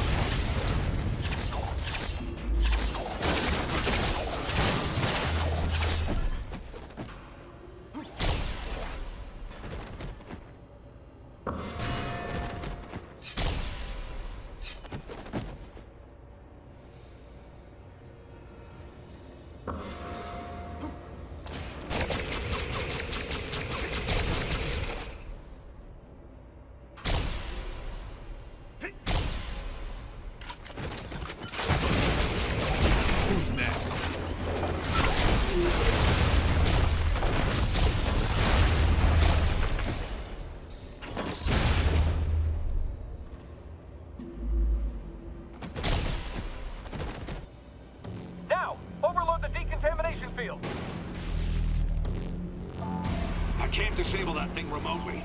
I can't disable that thing remotely.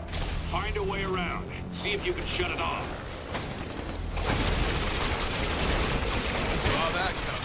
Find a way around. See if you can shut it off. Saw that coming.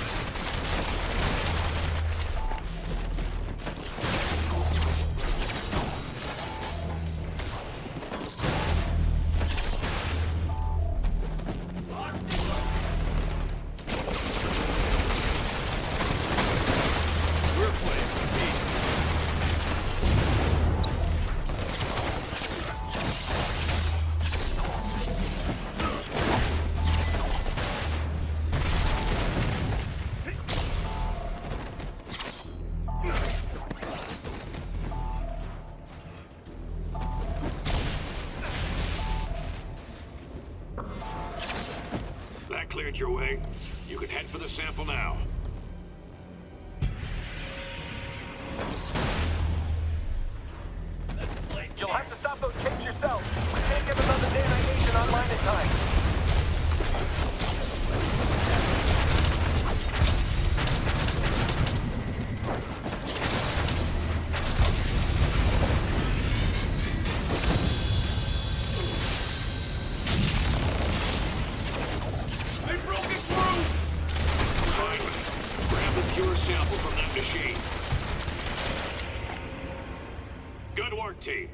Cleared your way. You can head for the sample now. You'll have to stop those tapes yourself. We can't get another damnation online in time. Team,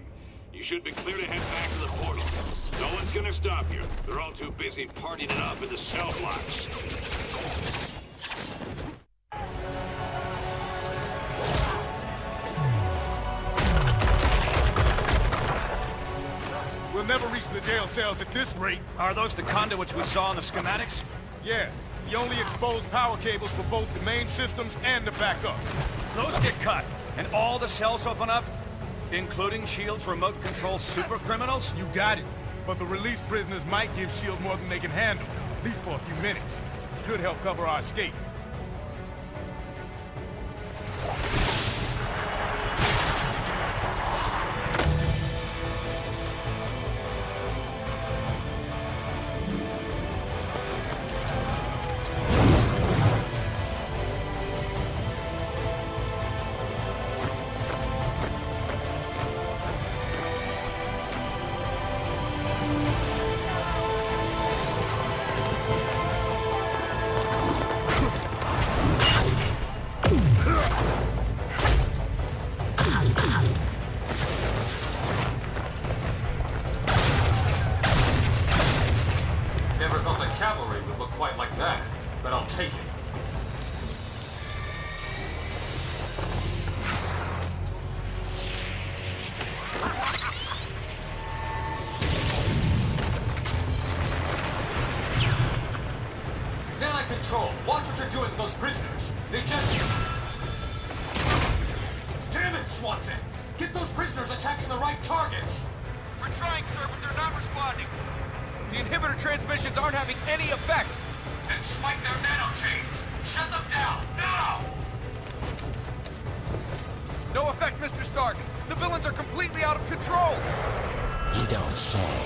you should be clear to head back to the portal. No one's gonna stop you. They're all too busy partying it up in the cell blocks. We'll never reach the jail cells at this rate. Are those the conduits we saw in the schematics? Yeah, the only exposed power cables for both the main systems and the backups. Those get cut, and all the cells open up? Including S.H.I.E.L.D.'s remote control super criminals? You got it. But the released prisoners might give S.H.I.E.L.D. more than they can handle, at least for a few minutes. Could help cover our escape. Fury would look quite like that, but I'll take it. Nanite Control, watch what you're doing to those prisoners. They just... Damn it, Swanson! Get those prisoners attacking the right targets! We're trying, sir, but they're not responding. The inhibitor transmissions aren't having any effect. Then spike their nanochains! Shut them down, now! No effect, Mr. Stark. The villains are completely out of control. You don't say.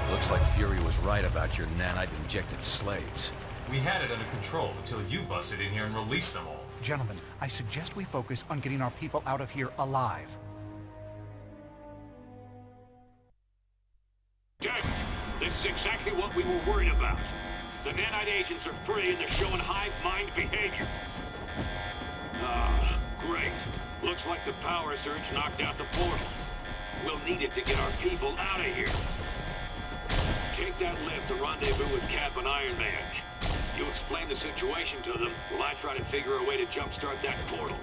Looks like Fury was right about your nanite-injected slaves. We had it under control until you busted in here and released them all. Gentlemen, I suggest we focus on getting our people out of here alive. Good. This is exactly what we were worried about. The nanite agents are free and they're showing hive mind behavior. Ah, great. Looks like the power surge knocked out the portal. We'll need it to get our people out of here. Take that lift to rendezvous with Cap and Iron Man. You explain the situation to them while I try to figure a way to jumpstart that portal.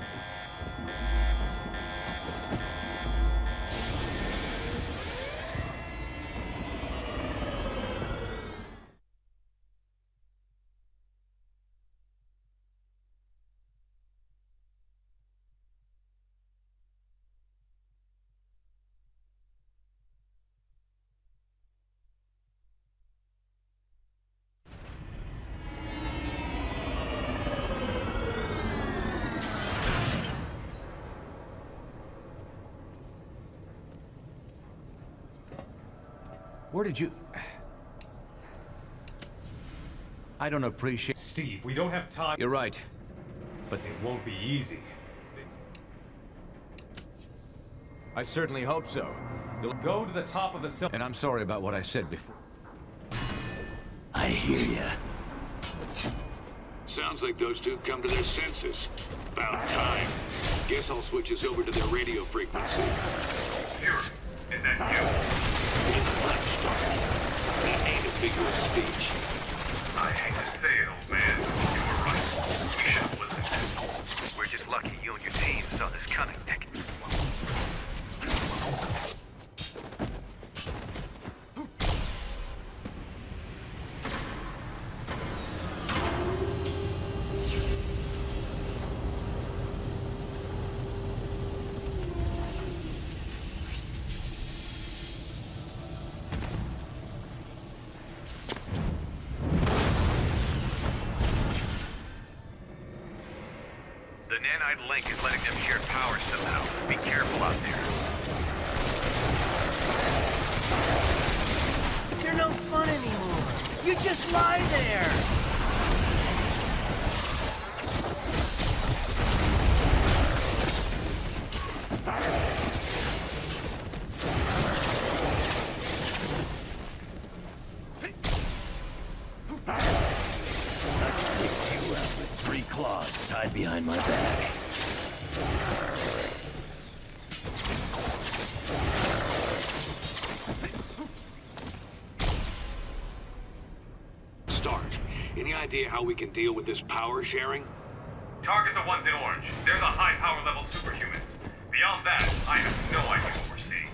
Where did you... I don't appreciate... Steve, we don't have time. You're right. But it won't be easy. I certainly hope so. You'll go to the top of the cell. And I'm sorry about what I said before. I hear ya. Sounds like those two come to their senses. About time. Guess I'll switch us over to their radio frequency. Fury, is that you? That ain't a figure of speech. I hate to say it, old man. You were right. We should have listened. We're just lucky you and your team saw this coming, Nick. Link is letting them share power somehow. Be careful out there. You're no fun anymore. You just lie there. You out with 3 claws tied behind my back. Any idea how we can deal with this power sharing? Target the ones in orange. They're the high power level superhumans. Beyond that, I have no idea what we're seeing.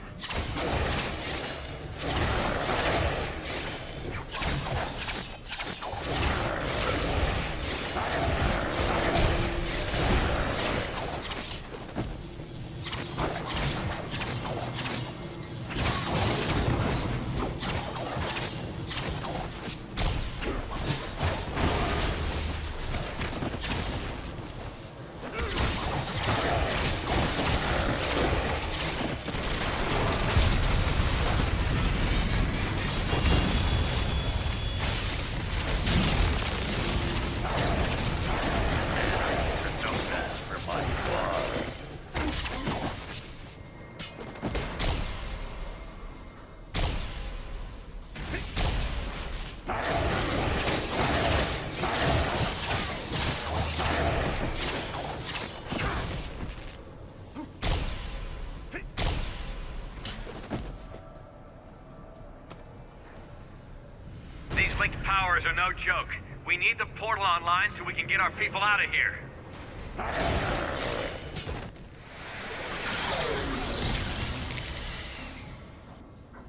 Linked powers are no joke. We need the portal online so we can get our people out of here.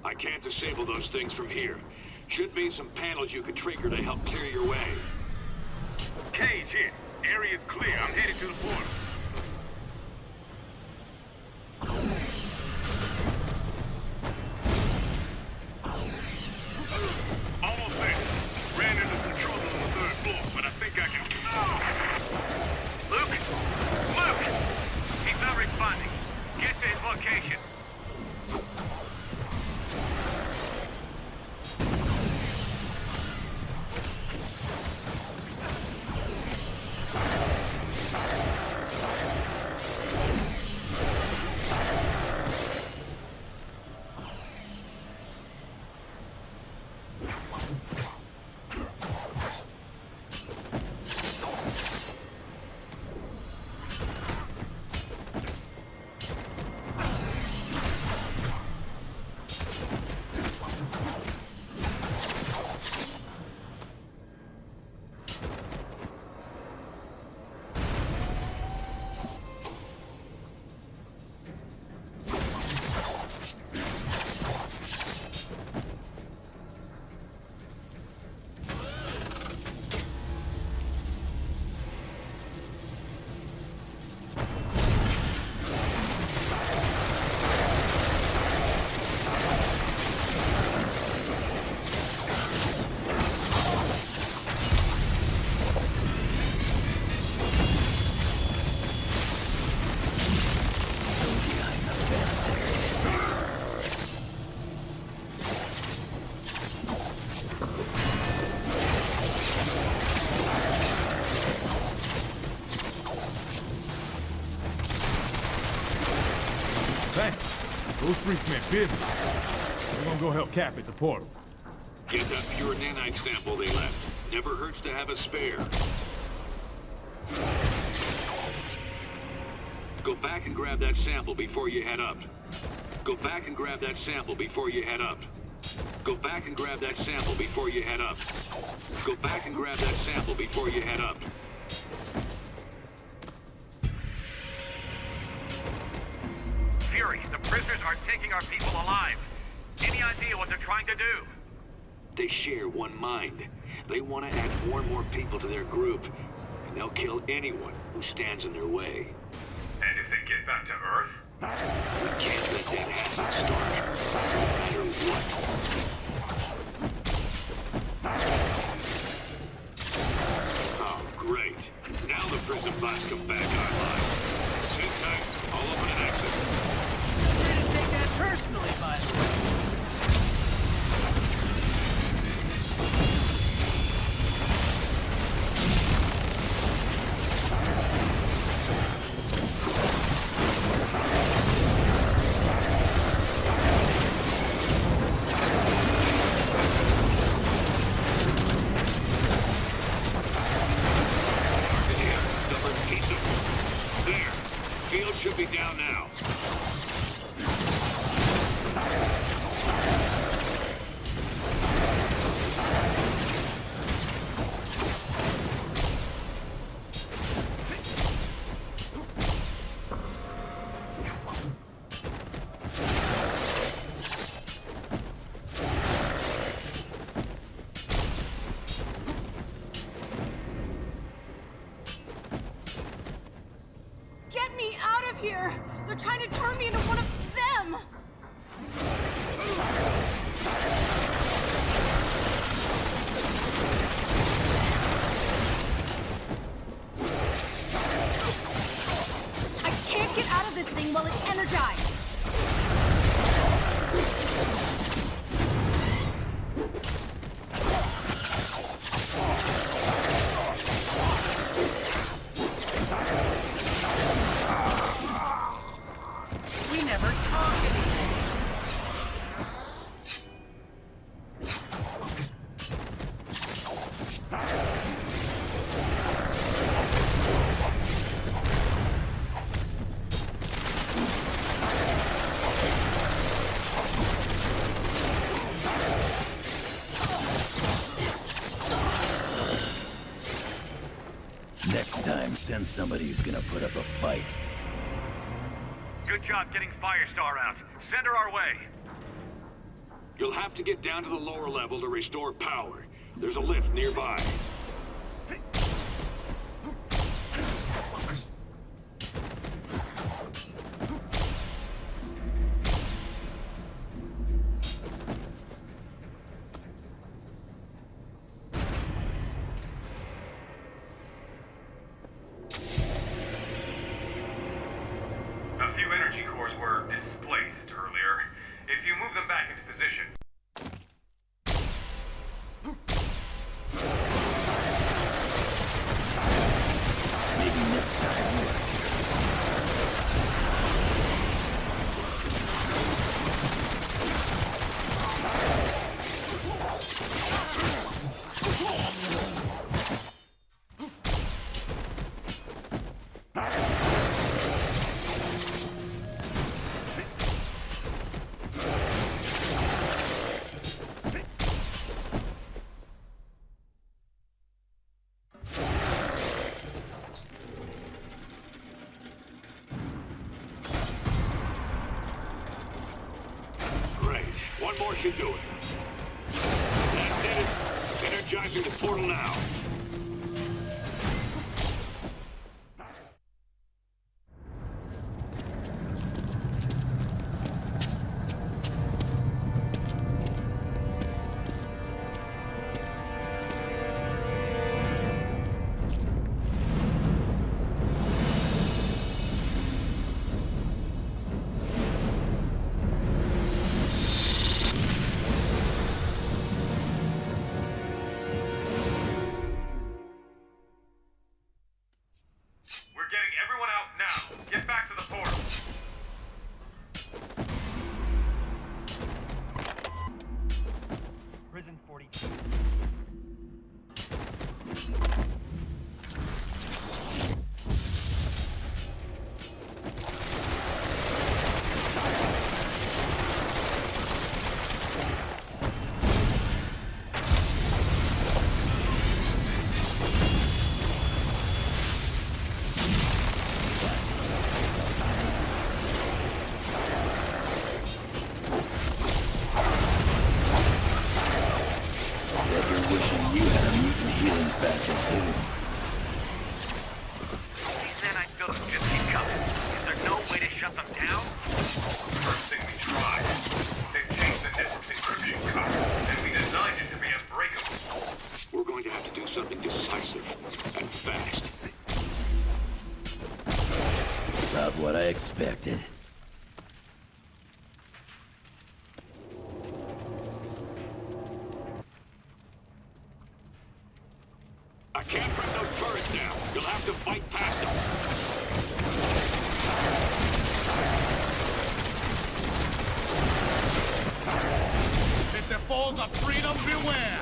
I can't disable those things from here. Should be some panels you could trigger to help clear your way. Cage hit. Area's clear. I'm headed to the portal. Almost there. Ran into some trouble on the 3rd floor, but I think I can... Luke? Luke! He's not responding. Get to his location. Those freaks meant business. We're gonna go help Cap at the portal. Get that pure nanite sample they left. Never hurts to have a spare. Go back and grab that sample before you head up. Go back and grab that sample before you head up. Go back and grab that sample before you head up. Go back and grab that sample before you head up. Fury, the prisoners are taking our people alive. Any idea what they're trying to do? They share one mind. They want to add more and more people to their group, and they'll kill anyone who stands in their way. And if they get back to Earth? We can't let that happen, Stark. No matter what. Oh, great. Now the prison bots come back online. Sit tight. I'll open an exit. I didn't take that personally, by the way. Should be down now. Get me out of here! They're trying to turn me into one of them! I can't get out of this thing while it's energized! time, send somebody who's gonna put up a fight. Good job getting Firestar out. Send her our way. You'll have to get down to the lower level to restore power. There's a lift nearby. A few energy cores were displaced earlier. If you move them back into position. Maybe next time. Great. One more should do it. That did it. Energizing the portal now. We're getting everyone out now. Get back to the portal. Prison 42. Bet you're wishing you had a mutant healing faction too. These nanite buildings just keep coming. Is there no way to shut them down? First thing we tried. They've changed the network encryption code, and we designed it to be unbreakable. We're going to have to do something decisive and fast. About what I expected. I can't bring those turrets down. You'll have to fight past them. If the falls of freedom, beware!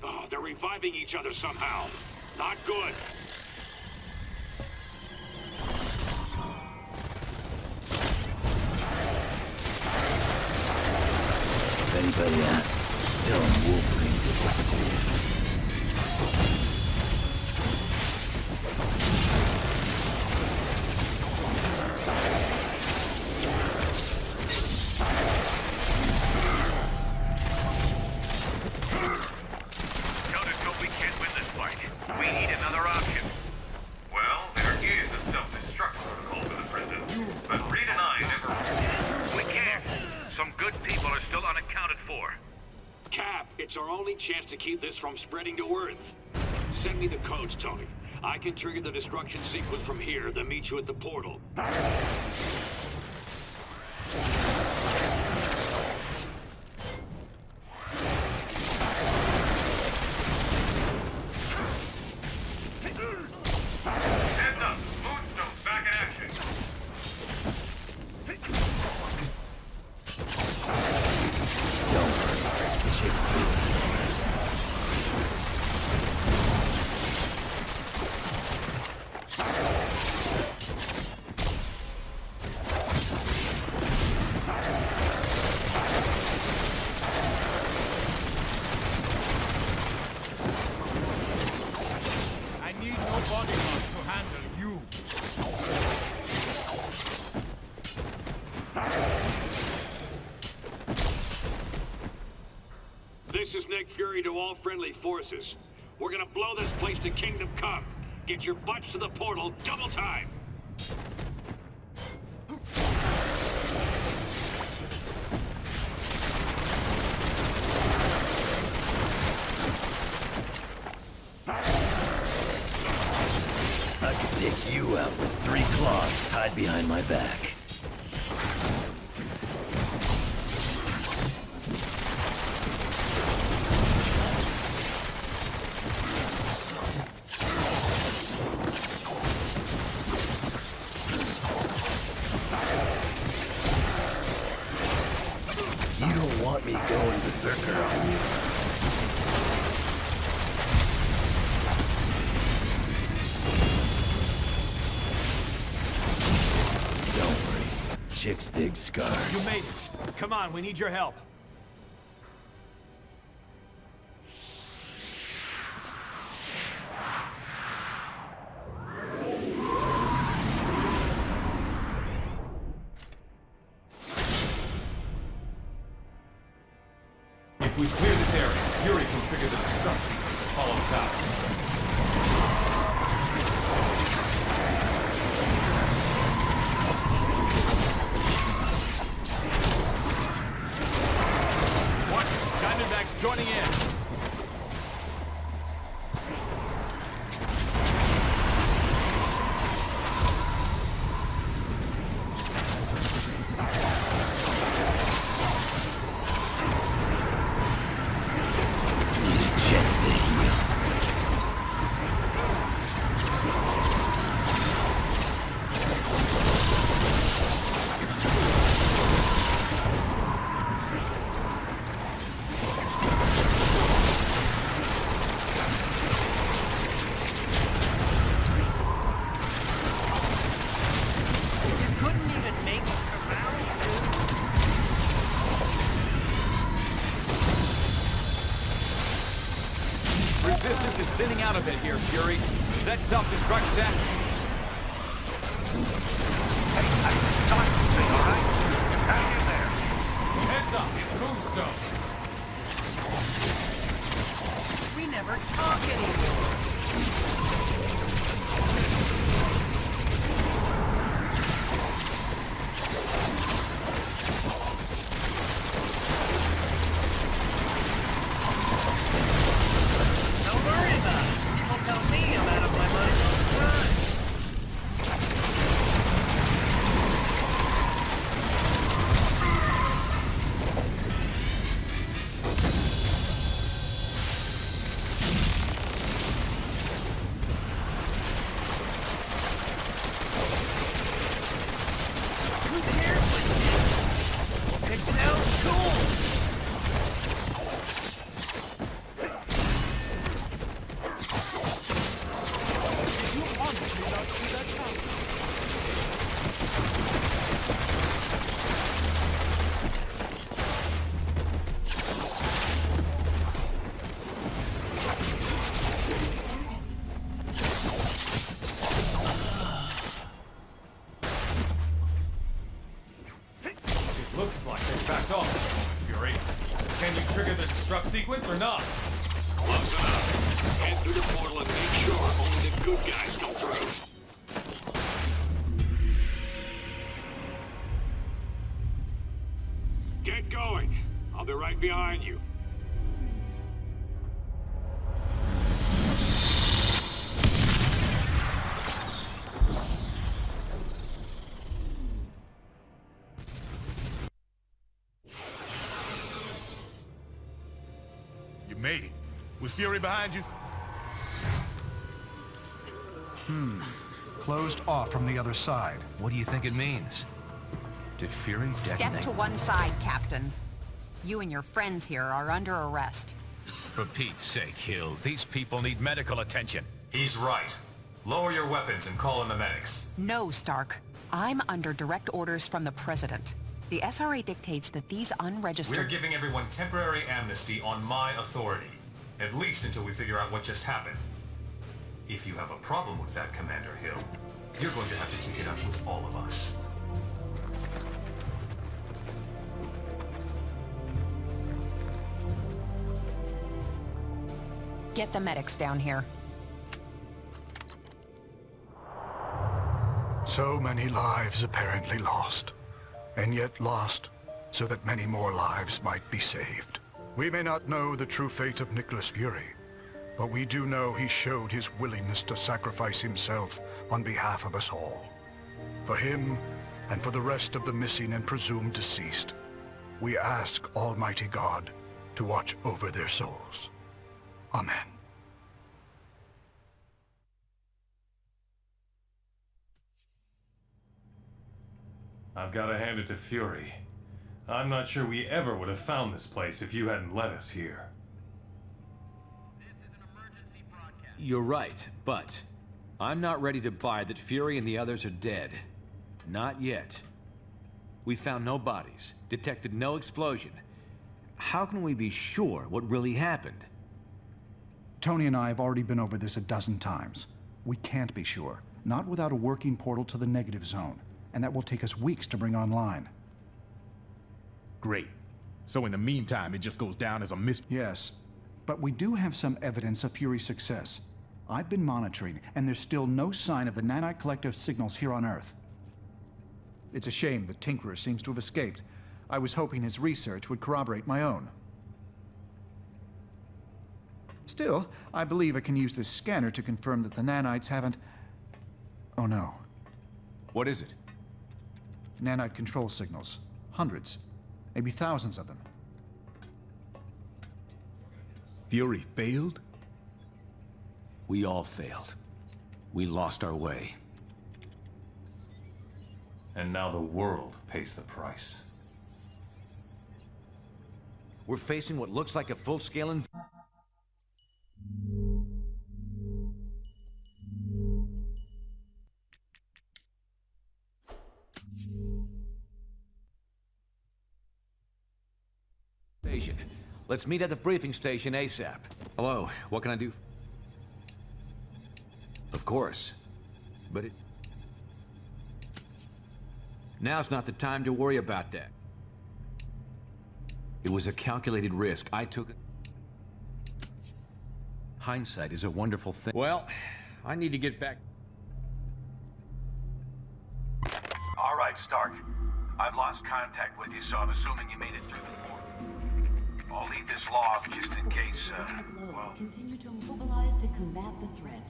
Oh, they're reviving each other somehow. Not good. If anybody asks, tell them Wolverine did what it is. Tell us hope we can't win this fight. We need another option. Well, there is a self-destruct protocol for the prison, but Reed and I never... We can't. Some good people are still unaccounted for. Cap, it's our only chance to keep this from spreading to Earth. Send me the codes, Tony. I can trigger the destruction sequence from here, then meet you at the portal. Heads up! Moonstone's back in action! I need no bodyguard to handle you. This is Nick Fury to all friendly forces. We're gonna blow this place to Kingdom Come. Get your butts to the portal, double time! I could take you out with 3 claws tied behind my back. You don't want me going berserker on you. Chicks dig scars. You made it. Come on, we need your help. If we clear this area, Fury can trigger the destruction to follow us out. Diamondback's joining in. Resistance is thinning out a bit here, Fury. Does that self-destruct set? Hey, start this thing, all right? Hang in there. Heads up, it's Moonstone. We never talk anymore. Don't worry about it. People tell me I'm out of my mind all the time. Who cares what you do? It sounds cool. Looks like they backed off, Fury. Can you trigger the destruct sequence or not? Close enough. Head through the portal and make sure only the good guys come through. Get going. I'll be right behind you. made it. Was Fury behind you? Closed off from the other side. What do you think it means? Did Fury detonate? Step to one side, Captain. You and your friends here are under arrest. For Pete's sake, Hill, these people need medical attention. He's right. Lower your weapons and call in the medics. No, Stark. I'm under direct orders from the President. The SRA dictates that these unregistered... We're giving everyone temporary amnesty on my authority. At least until we figure out what just happened. If you have a problem with that, Commander Hill, you're going to have to take it up with all of us. Get the medics down here. So many lives apparently lost, and yet lost so that many more lives might be saved. We may not know the true fate of Nicholas Fury, but we do know he showed his willingness to sacrifice himself on behalf of us all. For him, and for the rest of the missing and presumed deceased, we ask Almighty God to watch over their souls. Amen. I've got to hand it to Fury. I'm not sure we ever would have found this place if you hadn't led us here. You're right, but I'm not ready to buy that Fury and the others are dead. Not yet. We found no bodies, detected no explosion. How can we be sure what really happened? Tony and I have already been over this a dozen times. We can't be sure, not without a working portal to the negative zone, and that will take us weeks to bring online. Great. So in the meantime, it just goes down as a mystery. Yes, but we do have some evidence of Fury's success. I've been monitoring, and there's still no sign of the Nanite Collective signals here on Earth. It's a shame the Tinkerer seems to have escaped. I was hoping his research would corroborate my own. Still, I believe I can use this scanner to confirm that the nanites haven't... Oh no. What is it? Nanite control signals. Hundreds. Maybe thousands of them. Fury failed? We all failed. We lost our way. And now the world pays the price. We're facing what looks like a full-scale invasion. Let's meet at the briefing station ASAP. Hello, what can I do? Of course, but now's not the time to worry about that. It was a calculated risk. I took it. Hindsight is a wonderful thing. Well, I need to get back. All right, Stark. I've lost contact with you, so I'm assuming you made it through the portal. I'll leave this log just in case, well... Continue to mobilize to combat the threat.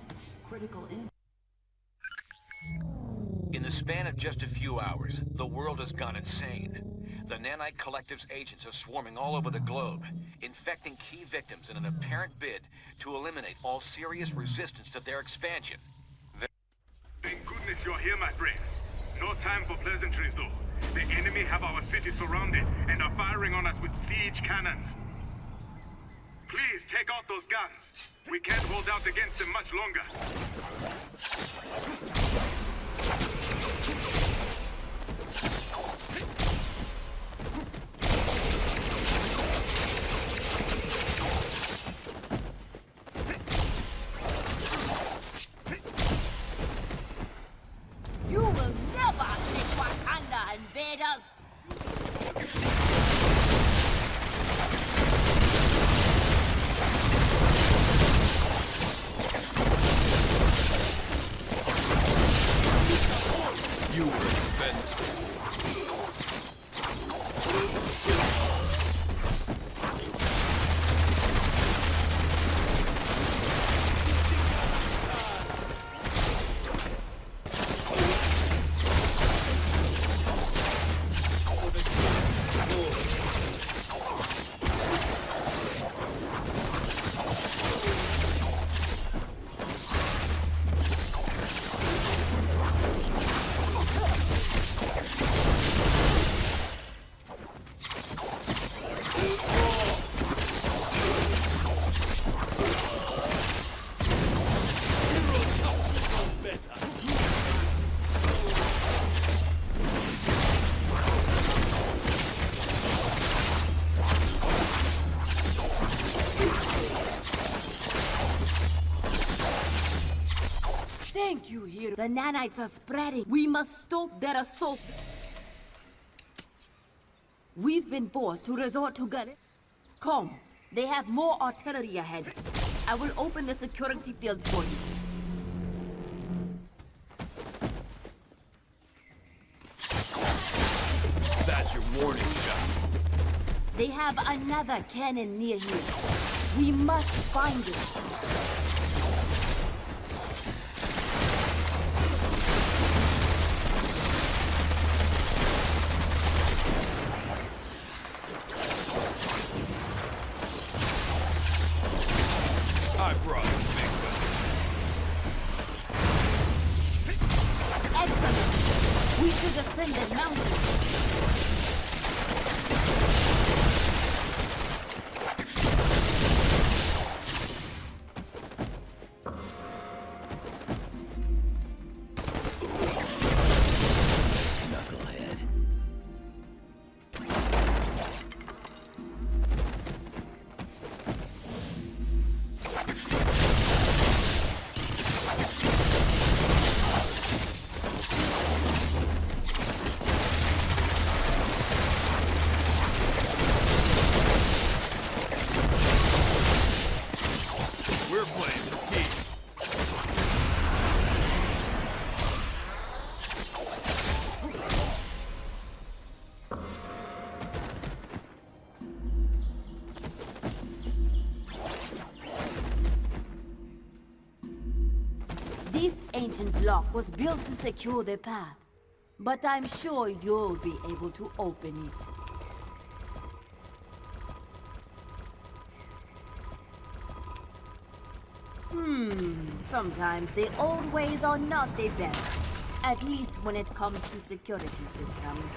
Critical In the span of just a few hours, the world has gone insane. The Nanite Collective's agents are swarming all over the globe, infecting key victims in an apparent bid to eliminate all serious resistance to their expansion. Thank goodness you're here, my friends. No time for pleasantries, though. The enemy have our city surrounded and are firing on us with siege cannons. Please take out those guns. We can't hold out against them much longer. You will never take Wakanda, invaders! Thank you, hero. The nanites are spreading. We must stop their assault. We've been forced to resort to gun. Come. They have more artillery ahead. I will open the security fields for you. That's your warning shot. They have another cannon near here. We must find it. I brought a big one. Excellent. We should ascend the mountain. This ancient block was built to secure the path, but I'm sure you'll be able to open it. Sometimes the old ways are not the best, at least when it comes to security systems.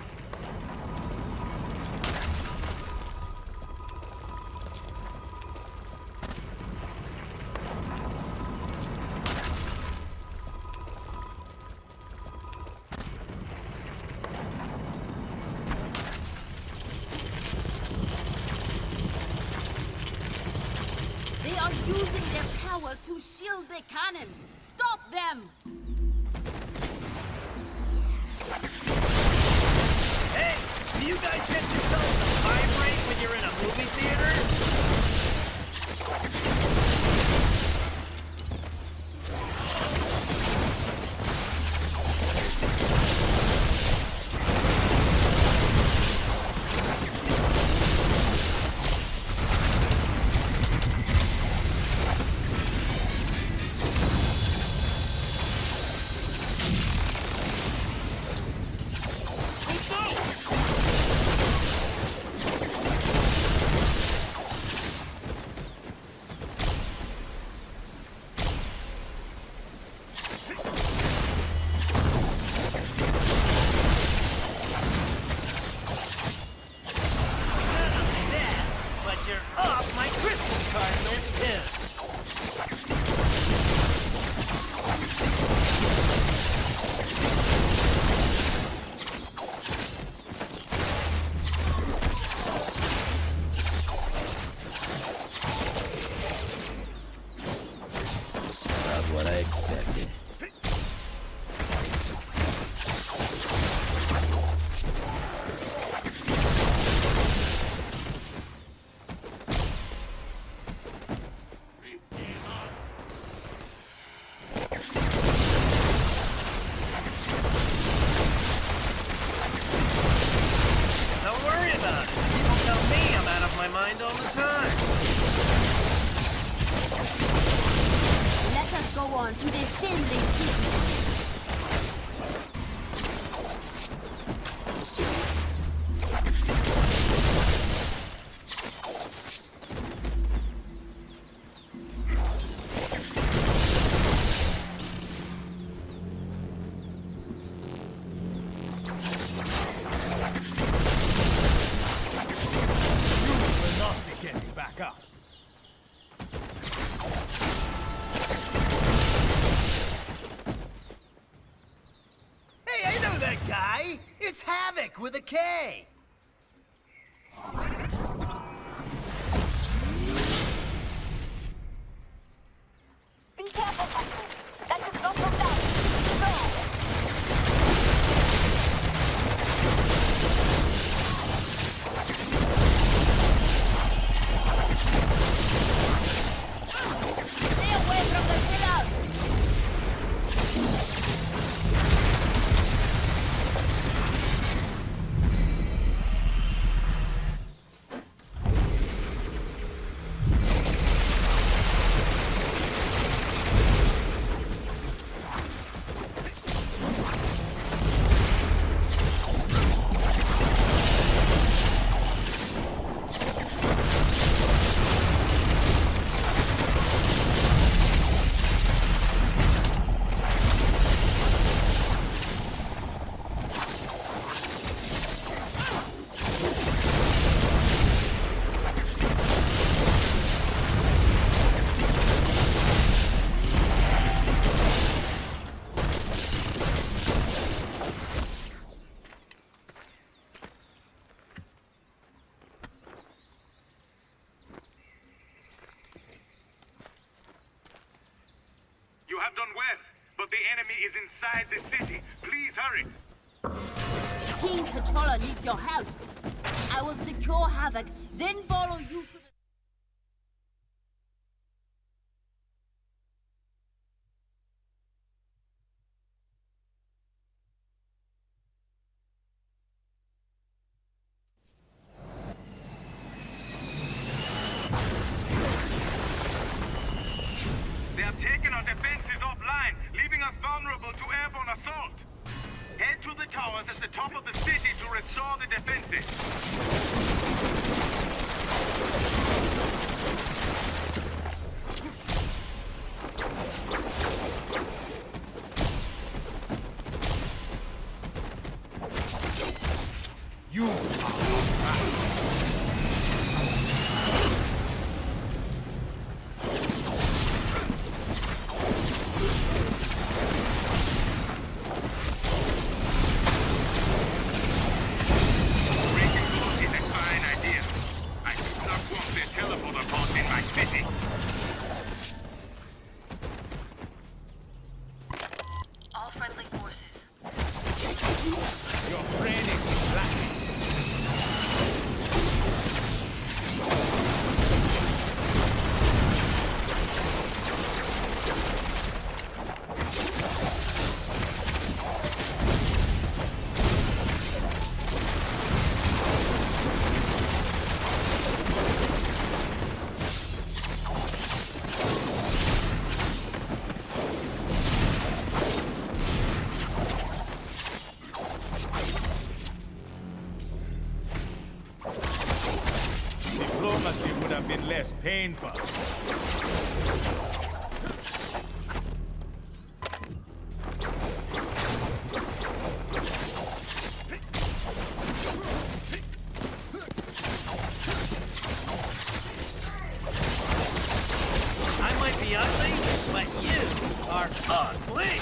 They are using their powers to shield the cannons! Stop them! Hey! Do you guys set yourselves to vibrate when you're in a movie theater? What I expected. Don't worry about it. People tell me I'm out of my mind all the time. Let us go on to defend the city. Back up. Hey, I know that guy! It's Havoc with a K! Be careful, that is not from that. have done well, but the enemy is inside the city. Please hurry. King Controller needs your help. I will secure Havoc, then follow you to the... They have taken our defenses offline, leaving us vulnerable to airborne assault. Head to the towers at the top of the city to restore the defenses. You All friendly forces. Your friend is black. Diplomacy would have been less painful. I might be ugly, but you are ugly.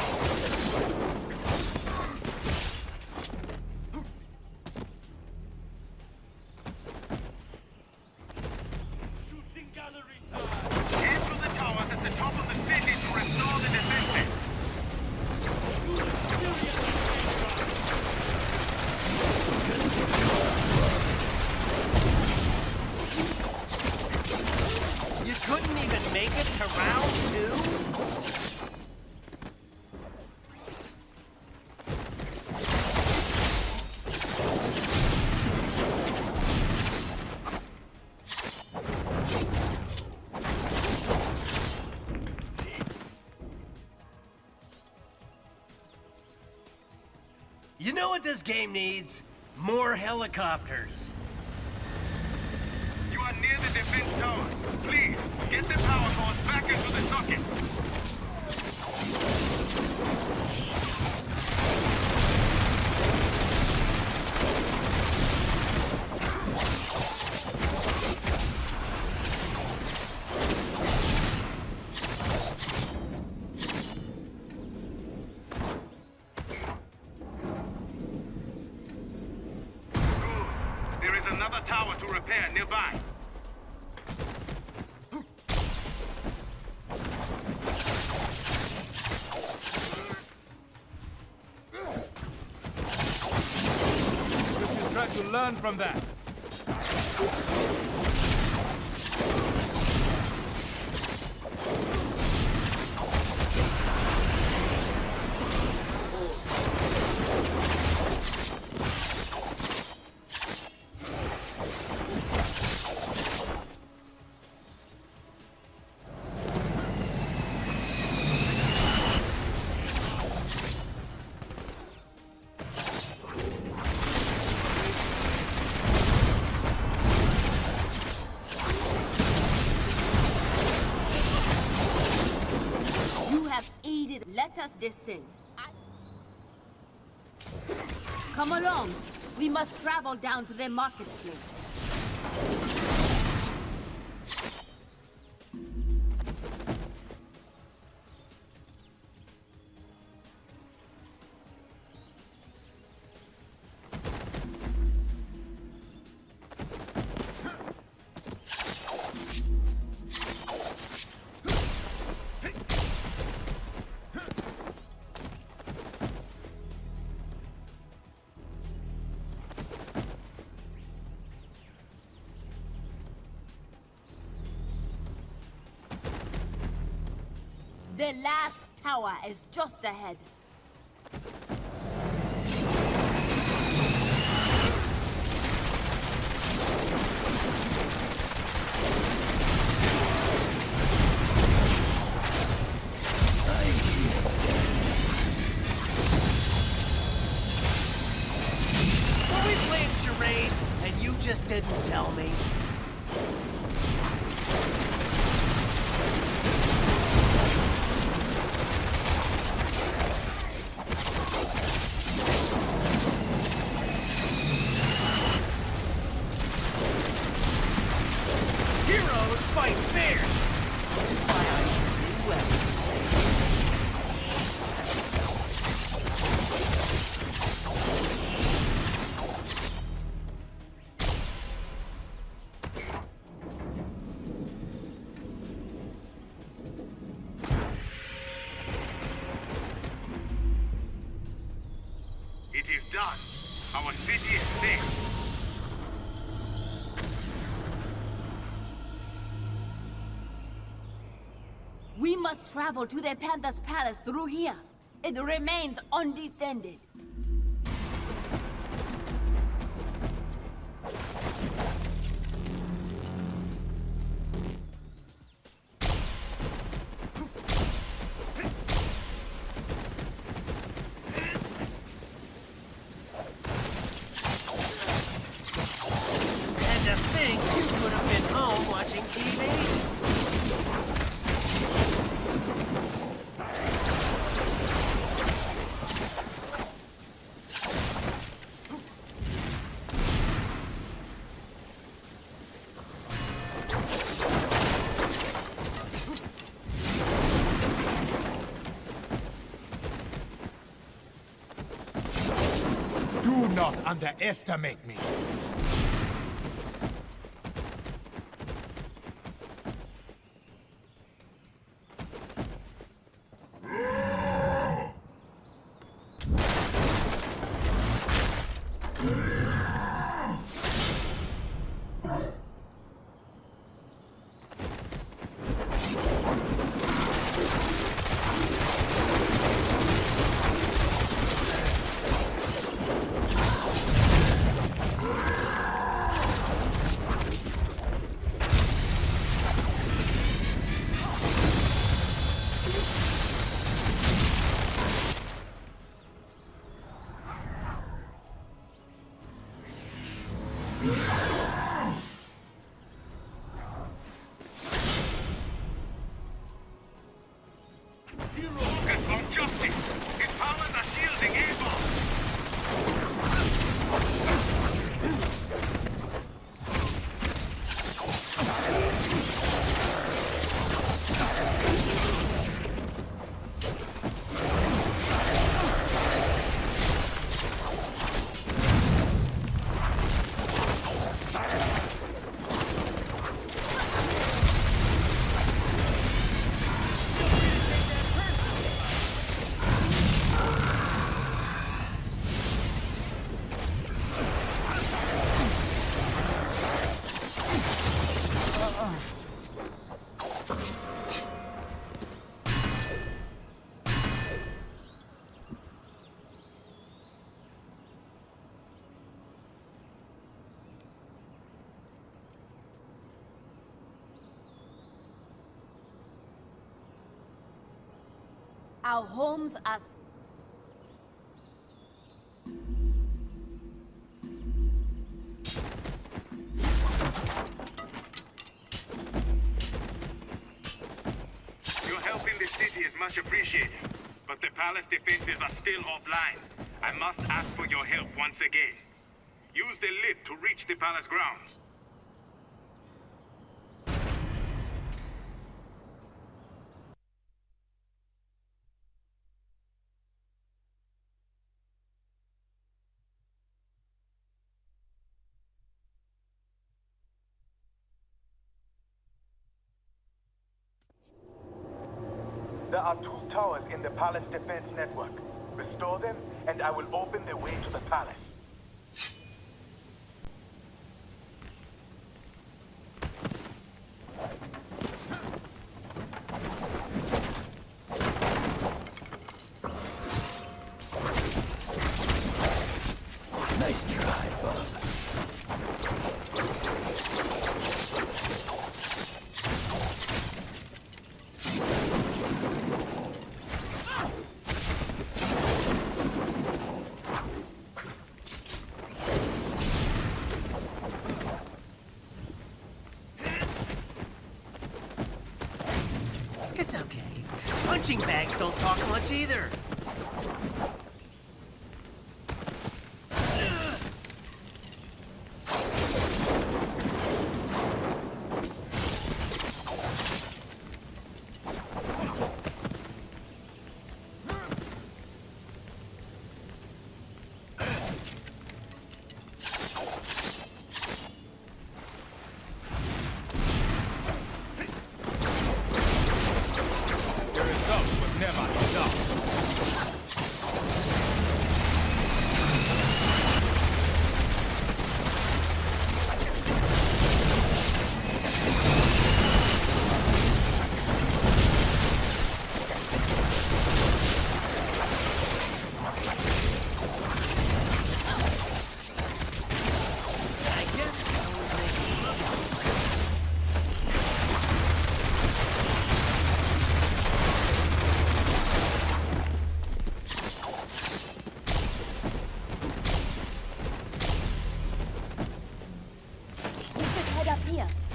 Head to the towers at the top of the city to restore the defenses. You couldn't even make it to round 2? You know what this game needs? More helicopters. You are near the defense towers. Please, get the power source back into the socket. There is another tower to repair nearby. You should try to learn from that. You have aided. Let us descend. Come along. We must travel down to the marketplace. The last tower is just ahead. Well, we played charades, and you just didn't tell me. Heroes fight fair, which is why I should do well. It is done. Our city is safe. We must travel to the Panther's Palace through here. It remains undefended. And to think you could have been home watching TV. Do not underestimate me. Focus on justice. His powers are shielding evil. Our homes are... Your help in the city is much appreciated, but the palace defenses are still offline. I must ask for your help once again. Use the lift to reach the palace grounds. There are 2 towers in the palace defense network. Restore them, and I will open the way to the palace. It's okay. Punching bags don't talk much either.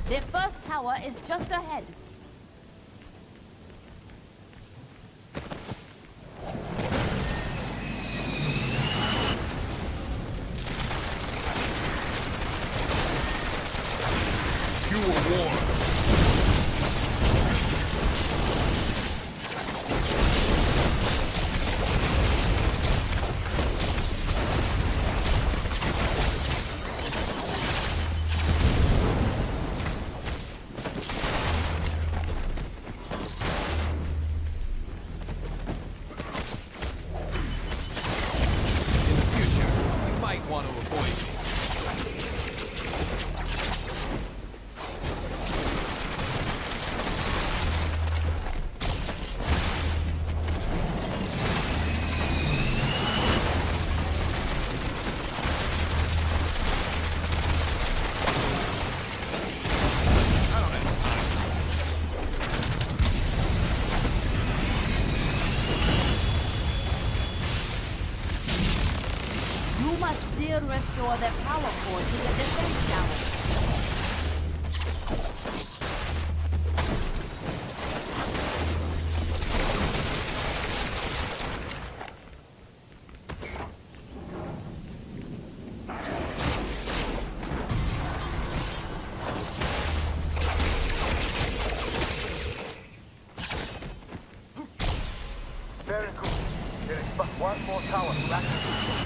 Their first tower is just ahead. You were warned. Restore their power core to the defense tower. Very good. There is but one more tower to activate.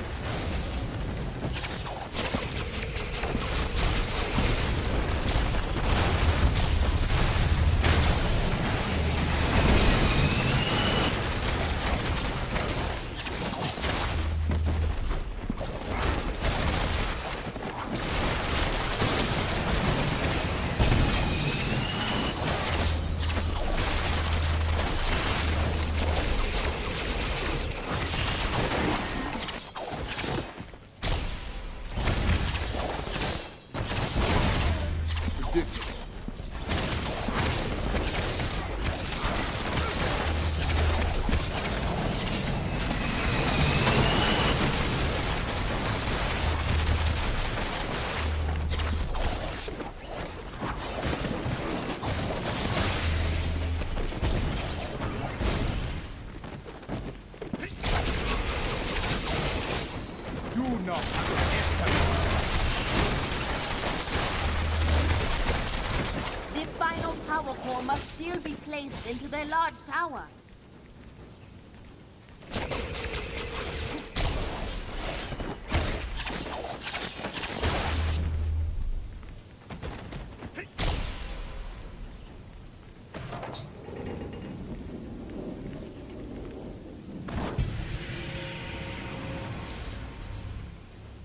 The final power core must still be placed into their large tower.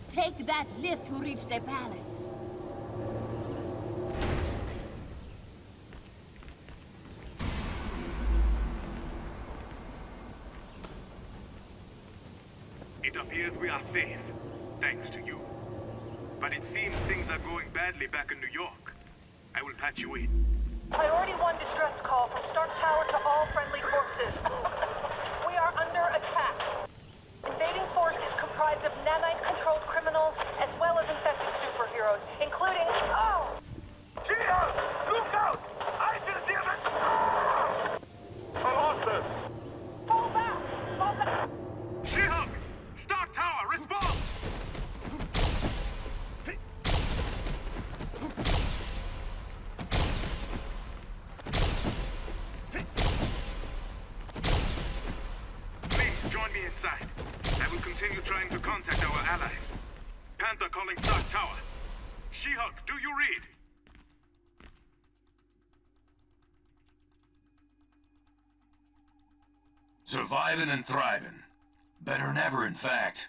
Take that lift to reach the palace. It appears we are safe, thanks to you. But it seems things are going badly back in New York. I will patch you in. Priority 1 distress call from Stark Tower to all friendly forces. We are under attack. Invading force is comprised of nanite-controlled criminals as well as infected superheroes, including... Oh! Gina! Look out! I see the demon! continue trying to contact our allies. Panther calling Stark Tower. She-Hulk, do you read? Surviving and thriving. Better than ever, in fact.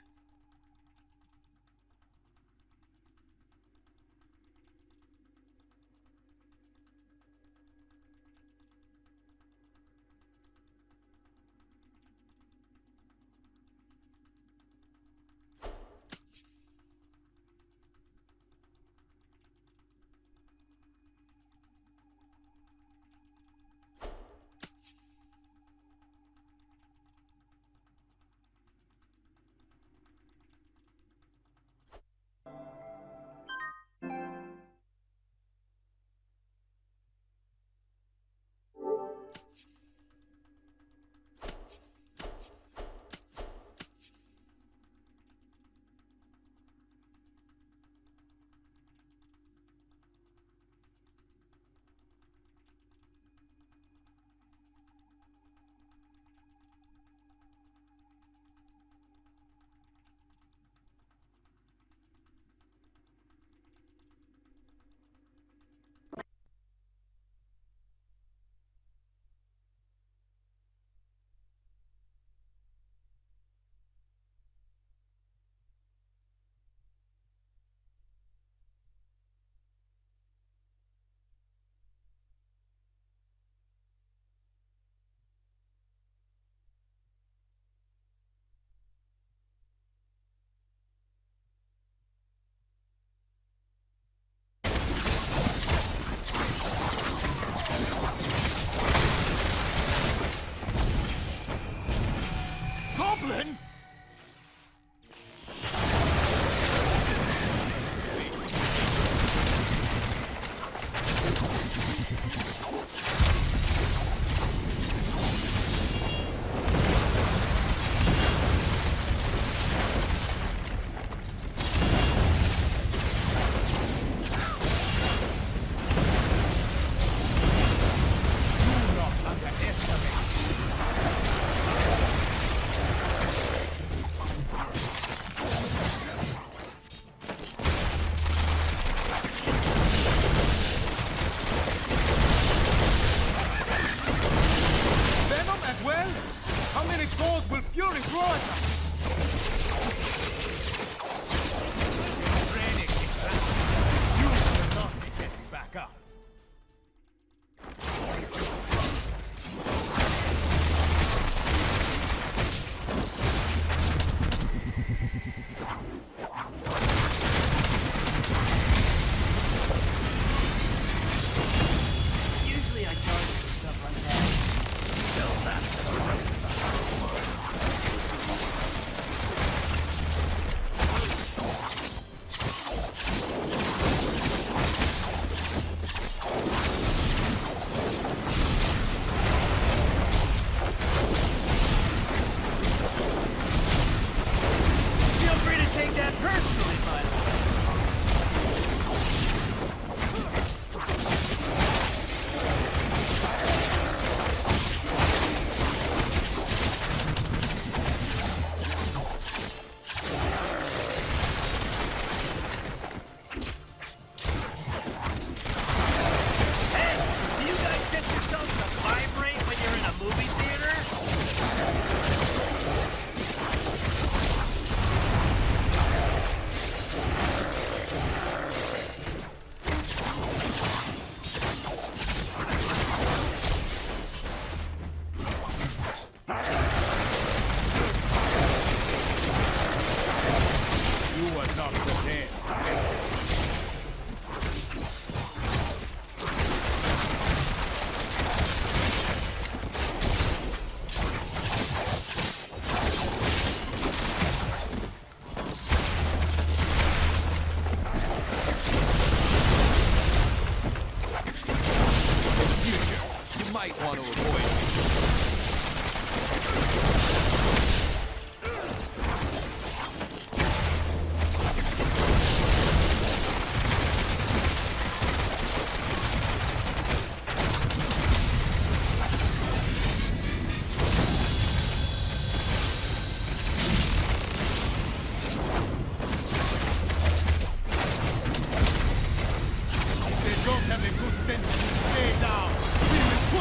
Goblin?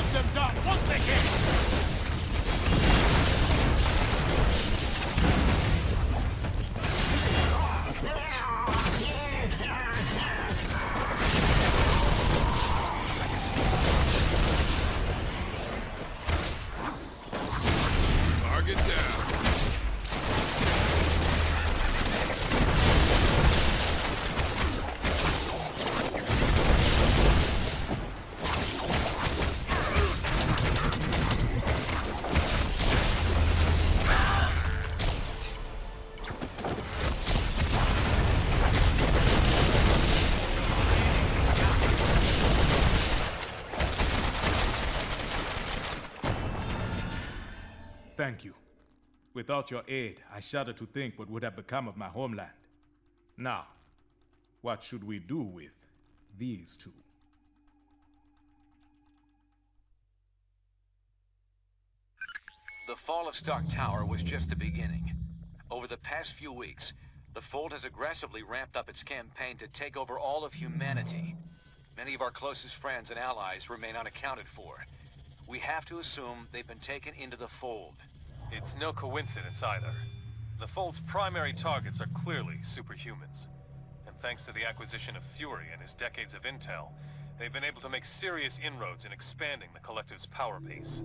hunt them down once again! Target down. Thank you. Without your aid, I shudder to think what would have become of my homeland. Now, what should we do with these two? The fall of Stark Tower was just the beginning. Over the past few weeks, the Fold has aggressively ramped up its campaign to take over all of humanity. Many of our closest friends and allies remain unaccounted for. We have to assume they've been taken into the Fold. It's no coincidence either. The Fold's primary targets are clearly superhumans. And thanks to the acquisition of Fury and his decades of intel, they've been able to make serious inroads in expanding the Collective's power base.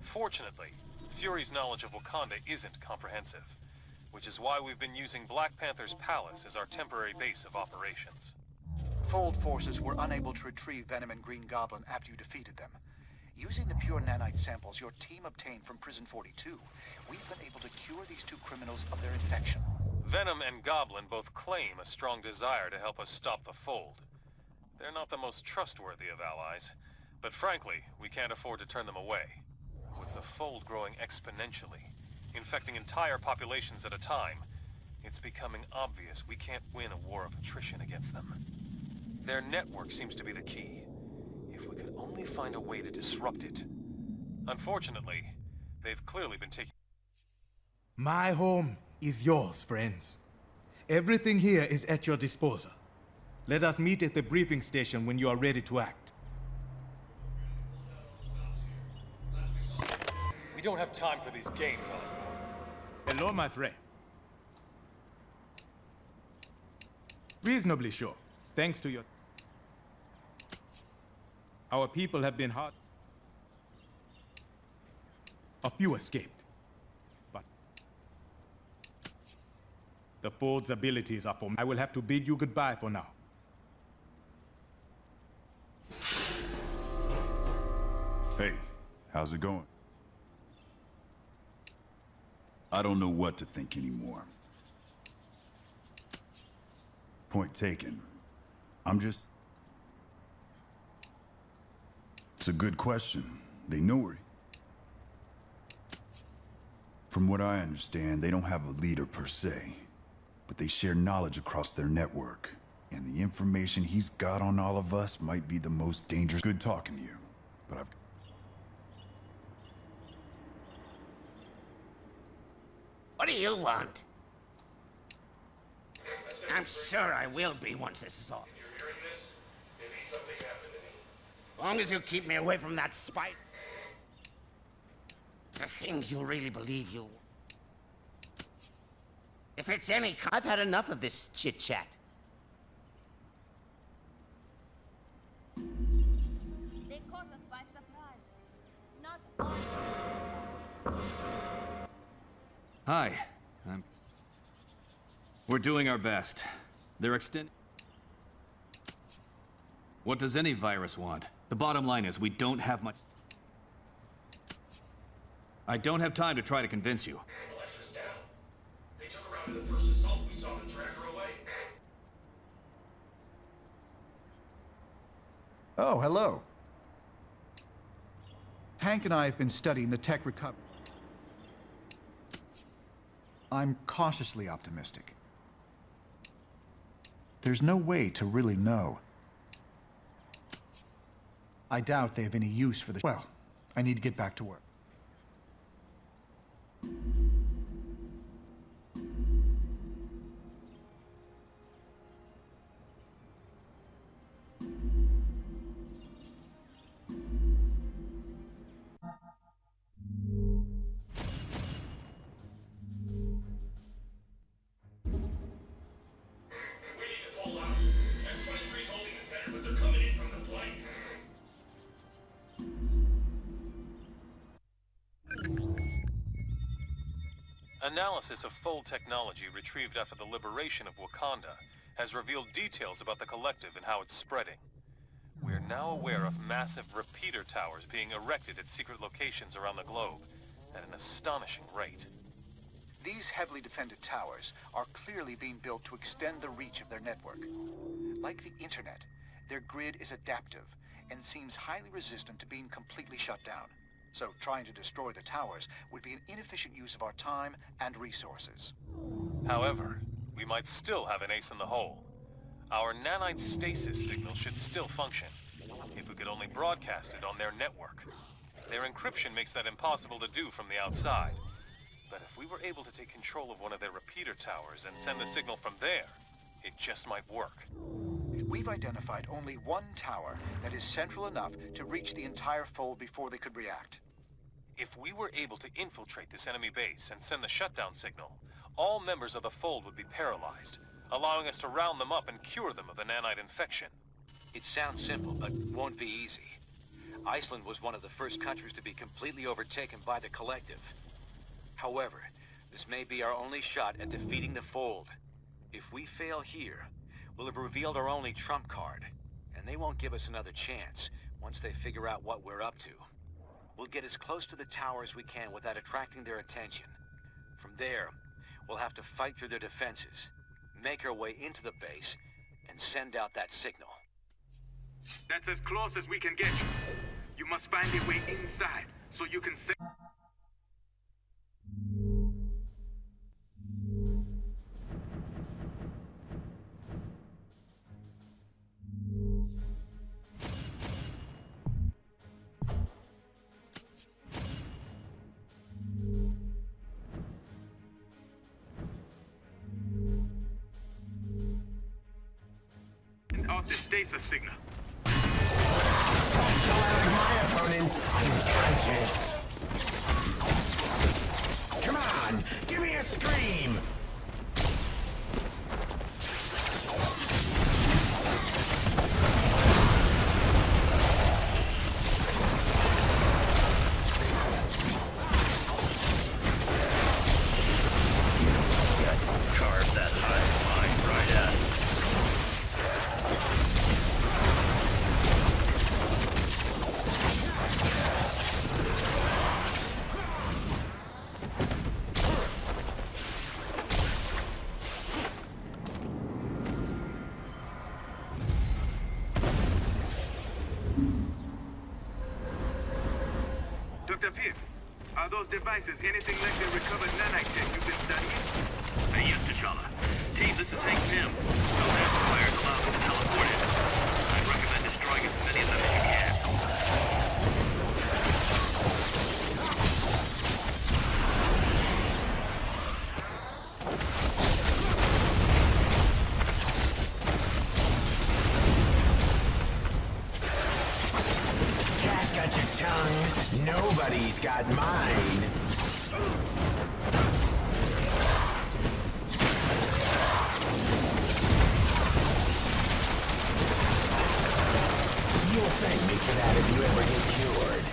Fortunately, Fury's knowledge of Wakanda isn't comprehensive, which is why we've been using Black Panther's palace as our temporary base of operations. Fold forces were unable to retrieve Venom and Green Goblin after you defeated them. Using the pure nanite samples your team obtained from Prison 42, we've been able to cure these two criminals of their infection. Venom and Goblin both claim a strong desire to help us stop the Fold. They're not the most trustworthy of allies, but frankly, we can't afford to turn them away. With the Fold growing exponentially, infecting entire populations at a time, it's becoming obvious we can't win a war of attrition against them. Their network seems to be the key. If we could only find a way to disrupt it. Unfortunately, they've clearly been taking... My home is yours, friends. Everything here is at your disposal. Let us meet at the briefing station when you are ready to act. We don't have time for these games, Osborn. Hello, my friend. Reasonably sure, thanks to your... Our people have been hard. A few escaped, but the Fold's abilities are for me. I will have to bid you goodbye for now. Hey, how's it going? I don't know what to think anymore. Point taken. It's a good question. They know her. From what I understand, they don't have a leader per se, but they share knowledge across their network. And the information he's got on all of us might be the most dangerous. Good talking to you, but I've... What do you want? I'm sure I will be once this is all. As long as you keep me away from that spider. The things you really believe you... If it's any... I've had enough of this chit-chat. They caught us by surprise. Not all. Hi. We're doing our best. They're What does any virus want? The bottom line is we don't have much... I don't have time to try to convince you. They took her out in the first assault. We saw them drag her away. Oh, hello. Hank and I have been studying the tech recovery. I'm cautiously optimistic. There's no way to really know. I doubt they have any use for this. Well, I need to get back to work. Analysis of Fold technology retrieved after the liberation of Wakanda has revealed details about the Collective and how it's spreading. We are now aware of massive repeater towers being erected at secret locations around the globe at an astonishing rate. These heavily defended towers are clearly being built to extend the reach of their network. Like the internet, their grid is adaptive and seems highly resistant to being completely shut down. So trying to destroy the towers would be an inefficient use of our time and resources. However, we might still have an ace in the hole. Our nanite stasis signal should still function, if we could only broadcast it on their network. Their encryption makes that impossible to do from the outside. But if we were able to take control of one of their repeater towers and send the signal from there, it just might work. We've identified only one tower that is central enough to reach the entire fold before they could react. If we were able to infiltrate this enemy base and send the shutdown signal, all members of the fold would be paralyzed, allowing us to round them up and cure them of the nanite infection. It sounds simple, but won't be easy. Iceland was one of the first countries to be completely overtaken by the Collective. However, this may be our only shot at defeating the Fold. If we fail here, we'll have revealed our only trump card, and they won't give us another chance once they figure out what we're up to. We'll get as close to the tower as we can without attracting their attention. From there, we'll have to fight through their defenses, make our way into the base, and send out that signal. That's as close as we can get you. You must find a way inside, so you can say... off the stasis signal. My opponent's unconscious. Come on, give me a scream! Carve that hive mind right out. Dr. Pierce, are those devices anything like the recovered nanite tech you've been studying? Yes, T'Challa. Team, this is Hank Pym. Those amplifier clouds are teleported. I'd recommend destroying as many of them as you can. Cat got your tongue. Nobody's got mine. You'll thank me for that if you ever get cured.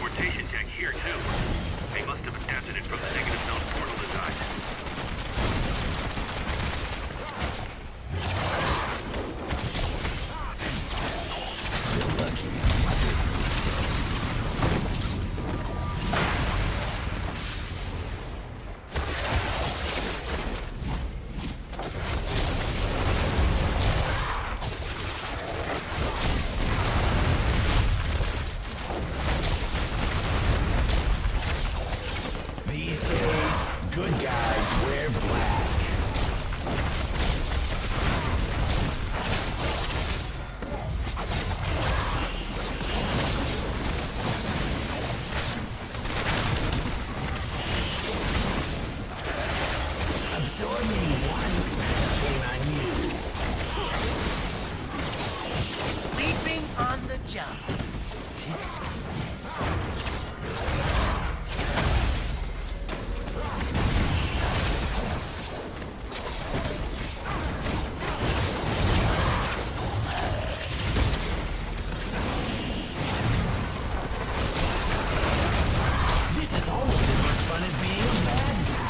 teleportation tech here, too. They must have adapted it from the negative zone portal design. These days, good guys wear black. Absorb me once, shame on you. Sleeping on the job. Tisk, This is almost as much fun as being a bad guy.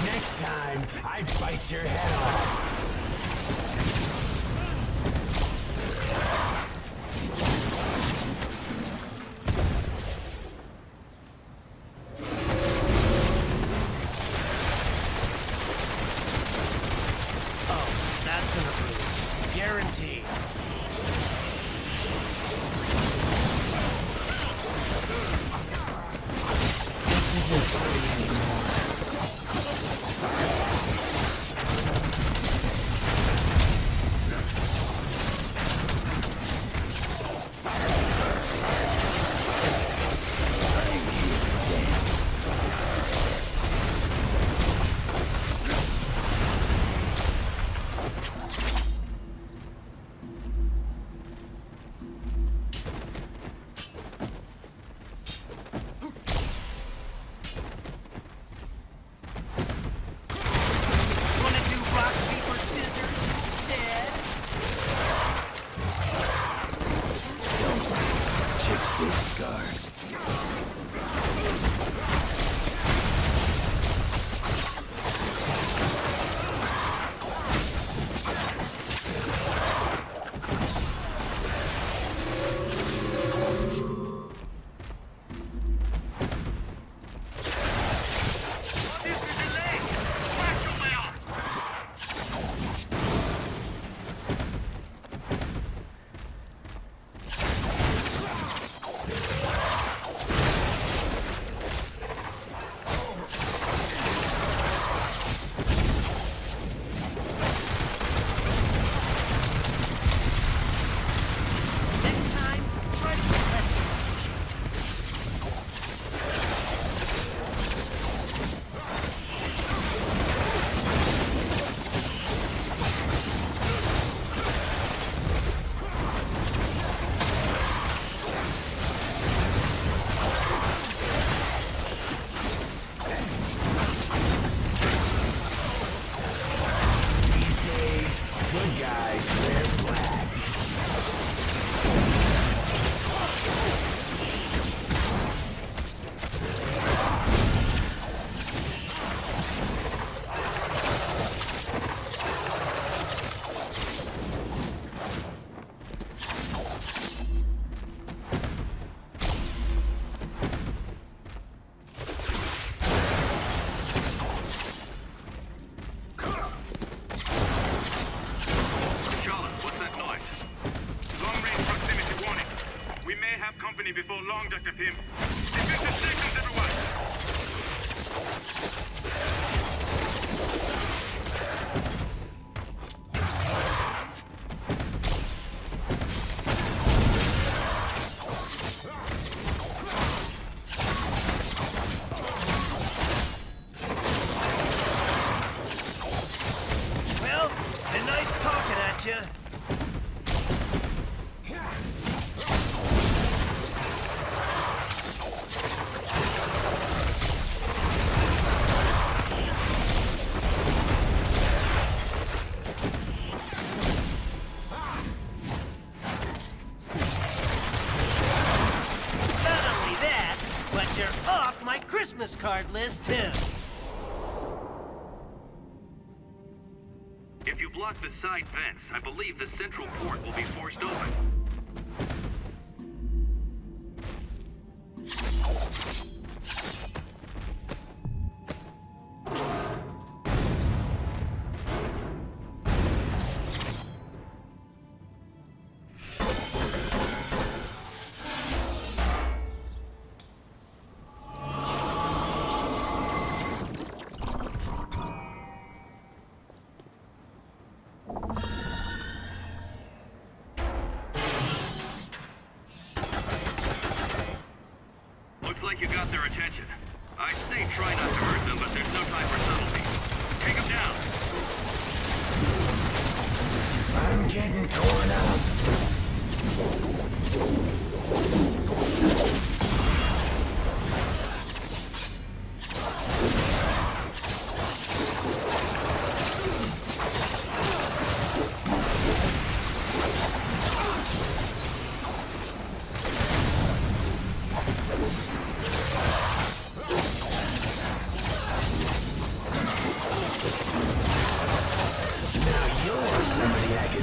Next time, I bite your head off. Oh, that's gonna bruise. Guaranteed. This isn't funny anymore. Wanna do rock, paper, scissors instead? Chicks with scars. Next time, try to get less. These days, good guys wear black. Charlotte, what's that noise? Long-range proximity warning. We may have company before long, Dr. Pym. Defend the stations, everyone! Well, been nice talking at you. Christmas card list, too. If you block the side vents, I believe the central port will be forced open. Looks like you got their attention. I'd say try not to hurt them, but there's no time for subtlety. Take them down. I'm getting torn up.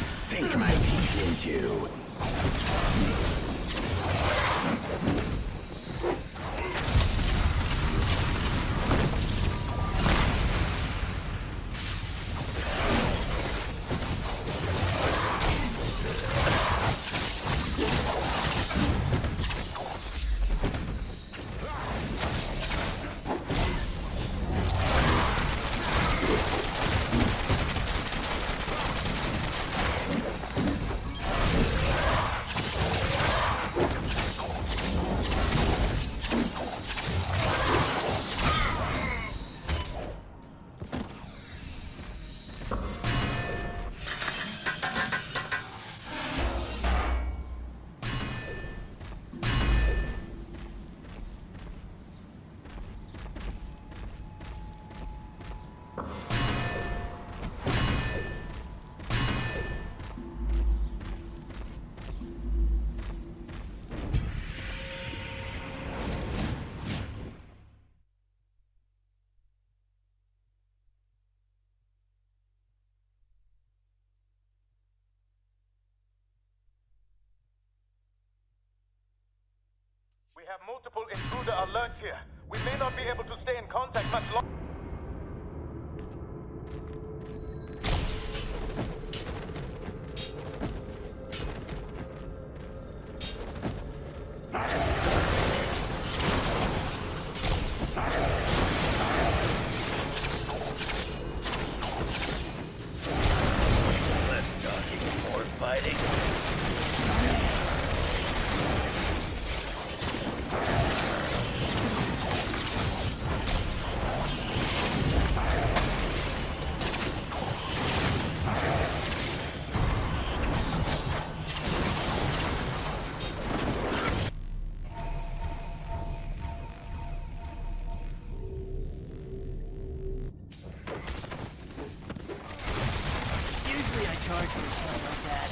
Sink my teeth into. We have multiple intruder alerts here. We may not be able to stay in contact much longer. Less talking, more fighting. Usually I charge for stuff like that.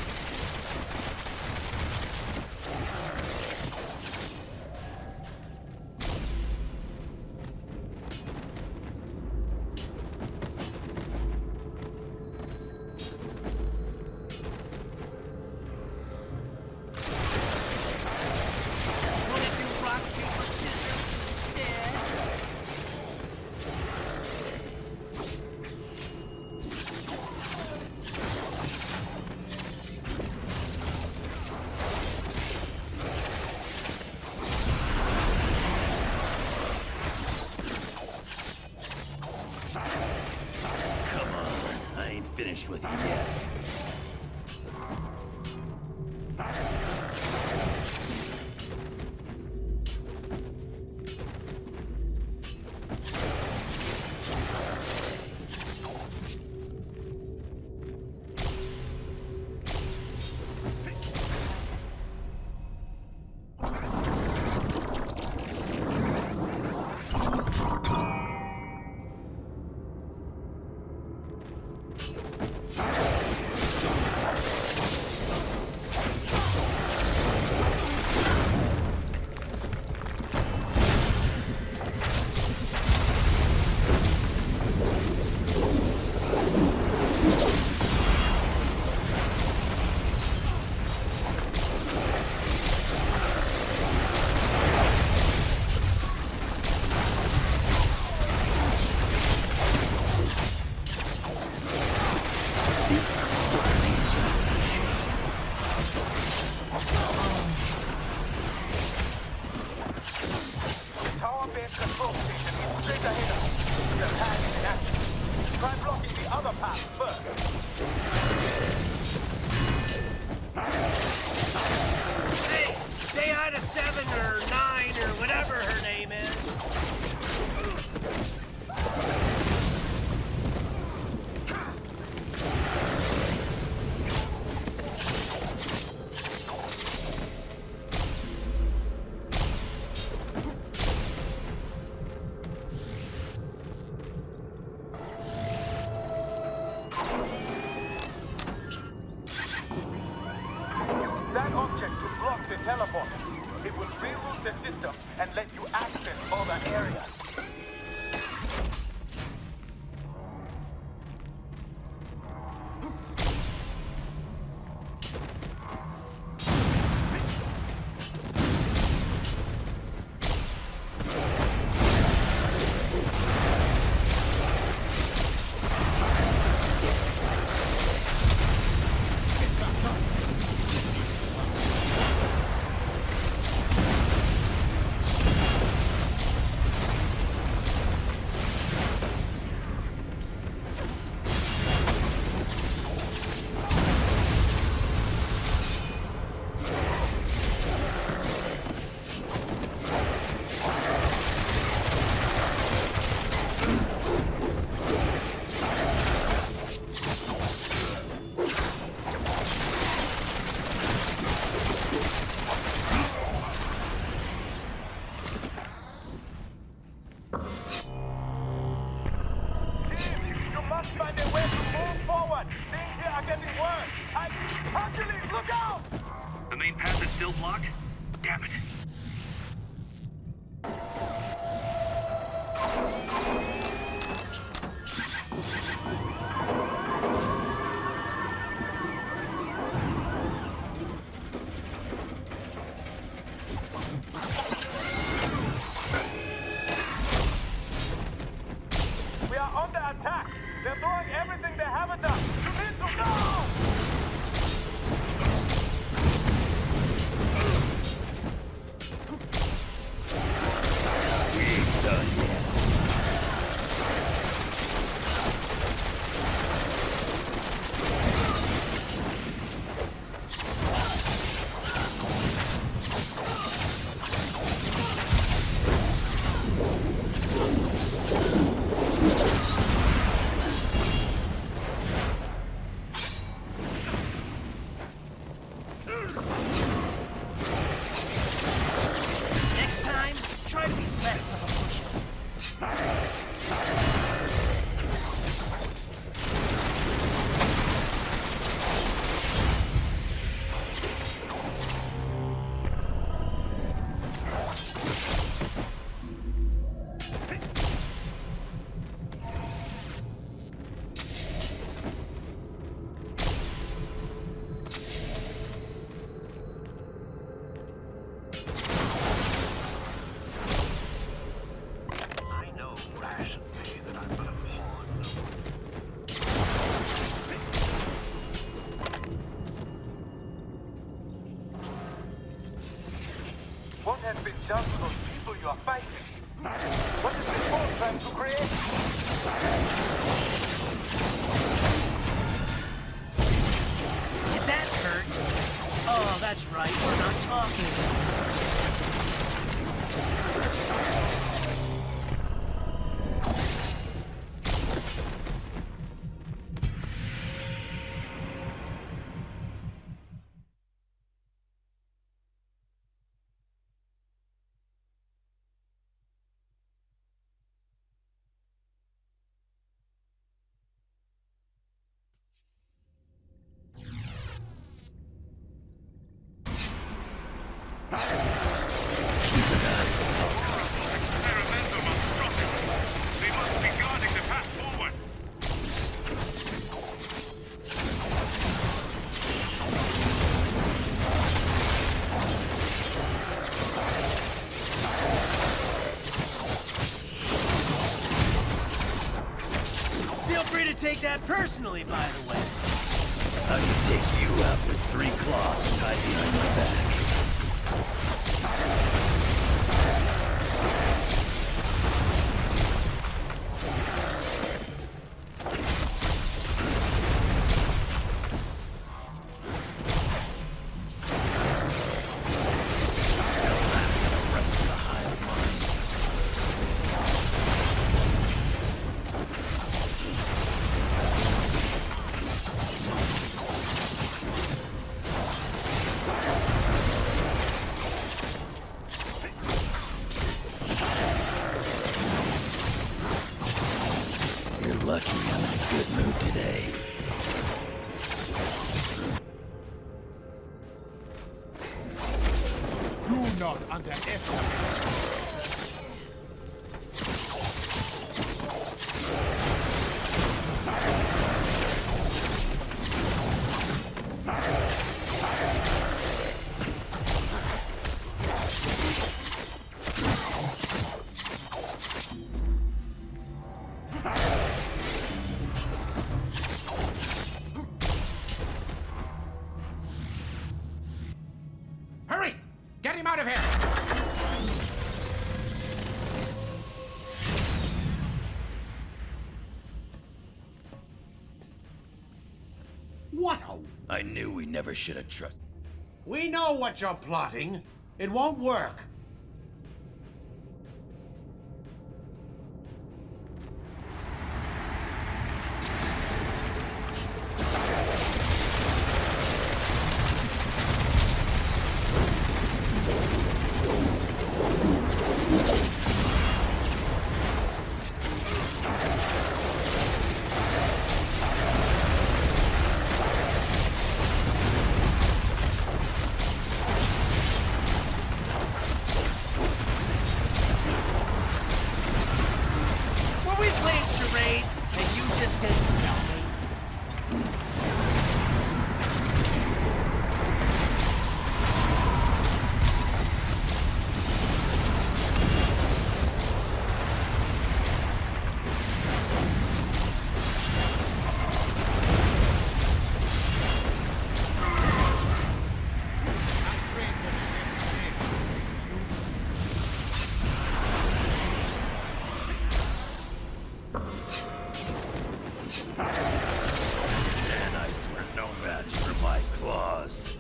That object will block the teleport. It will reroute the system and let you access other areas. The main path is still blocked? Damn it. We are under attack. They're throwing everything they have at us. You need to go! What has been done to those people you are fighting? What is this force trying to create? Did that hurt? Oh, that's right. We're not talking. Take that personally, by the way. I can take you out with 3 claws tied behind my back. not underestimate. Hurry! Get him out of here! What a... I knew we never should have trusted. We know what you're plotting. It won't work. Were we playing charades and you just didn't tell me? Nanites were no match for my claws.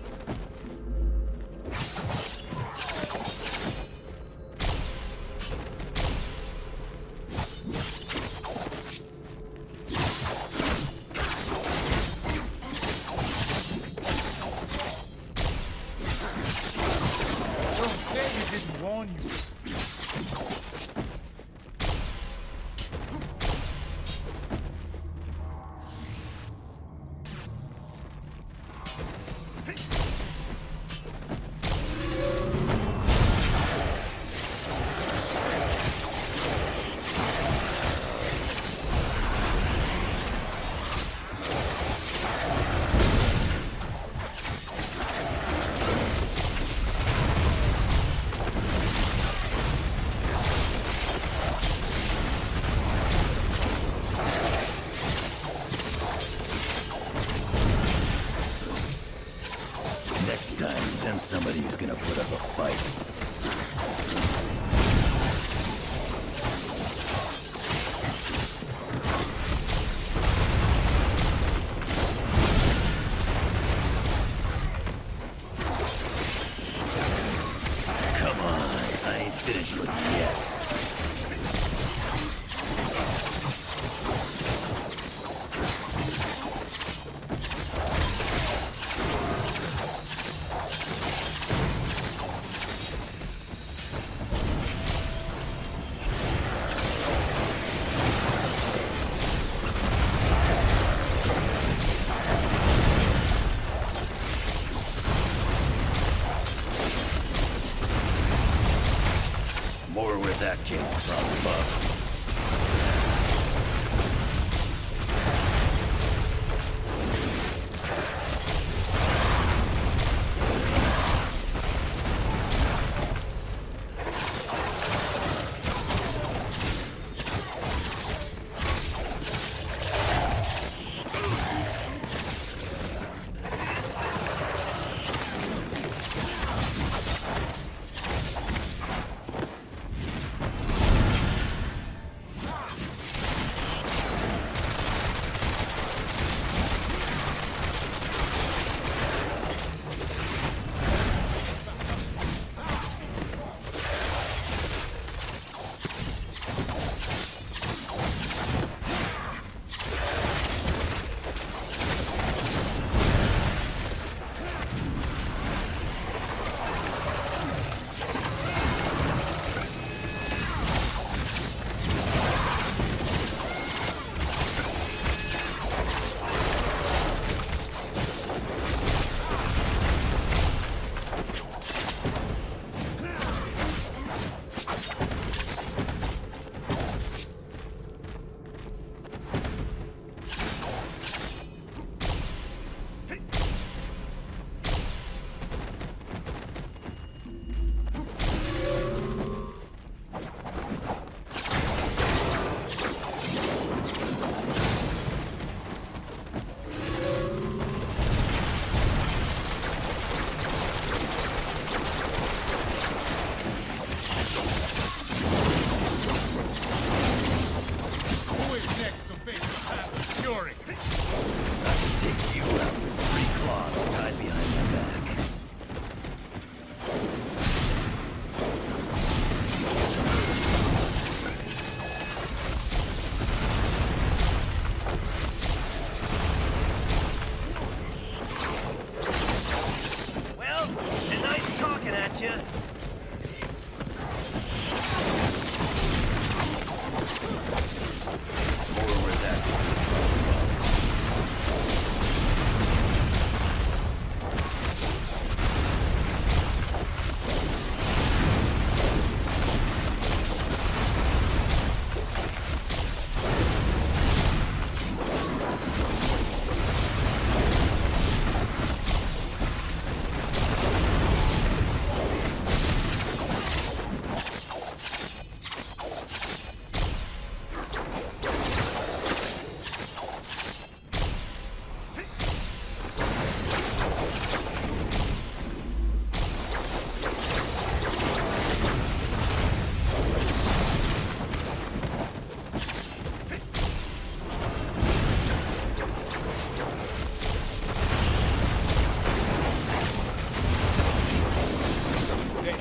Don't say we didn't warn you. Next time, send somebody who's gonna put up a fight. Come on, I ain't finished with you yet. More where that came from, Buck.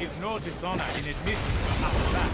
is no dishonor in admitting you're outside.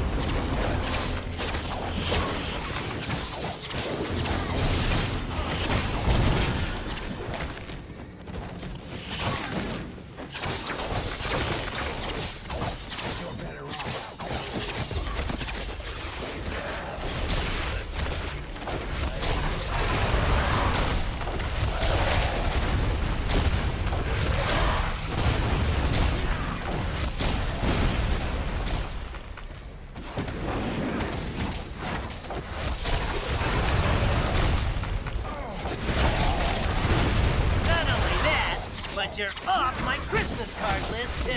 But you're off my Christmas card list, too.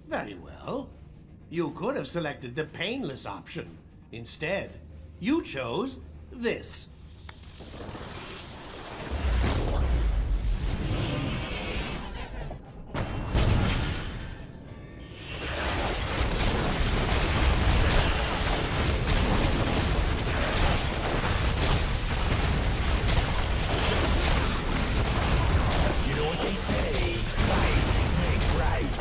Very well. You could have selected the painless option. Instead, you chose this. You know what they say, right makes right.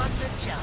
on the job.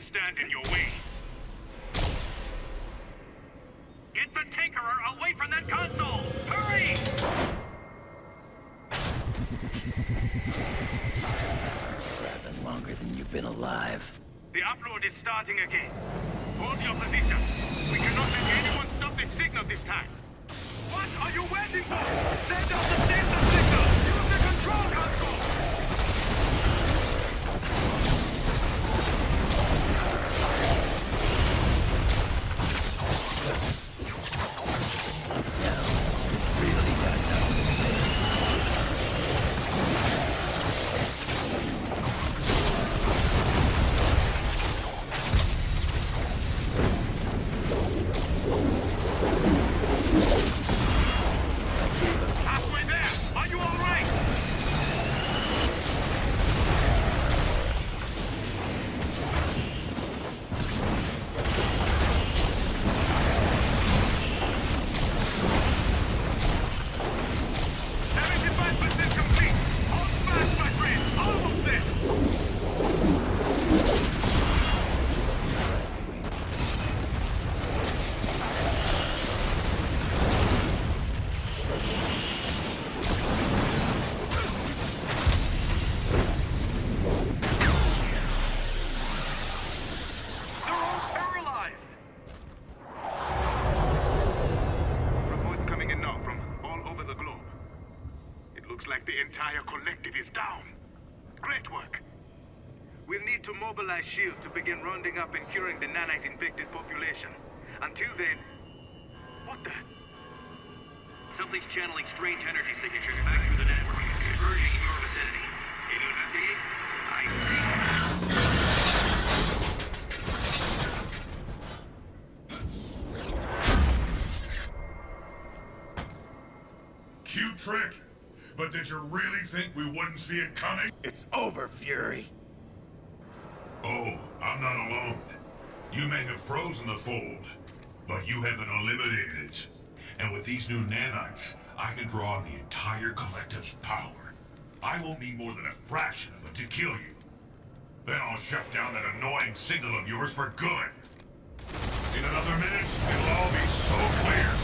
Stand in your way. Get the Tinkerer away from that console! Hurry! Rather longer than you've been alive. The upload is starting again. Hold your position. We cannot let anyone stop the signal this time. What are you waiting for? Send out the sensor signal! Use the control console! Mobilize S.H.I.E.L.D. to begin rounding up and curing the nanite-infected population. Until then... What the... Something's channeling strange energy signatures back through the network, converging in your vicinity. Can you investigate? Cute trick, but did you really think we wouldn't see it coming? It's over, Fury. Oh, I'm not alone. You may have frozen the fold, but you haven't eliminated it. And with these new nanites, I can draw on the entire collective's power. I won't need more than a fraction of it to kill you. Then I'll shut down that annoying signal of yours for good. In another minute, it'll all be so clear.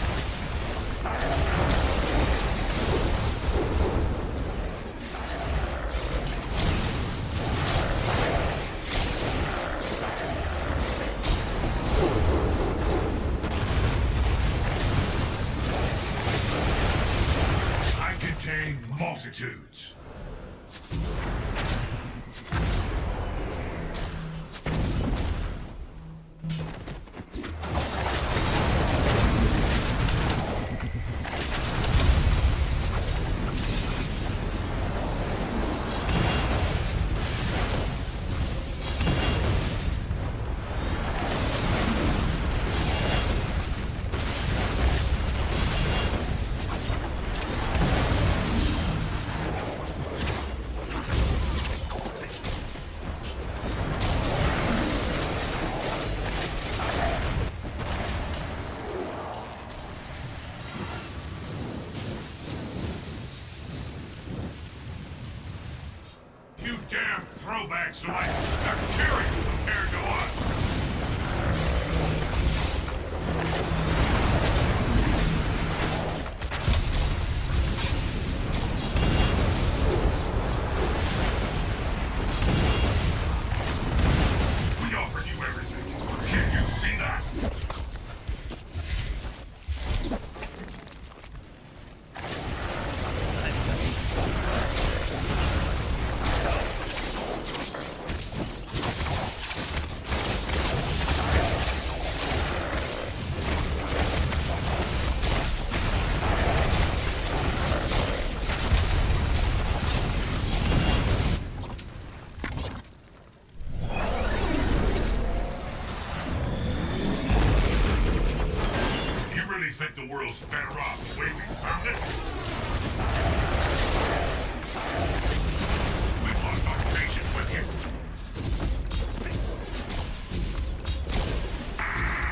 Multitudes. so like bacteria compared to us. We offered you everything. Can't you see that? Think the world's better off the way we found it? We've lost our patience with you.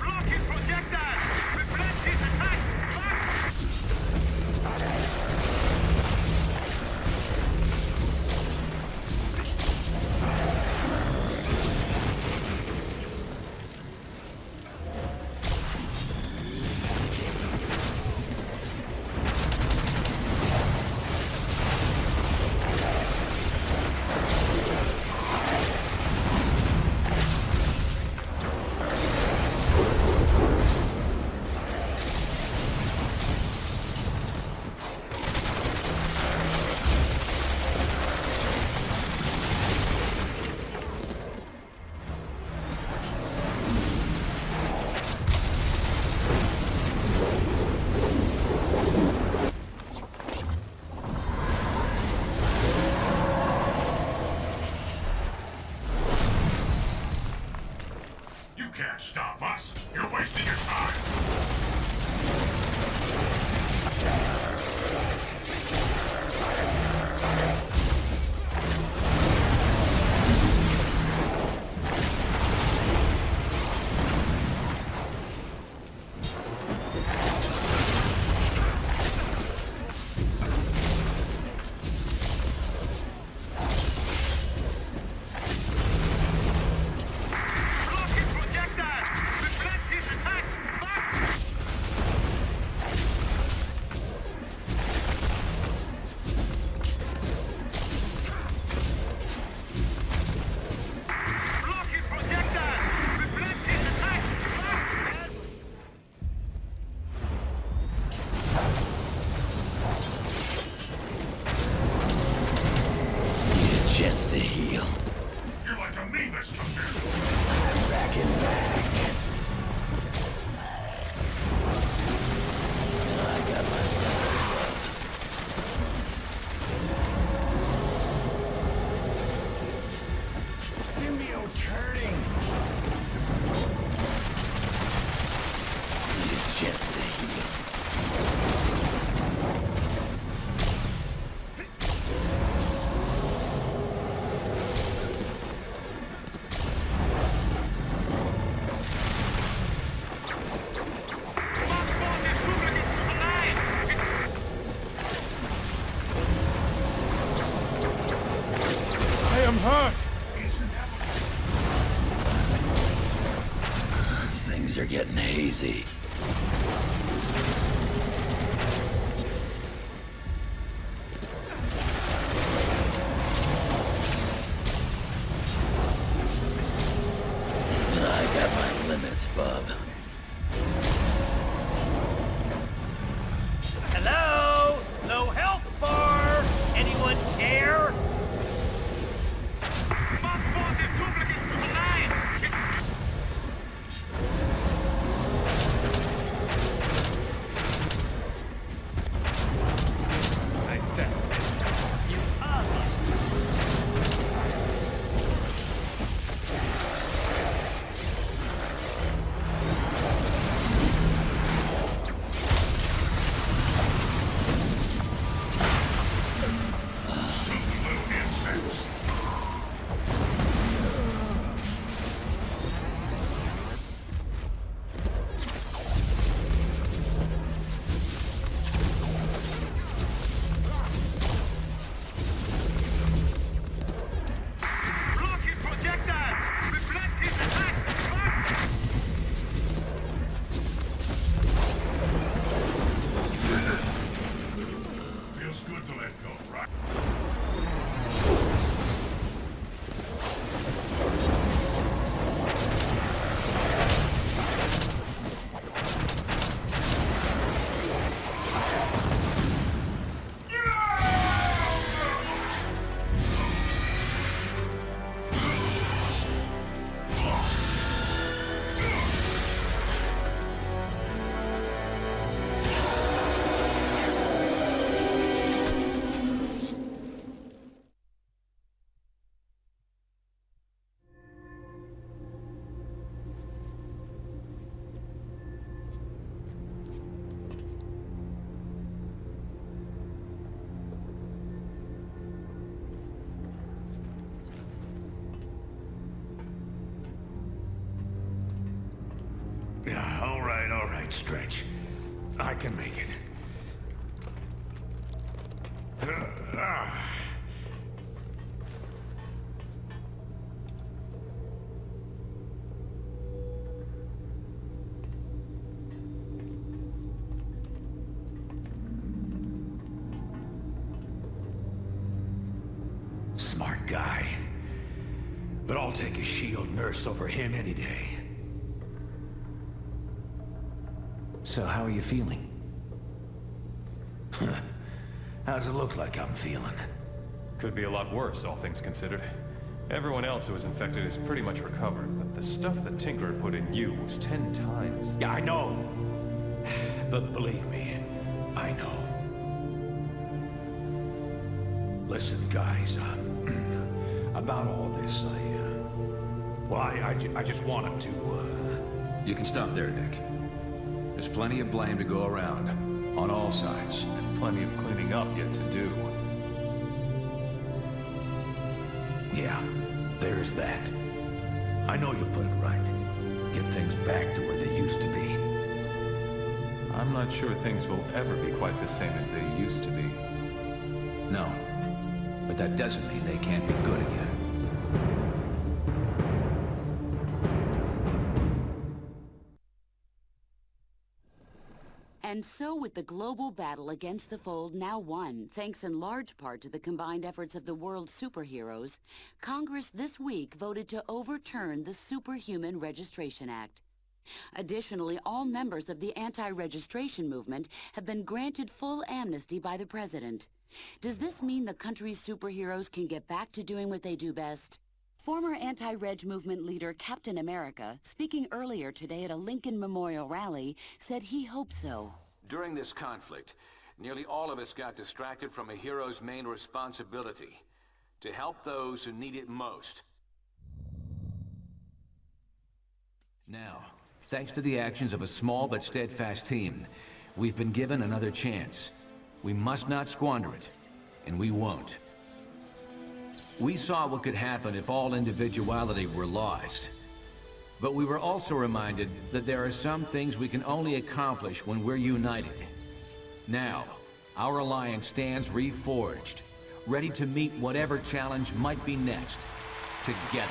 Blocking projectiles! Reflect his attack! Can't stop us. You're wasting your time. Chance to heal. You're like amoebas compared to Back and back. I got my symbiote's hurting. Need a chance to heal. Things are getting hazy. I got my limits, bub. Hello? No help for? Anyone care? good to let go, right? Yeah, all right, Stretch. I can make it. Smart guy. But I'll take a shield nurse over him any day. So how are you feeling? How does it look like I'm feeling? Could be a lot worse, all things considered. Everyone else who was infected is pretty much recovered, but the stuff that Tinker put in you was 10 times. Yeah, I know. But believe me, I know. Listen, guys, about all this, I just wanted to, You can stop there, Nick. There's plenty of blame to go around, on all sides. And plenty of cleaning up yet to do. Yeah, there's that. I know you'll put it right. Get things back to where they used to be. I'm not sure things will ever be quite the same as they used to be. No, but that doesn't mean they can't be good again. And so with the global battle against the Fold now won, thanks in large part to the combined efforts of the world's superheroes, Congress this week voted to overturn the Superhuman Registration Act. Additionally, all members of the anti-registration movement have been granted full amnesty by the president. Does this mean the country's superheroes can get back to doing what they do best? Former anti-reg movement leader Captain America, speaking earlier today at a Lincoln Memorial rally, said he hopes so. During this conflict, nearly all of us got distracted from a hero's main responsibility, to help those who need it most. Now, thanks to the actions of a small but steadfast team, we've been given another chance. We must not squander it, and we won't. We saw what could happen if all individuality were lost. But we were also reminded that there are some things we can only accomplish when we're united. Now, our alliance stands reforged, ready to meet whatever challenge might be next, together.